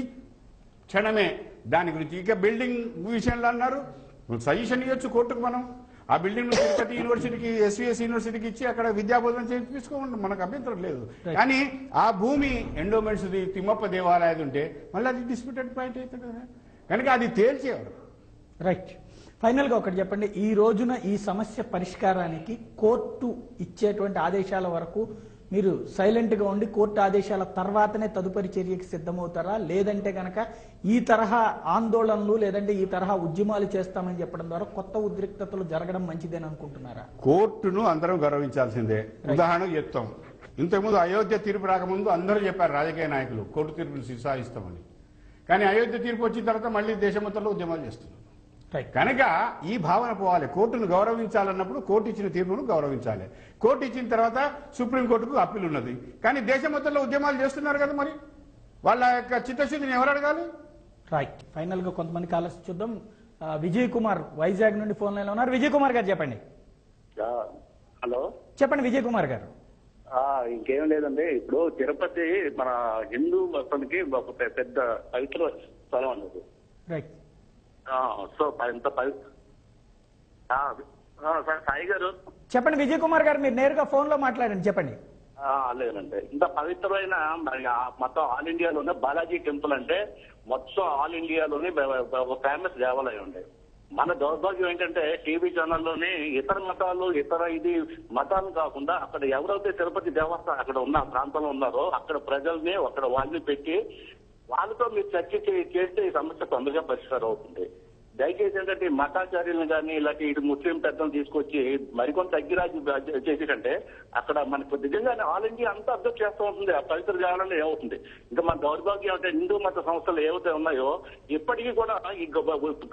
క్షణమే దాని గురించి ఇక బిల్డింగ్ విషయంలో అన్నారు, సజెషన్ ఇవ్వచ్చు కోర్టుకు. మనం ఆ బిల్డింగ్ తిరుపతి యూనివర్సిటీకి, ఎస్విఎస్ యూనివర్సిటీకి ఇచ్చి అక్కడ విద్యాబోధన చేయించుకోండి, మనకు అభ్యంతరం లేదు. కానీ ఆ భూమి ఎండోమెంట్స్ తిమ్మప్ప దేవాలయాది ఉంటే మళ్ళీ అది డిస్ప్యూటెడ్ పాయింట్ అవుతుంది కదా. కనుక అది తేల్చేవారు. రైట్, ఫైనల్ గా ఒకటి చెప్పండి. ఈ రోజున ఈ సమస్య పరిష్కారానికి కోర్టు ఇచ్చేటువంటి ఆదేశాల వరకు మీరు సైలెంట్ గా ఉండి కోర్టు ఆదేశాల తర్వాతనే తదుపరి చర్యకి సిద్ధమవుతారా? లేదంటే గనక ఈ తరహా ఆందోళనలు లేదంటే ఈ తరహా ఉద్యమాలు చేస్తామని చెప్పడం ద్వారా కొత్త ఉద్రిక్తతలు జరగడం మంచిదేని అనుకుంటున్నారా? కోర్టును అందరం గౌరవించాల్సిందే. ఉదాహరణకు చెప్తాం, ఇంతకుముందు అయోధ్య తీర్పు రాకముందు అందరూ చెప్పారు రాజకీయ నాయకులు కోర్టు తీర్పును శిరసాయిస్తామని. కానీ అయోధ్య తీర్పు వచ్చిన తర్వాత మళ్ళీ దేశం మొత్తంలో ఉద్యమాలు చేస్తున్నారు. కనుక ఈ భావన పోవాలి. కోర్టును గౌరవించాలన్నప్పుడు కోర్టు ఇచ్చిన తీర్పును గౌరవించాలి. కోర్టు ఇచ్చిన తర్వాత సుప్రీంకోర్టుకు అప్పీల్ ఉన్నది. కానీ దేశం మొత్తంలో ఉద్యమాలు చేస్తున్నారు కదా, మరి వాళ్ళ యొక్క చిత్తశుద్ధిని ఎవరు అడగాలి? రైట్, ఫైనల్ గా కొంతమంది కాలర్స్ చూద్దాం. విజయ్ కుమార్ వైజాగ్ నుండి ఫోన్ లైన్ లో ఉన్నారు. విజయ్ కుమార్ గారు చెప్పండి. హలో, చెప్పండి విజయ్ కుమార్ గారు. ఇంకేం లేదండి, ఇప్పుడు తిరుపతి మన హిందూ మతానికి ఒక పెద్ద పవిత్ర స్థలం అన్నది. రైట్, సో ఇంత సాయి గారు చెప్పండి. విజయ్ కుమార్ గారు మీరు నేరుగా ఫోన్ లో మాట్లాడండి, చెప్పండి. లేదంటే ఇంత పవిత్రమైన మొత్తం ఆల్ ఇండియాలోనే బాలాజీ టెంపుల్ అంటే మొత్తం ఆల్ ఇండియాలోనే ఒక ఫేమస్ దేవాలయం ఉండే. మన దౌర్భాగ్యం ఏంటంటే టీవీ ఛానల్లోనే ఇతర మతాలు మతాలు కాకుండా అక్కడ ఎవరైతే తిరుపతి దేవస్థానం అక్కడ ఉన్న ప్రాంతంలో ఉన్నారో అక్కడ ప్రజల్ని అక్కడ వాళ్ళని పెట్టి వాళ్ళతో మీరు చర్చ చేస్తే ఈ సమస్య తొందరగా పరిష్కారం అవుతుంది. దయచేసి ఏంటంటే ఈ మతాచార్యులను కానీ ఇలాంటి ఇటు ముస్లిం పెద్దలు తీసుకొచ్చి మరికొంత తగ్గిరాజు చేసేటంటే అక్కడ మనకు నిజంగానే ఆల్ ఇండియా అంతా అబ్జర్వ్ చేస్తూ ఉంటుంది. ఆ పవిత్ర జాగాలలో ఏమవుతుంది, ఇంకా మన దౌర్భాగ్యం అంటే హిందూ మత సంస్థలు ఏవైతే ఉన్నాయో ఇప్పటికీ కూడా ఈ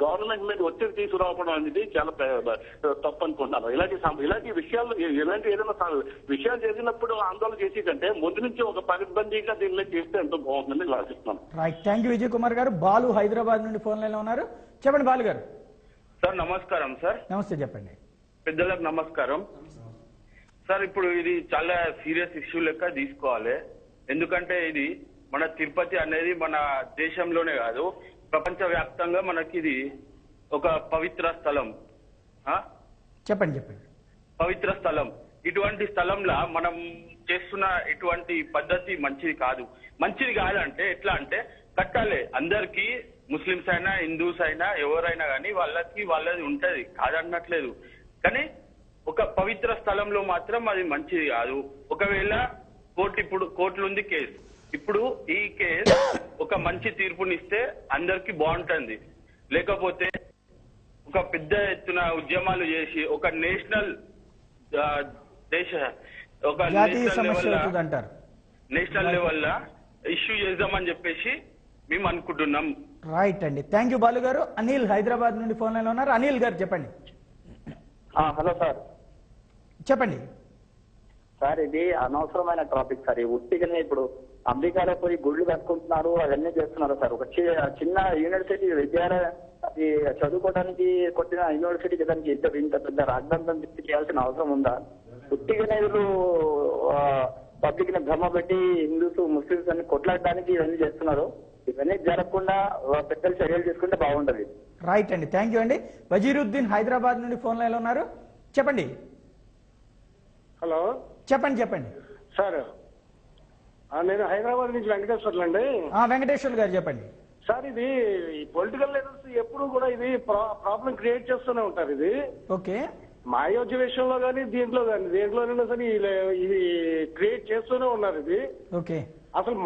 గవర్నమెంట్ మీద ఒత్తిడి తీసుకురావడం అనేది చాలా తప్పు అనుకుంటున్నాను. ఇలాంటి విషయాలు ఏదైనా విషయాలు జరిగినప్పుడు ఆందోళన చేసి కంటే ముందు నుంచి ఒక పరిబందీగా దీనిలో చేస్తే ఎంతో బాగుంటుందని ఆశిస్తున్నాను. Right, thank you Vijay Kumar గారు. బాలు హైదరాబాద్ నుండి ఫోన్ లైన్ లో ఉన్నారు. చెప్పండి బాలు గారు. సార్ నమస్కారం. సార్ నమస్తే, చెప్పండి. పెద్దలకు నమస్కారం. సార్ ఇప్పుడు ఇది చాలా సీరియస్ ఇష్యూ లెక్క తీసుకోవాలి. ఎందుకంటే ఇది మన తిరుపతి అనేది మన దేశంలోనే కాదు ప్రపంచ వ్యాప్తంగా మనకి ఇది ఒక పవిత్ర స్థలం. చెప్పండి. పవిత్ర స్థలం. ఇటువంటి స్థలంలో మనం చేస్తున్న ఇటువంటి పద్ధతి మంచిది కాదు. మంచిది కాదంటే ఎట్లా అంటే కట్టాలి అందరికి, ముస్లిమ్స్ అయినా హిందూస్ అయినా ఎవరైనా కానీ వాళ్ళది ఉంటది కాదన్నట్లేదు. కానీ ఒక పవిత్ర స్థలంలో మాత్రం అది మంచిది కాదు. ఒకవేళ కోర్టులో ఉంది కేసు, ఇప్పుడు ఈ కేసు ఒక మంచి తీర్పునిస్తే అందరికి బాగుంటుంది. లేకపోతే ఒక పెద్ద ఎత్తున ఉద్యమాలు చేసి ఒక నేషనల్ లెవెల్ ఇష్యూ చేద్దామని చెప్పేసి మేము అనుకుంటున్నాం. రైట్ అండి, థ్యాంక్ యూ బాలు గారు. అనిల్ హైదరాబాద్ నుండి ఫోన్ లైన్ లో ఉన్నారు. అనిల్ గారు చెప్పండి. Hello sir. చెప్పండి సార్. ఇది అనవసరమైన టాపిక్ సార్. ఈ ఉట్టిగానే ఇప్పుడు అమెరికాలో పోయి గుళ్ళు కట్టుకుంటున్నారు, అవన్నీ చేస్తున్నారు సార్. ఒక చిన్న యూనివర్సిటీ విద్యాలయం అది చదువుకోవడానికి కొట్టిన యూనివర్సిటీకి దానికి ఇంత పెద్ద రాజధాంతం చేయాల్సిన అవసరం ఉందా? ఉట్టిగానే వీళ్ళు పబ్లిక్ ని భ్రమ పెట్టి హిందూస్ ముస్లిమ్స్ అని కొట్లాడడానికి ఇవన్నీ చేస్తున్నారు. ఇవన్నీ జరగకుండా పెద్దలు చర్యలు తీసుకుంటే బాగుంటది. రైట్ అండి, థ్యాంక్ యూ అండి. వజీరుద్దీన్ హైదరాబాద్ నుండి ఫోన్ లైన్ లో ఉన్నారు. చెప్పండి. హలో, చెప్పండి సార్. నేను హైదరాబాద్ నుంచి వెంకటేశ్వర్లు అండి. వెంకటేశ్వర్లు గారు చెప్పండి. సార్, ఇది పొలిటికల్ లీడర్స్ ఎప్పుడు కూడా ఇది ప్రాబ్లం క్రియేట్ చేస్తూనే ఉంటారు. ఇది ఓకే, మా అయోధ్య విషయంలో కానీ దేంట్లోనైనా సరే ఇది క్రియేట్ చేస్తూనే ఉన్నారు. ఇది ఓకే, అసలు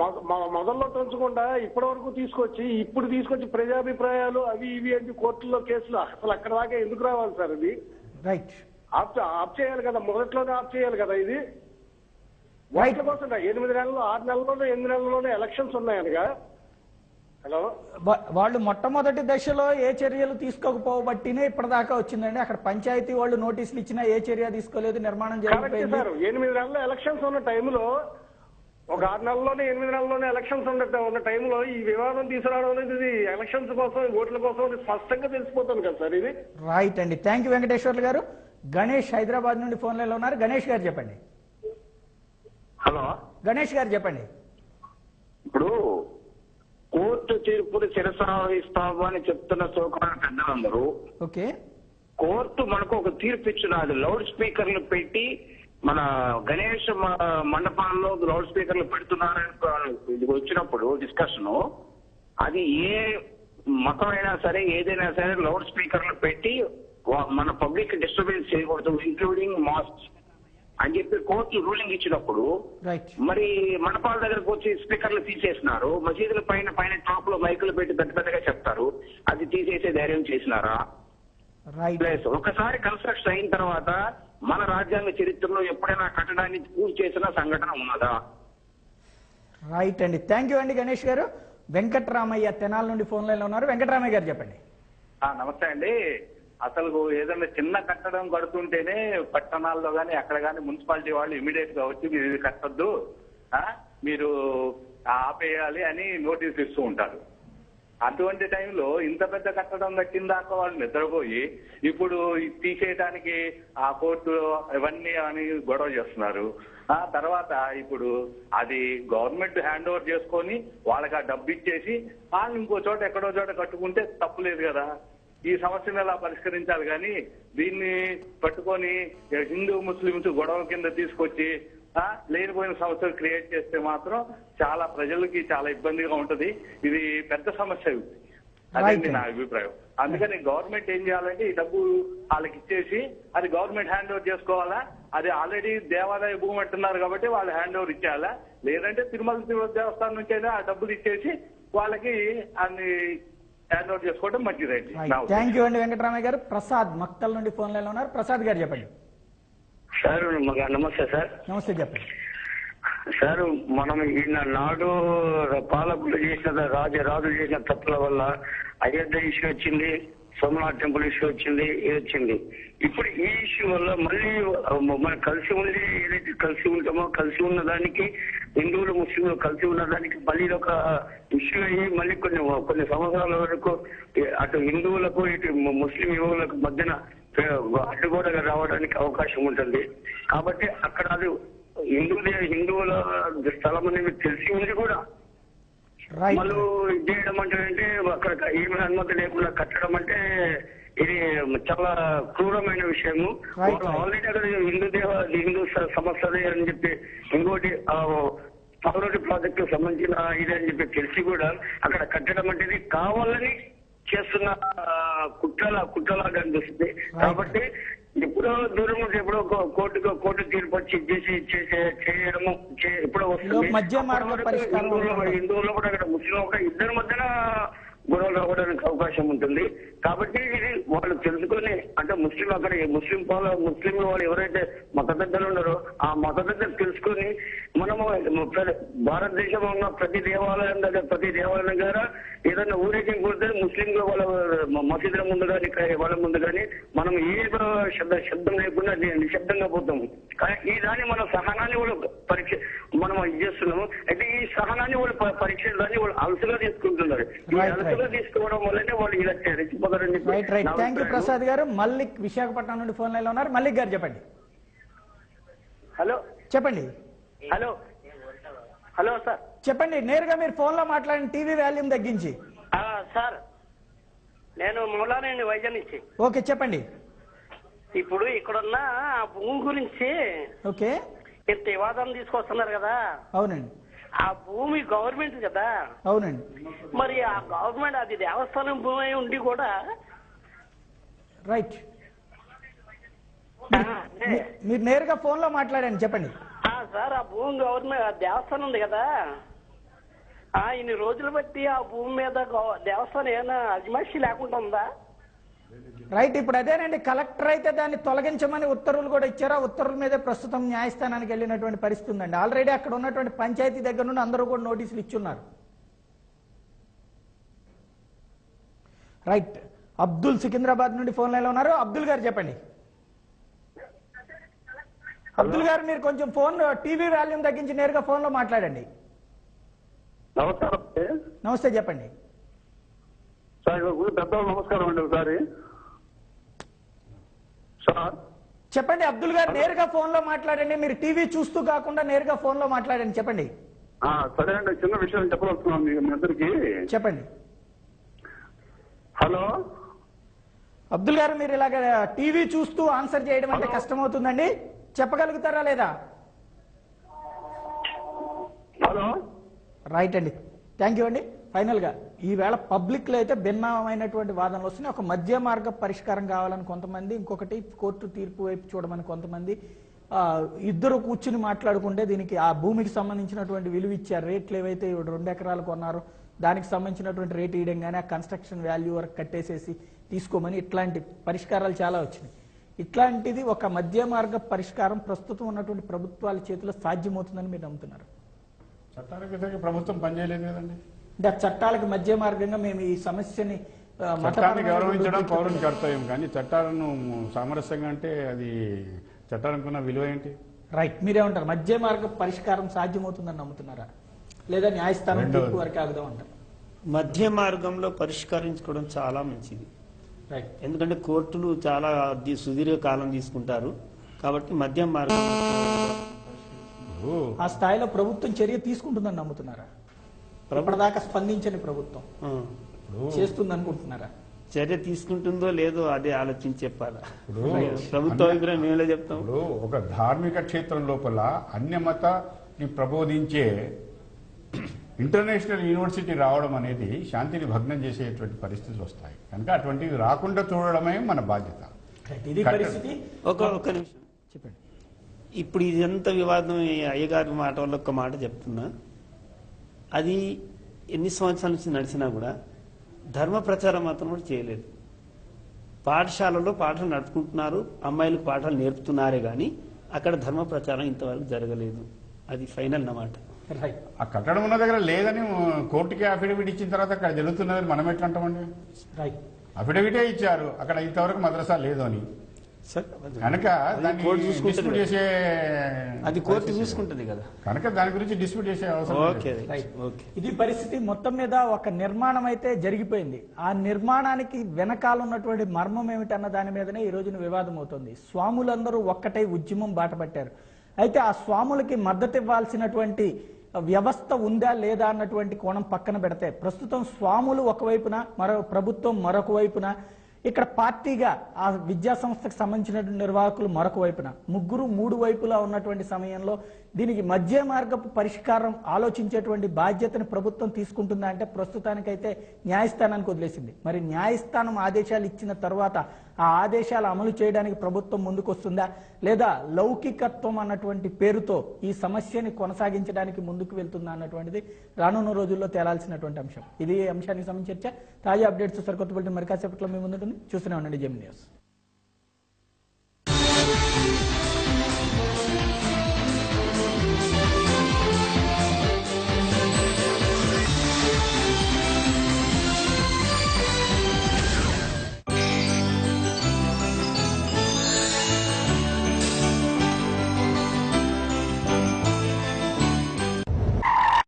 మొదల్లో పెంచకుండా ఇప్పటి వరకు తీసుకొచ్చి ప్రజాభిప్రాయాలు అవి ఇవి అని కోర్టుల్లో కేసులు అసలు అక్కడ దాకా ఎందుకు రావాలి సార్? ఇది రైట్, ఆఫ్ చేయాలి కదా, మొదట్లోనే ఆఫ్ చేయాలి కదా. ఇది వాటి కోసం 8 నెలలు 6 నెలల్లోనే 8 నెలల్లోనే ఎలక్షన్స్ ఉన్నాయనగా. హలో, వాళ్ళు మొట్టమొదటి దశలో ఏ చర్యలు తీసుకోకపోబట్టినే ఇప్పటిదాకా వచ్చిందండి. అక్కడ పంచాయతీ వాళ్ళు నోటీసులు ఇచ్చినా ఏ చర్య తీసుకోలేదు, నిర్మాణం జరిగిపోయింది. 8 నెలల్లో ఎలక్షన్స్ ఉన్న టైంలో, ఒక 6 నెలల్లోనే 8 నెలల్లోనే ఎలక్షన్స్ ఉన్న టైంలో ఈ వివాదం తీసుకురావడం అనేది ఎలక్షన్స్ కోసం, ఓట్ల కోసం స్పష్టంగా తెలిసిపోతుంది కదా సార్. ఇది రైట్ అండి, థ్యాంక్ యూ వెంకటేశ్వర్లు గారు. గణేష్ హైదరాబాద్ నుండి ఫోన్ లైన్ లో ఉన్నారు. గణేష్ గారు చెప్పండి. హలో, గణేష్ గారు చెప్పండి. ఇప్పుడు కోర్టు తీర్పుని శిరసావహిస్తాము అని చెప్తున్న సోకాల పెద్దలందరూ, ఓకే, కోర్టు మనకు ఒక తీర్పు ఇచ్చినది. లౌడ్ స్పీకర్లు పెట్టి మన గణేష్ మండపాల్లో లౌడ్ స్పీకర్లు పెడుతున్నారని ఇది వచ్చినప్పుడు డిస్కషన్, అది ఏ మతమైనా సరే ఏదైనా సరే లౌడ్ స్పీకర్లు పెట్టి మన పబ్లిక్ డిస్టర్బెన్స్ చేయకూడదు, ఇంక్లూడింగ్ మాస్క్ అని చెప్పి కోర్టు రూలింగ్ ఇచ్చినప్పుడు మరి మండపాల దగ్గరకు వచ్చి స్పీకర్లు తీసేసినారు. మసీదుల పైన టాప్ లో మైకులు పెట్టి పెద్దగా చెప్తారు. అది తీసేసే ధైర్యం చేసినారా? ఒకసారి కన్స్ట్రక్షన్ అయిన తర్వాత మన రాజ్యాంగ చరిత్రలో ఎప్పుడైనా కట్టడాన్ని పూర్తి చేసిన సంఘటన ఉన్నదా? రైట్ అండి, థ్యాంక్ యూ అండి గణేష్ గారు. వెంకటరామయ్య తెనాల నుండి ఫోన్ లైన్ లో ఉన్నారు. వెంకటరామయ్య గారు చెప్పండి. నమస్తే అండి. అసలు ఏదైనా చిన్న కట్టడం కడుతుంటేనే పట్టణాల్లో గానీ అక్కడ గానీ మున్సిపాలిటీ వాళ్ళు ఇమీడియట్ గా వచ్చి మీరు ఇది కట్టద్దు, మీరు ఆపేయాలి అని నోటీస్ ఇస్తూ ఉంటారు. అటువంటి టైంలో ఇంత పెద్ద కట్టడం కట్టిన దాకా వాళ్ళు నిద్రపోయి ఇప్పుడు తీసేయడానికి ఆ కోర్టు ఇవన్నీ అని గొడవ చేస్తున్నారు. ఆ తర్వాత ఇప్పుడు అది గవర్నమెంట్ హ్యాండ్ ఓవర్ చేసుకొని వాళ్ళకి ఆ డబ్బు ఇచ్చేసి వాళ్ళు ఇంకో చోట ఎక్కడో చోట కట్టుకుంటే తప్పులేదు కదా. ఈ సమస్యను ఎలా పరిష్కరించాలి కానీ దీన్ని పట్టుకొని హిందూ ముస్లింస్ గొడవ కింద తీసుకొచ్చి లేనిపోయిన సమస్యలు క్రియేట్ చేస్తే మాత్రం చాలా ప్రజలకి చాలా ఇబ్బందిగా ఉంటది. ఇది పెద్ద సమస్య. అదే నా అభిప్రాయం. అందుకని గవర్నమెంట్ ఏం చేయాలంటే ఈ డబ్బు వాళ్ళకి ఇచ్చేసి అది గవర్నమెంట్ హ్యాండ్ ఓవర్ చేసుకోవాలా. అది ఆల్రెడీ దేవాదాయ భూమి అంటున్నారు కాబట్టి వాళ్ళు హ్యాండ్ ఓవర్ ఇచ్చేయాలా. లేదంటే తిరుమల దేవస్థానం నుంచి అయినా ఆ డబ్బులు ఇచ్చేసి వాళ్ళకి అన్ని హ్యాండ్ ఓవర్ చేసుకోవడం మంచిదండి. థ్యాంక్ యూ అండి వెంకటరామయ్య గారు. ప్రసాద్ మక్తల్ నుండి ఫోన్ లైన్ లో ఉన్నారు. ప్రసాద్ గారు చెప్పండి. సార్ నమస్తే సార్. నమస్తే చెప్పండి సార్. మనం నాడు పాలకులు చేసిన రాజులు చేసిన తప్పుల వల్ల అయోధ్య ఇష్యూ వచ్చింది, సోమనాథ్ టెంపుల్ ఇష్యూ వచ్చింది, ఇది వచ్చింది. ఇప్పుడు ఈ ఇష్యూ వల్ల మళ్ళీ మనం కలిసి ఉండి ఏదైతే కలిసి ఉంటామో కలిసి ఉన్న దానికి హిందువులు ముస్లింలు కలిసి ఉన్న దానికి మళ్ళీ ఒక ఇష్యూ అయ్యి మళ్ళీ కొన్ని సంవత్సరాల వరకు అటు హిందువులకు ఇటు ముస్లిం యువకులకు మధ్యన అడ్డుగోడగా రావడానికి అవకాశం ఉంటుంది. కాబట్టి అక్కడ అది హిందువుల స్థలం అనేది తెలిసి ఉంది కూడా మళ్ళీ చేయడం అంటే అక్కడ ఏమి అనుమతి లేకుండా కట్టడం అంటే ఇది చాలా క్రూరమైన విషయము. ఆల్రెడీ అక్కడ హిందూ సమస్యది అని చెప్పి ఇంకోటి పౌరటి ప్రాజెక్టు సంబంధించిన ఇది అని చెప్పి తెలిసి కూడా అక్కడ కట్టడం అంటే కావాలని చేస్తున్న కుట్రలాగా అనిపిస్తుంది. కాబట్టి ఎప్పుడో దూరం నుంచి ఎప్పుడో కోర్టు తీర్పు వచ్చి చేయడము ఎప్పుడో వస్తుంది. హిందువుల్లో కూడా అక్కడ ముస్లింలు కూడా ఇద్దరి మధ్యన గొడవలు రావడానికి అవకాశం ఉంటుంది. కాబట్టి ఇది వాళ్ళు తెలుసుకొని అంటే ముస్లిం వాళ్ళు ఎవరైతే మత పెద్దలు ఉన్నారో ఆ మత పెద్దలు తెలుసుకొని మనము భారతదేశంలో ఉన్న ప్రతి దేవాలయం దగ్గర ఏదైనా ఊరేగింపు కొడితే ముస్లింలు వాళ్ళ మసీదుల ముందు కానీ వాళ్ళ ముందు కానీ మనం ఏ శబ్దం లేకుండా నిశ్శబ్దంగా పోతాము. కానీ ఈ దాన్ని మన సహనాన్ని వాళ్ళు మనం ఇది చేస్తున్నాము. అయితే ఈ సహనాన్ని వాళ్ళు పరీక్షించడాన్ని వాళ్ళు అలసుగా తీసుకుంటున్నారు. ఈ అలసుగా తీసుకోవడం వల్లనే వాళ్ళు ఇలా రెచ్చిపోతారని చెప్పి. థ్యాంక్ యూ ప్రసాద్ గారు. మల్లిక్ విశాఖపట్నం నుండి ఫోన్ లైన్ లో ఉన్నారు. మల్లిక్ గారు చెప్పండి. హలో చెప్పండి. హలో సార్ చెప్పండి. నేరుగా మీరు ఫోన్ లో మాట్లాడండి, టీవీ వాల్యూమ్ తగ్గించి. సార్ నేను మూలానండి వైజాగ్ నుంచి. ఓకే చెప్పండి. ఇప్పుడు ఇక్కడున్న భూమి గురించి ఓకే ఇంత వివాదం తీసుకొస్తున్నారు కదా. అవునండి. ఆ భూమి గవర్నమెంట్ కదా. అవునండి. మరి ఆ గవర్నమెంట్ అది దేవస్థానం భూమి ఉండి కూడా రైట్ మీరు నేరుగా ఫోన్ లో మాట్లాడండి. చెప్పండి సార్. ఆ భూమి గవర్నమెంట్ దేవస్థానం ఉంది కదా. ఇన్ని రోజులు బట్టి ఆ భూమి మీద దేవస్థానం ఏమైనా అజమాయిషీ లేకుండా ఉందా? రైట్. ఇప్పుడు అదేనండి, కలెక్టర్ అయితే దాన్ని తొలగించమని ఉత్తర్వులు కూడా ఇచ్చారు. ఆ ఉత్తర్వుల మీదే ప్రస్తుతం న్యాయస్థానానికి వెళ్ళినటువంటి పరిస్థితి ఉందండి. ఆల్రెడీ అక్కడ ఉన్నటువంటి పంచాయతీ దగ్గర నుండి అందరూ కూడా నోటీసులు ఇచ్చున్నారు. రైట్. అబ్దుల్ సికింద్రాబాద్ నుండి ఫోన్ లైన్ లో ఉన్నారు. అబ్దుల్ గారు చెప్పండి. అబ్దుల్ గారు మీరు కొంచెం టీవీ వాల్యూమ్ తగ్గించి నేరుగా ఫోన్ లో మాట్లాడండి. నమస్తే చెప్పండి. నమస్కారం అండి. ఒకసారి చెప్పండి అబ్దుల్ గారు, నేరుగా ఫోన్ లో మాట్లాడండి. మీరు టీవీ చూస్తూ కాకుండా నేరుగా ఫోన్ లో మాట్లాడండి. చెప్పండి. సరే అండి, చిన్న విషయం చెప్పవస్తున్నాను మీ అందరికి. చెప్పండి. హలో అబ్దుల్ గారు, మీరు ఇలాగ టీవీ చూస్తూ ఆన్సర్ చేయడం అంటే కష్టమవుతుందండి. చెప్పగలుగుతారా లేదా? హలో రైట్ అండి. థ్యాంక్ యూ అండి. ఫైనల్ గా ఈవేళ పబ్లిక్ లో అయితే భిన్నమైనటువంటి వాదనలు వస్తున్నాయి. ఒక మధ్య మార్గ పరిష్కారం కావాలని కొంతమంది, ఇంకొకటి కోర్టు తీర్పు వైపు చూడమని కొంతమంది. ఇద్దరు కూర్చుని మాట్లాడుకుంటే దీనికి ఆ భూమికి సంబంధించినటువంటి విలువ ఇచ్చారు. రేట్లు ఏవైతే 2 ఎకరాలు కొన్నారో దానికి సంబంధించినటువంటి రేట్ ఇవ్వడం కానీ ఆ కన్స్ట్రక్షన్ వాల్యూ వరకు కట్టేసేసి తీసుకోమని ఇట్లాంటి పరిష్కారాలు చాలా వచ్చినాయి. ఇట్లాంటిది ఒక మధ్య మార్గ పరిష్కారం ప్రస్తుతం ఉన్నటువంటి ప్రభుత్వాల చేతిలో సాధ్యమవుతుందని మీరు నమ్ముతున్నారు? చట్టానికి ప్రభుత్వం పనిచేయలేదు కదండి. అంటే చట్టాలకు మధ్య మార్గంగా మేము ఈ సమస్యని చట్టాన్ని గౌరవించడం పౌరుని కర్తవ్యం, కానీ చట్టాలను సామరస్యంగా అంటే అది చట్టాలకున్న విలువ ఏంటి? రైట్. మీరేమంటారు? మధ్య మార్గ పరిష్కారం సాధ్యమవుతుందని నమ్ముతున్నారా, లేదా న్యాయస్థానం తీర్పు వరకు ఆగుదాం అంటారు? మధ్య మార్గంలో పరిష్కరించుకోవడం చాలా మంచిది. ఎందుకంటే కోర్టులు చాలా సుదీర్ఘ కాలం తీసుకుంటారు. కాబట్టి మధ్య మార్గం ఆ స్థాయిలో ప్రభుత్వం చర్య తీసుకుంటుందని నమ్ముతున్నారా? ఇప్పటిదాకా స్పందించని ప్రభుత్వం చేస్తుంది అనుకుంటున్నారా? చర్య తీసుకుంటుందో లేదో అదే ఆలోచించి చెప్పాలా. ప్రభుత్వ అభిప్రాయం మేమే చెప్తాం. ఒక ధార్మిక క్షేత్రం లోపల అన్యమతాన్ని ప్రబోధించే ఇంటర్నేషనల్ యూనివర్సిటీ రావడం అనేది శాంతిని భగ్నం చేసేటువంటి పరిస్థితులు వస్తాయి. కనుక అటువంటివి రాకుండా చూడడమే మన బాధ్యత. ఒక నిమిషం చెప్పండి. ఇప్పుడు ఇదంతా వివాదం అయ్యగారి మాట వల్ల ఒక్క మాట చెప్తున్నా. అది ఎన్ని సంవత్సరాల నుంచి నడిచినా కూడా ధర్మ ప్రచారం మాత్రం కూడా చేయలేదు. పాఠశాలలో పాఠాలు నడుపుకుంటున్నారు, అమ్మాయిలకు పాఠాలు నేర్పుతున్నారే కానీ అక్కడ ధర్మ ప్రచారం ఇంతవరకు జరగలేదు. అది ఫైనల్ అన్నమాట. ఆ కట్టడం ఉన్న దగ్గర లేదని కోర్టుకి అఫిడవిట్ ఇచ్చిన తర్వాత అక్కడ జరుగుతున్నదని మనం ఎట్లా అంటామండి? అఫిడవిటే ఇచ్చారు, అక్కడ ఇంతవరకు మద్రసా లేదు అని. కనుక డిస్ప్యూట్ చేసే అది కోర్టు చూసుకుంటుంది కదా, కనుక దాని గురించి డిస్ప్యూట్ చేసే అవసరం. ఇది పరిస్థితి. మొత్తం మీద ఒక నిర్మాణం అయితే జరిగిపోయింది. ఆ నిర్మాణానికి వెనకాల ఉన్నటువంటి మర్మం ఏమిటన్న దాని మీదనే ఈ రోజున వివాదం అవుతుంది. స్వాములందరూ ఒక్కటై ఉద్యమం బాటపట్టారు. అయితే ఆ స్వాములకి మద్దతు ఇవ్వాల్సినటువంటి వ్యవస్థ ఉందా లేదా అన్నటువంటి కోణం పక్కన పెడితే, ప్రస్తుతం స్వాములు ఒకవైపున, ప్రభుత్వం మరొక వైపున, ఇక్కడ పార్టీగా ఆ విద్యా సంస్థకు సంబంధించినటువంటి నిర్వాహకులు మరొక వైపున, ముగ్గురు మూడు వైపులా ఉన్నటువంటి సమయంలో దీనికి మధ్య మార్గపు పరిష్కారం ఆలోచించేటువంటి బాధ్యతను ప్రభుత్వం తీసుకుంటుందా అంటే ప్రస్తుతానికైతే న్యాయస్థానానికి వదిలేసింది. మరి న్యాయస్థానం ఆదేశాలు ఇచ్చిన తర్వాత ఆ ఆదేశాలు అమలు చేయడానికి ప్రభుత్వం ముందుకు వస్తుందా, లేదా లౌకికత్వం అన్నటువంటి పేరుతో ఈ సమస్యని కొనసాగించడానికి ముందుకు వెళ్తుందా అన్నటువంటిది రానున్న రోజుల్లో తేలాల్సినటువంటి అంశం. ఇది అంశానికి సంబంధించి చర్చ. తాజా అప్డేట్స్ సరికొత్త బులెటిన్ మరి కాసేపట్లో మీ ముందుంటుంది. చూస్తూనే ఉండండి జెమ్ న్యూస్.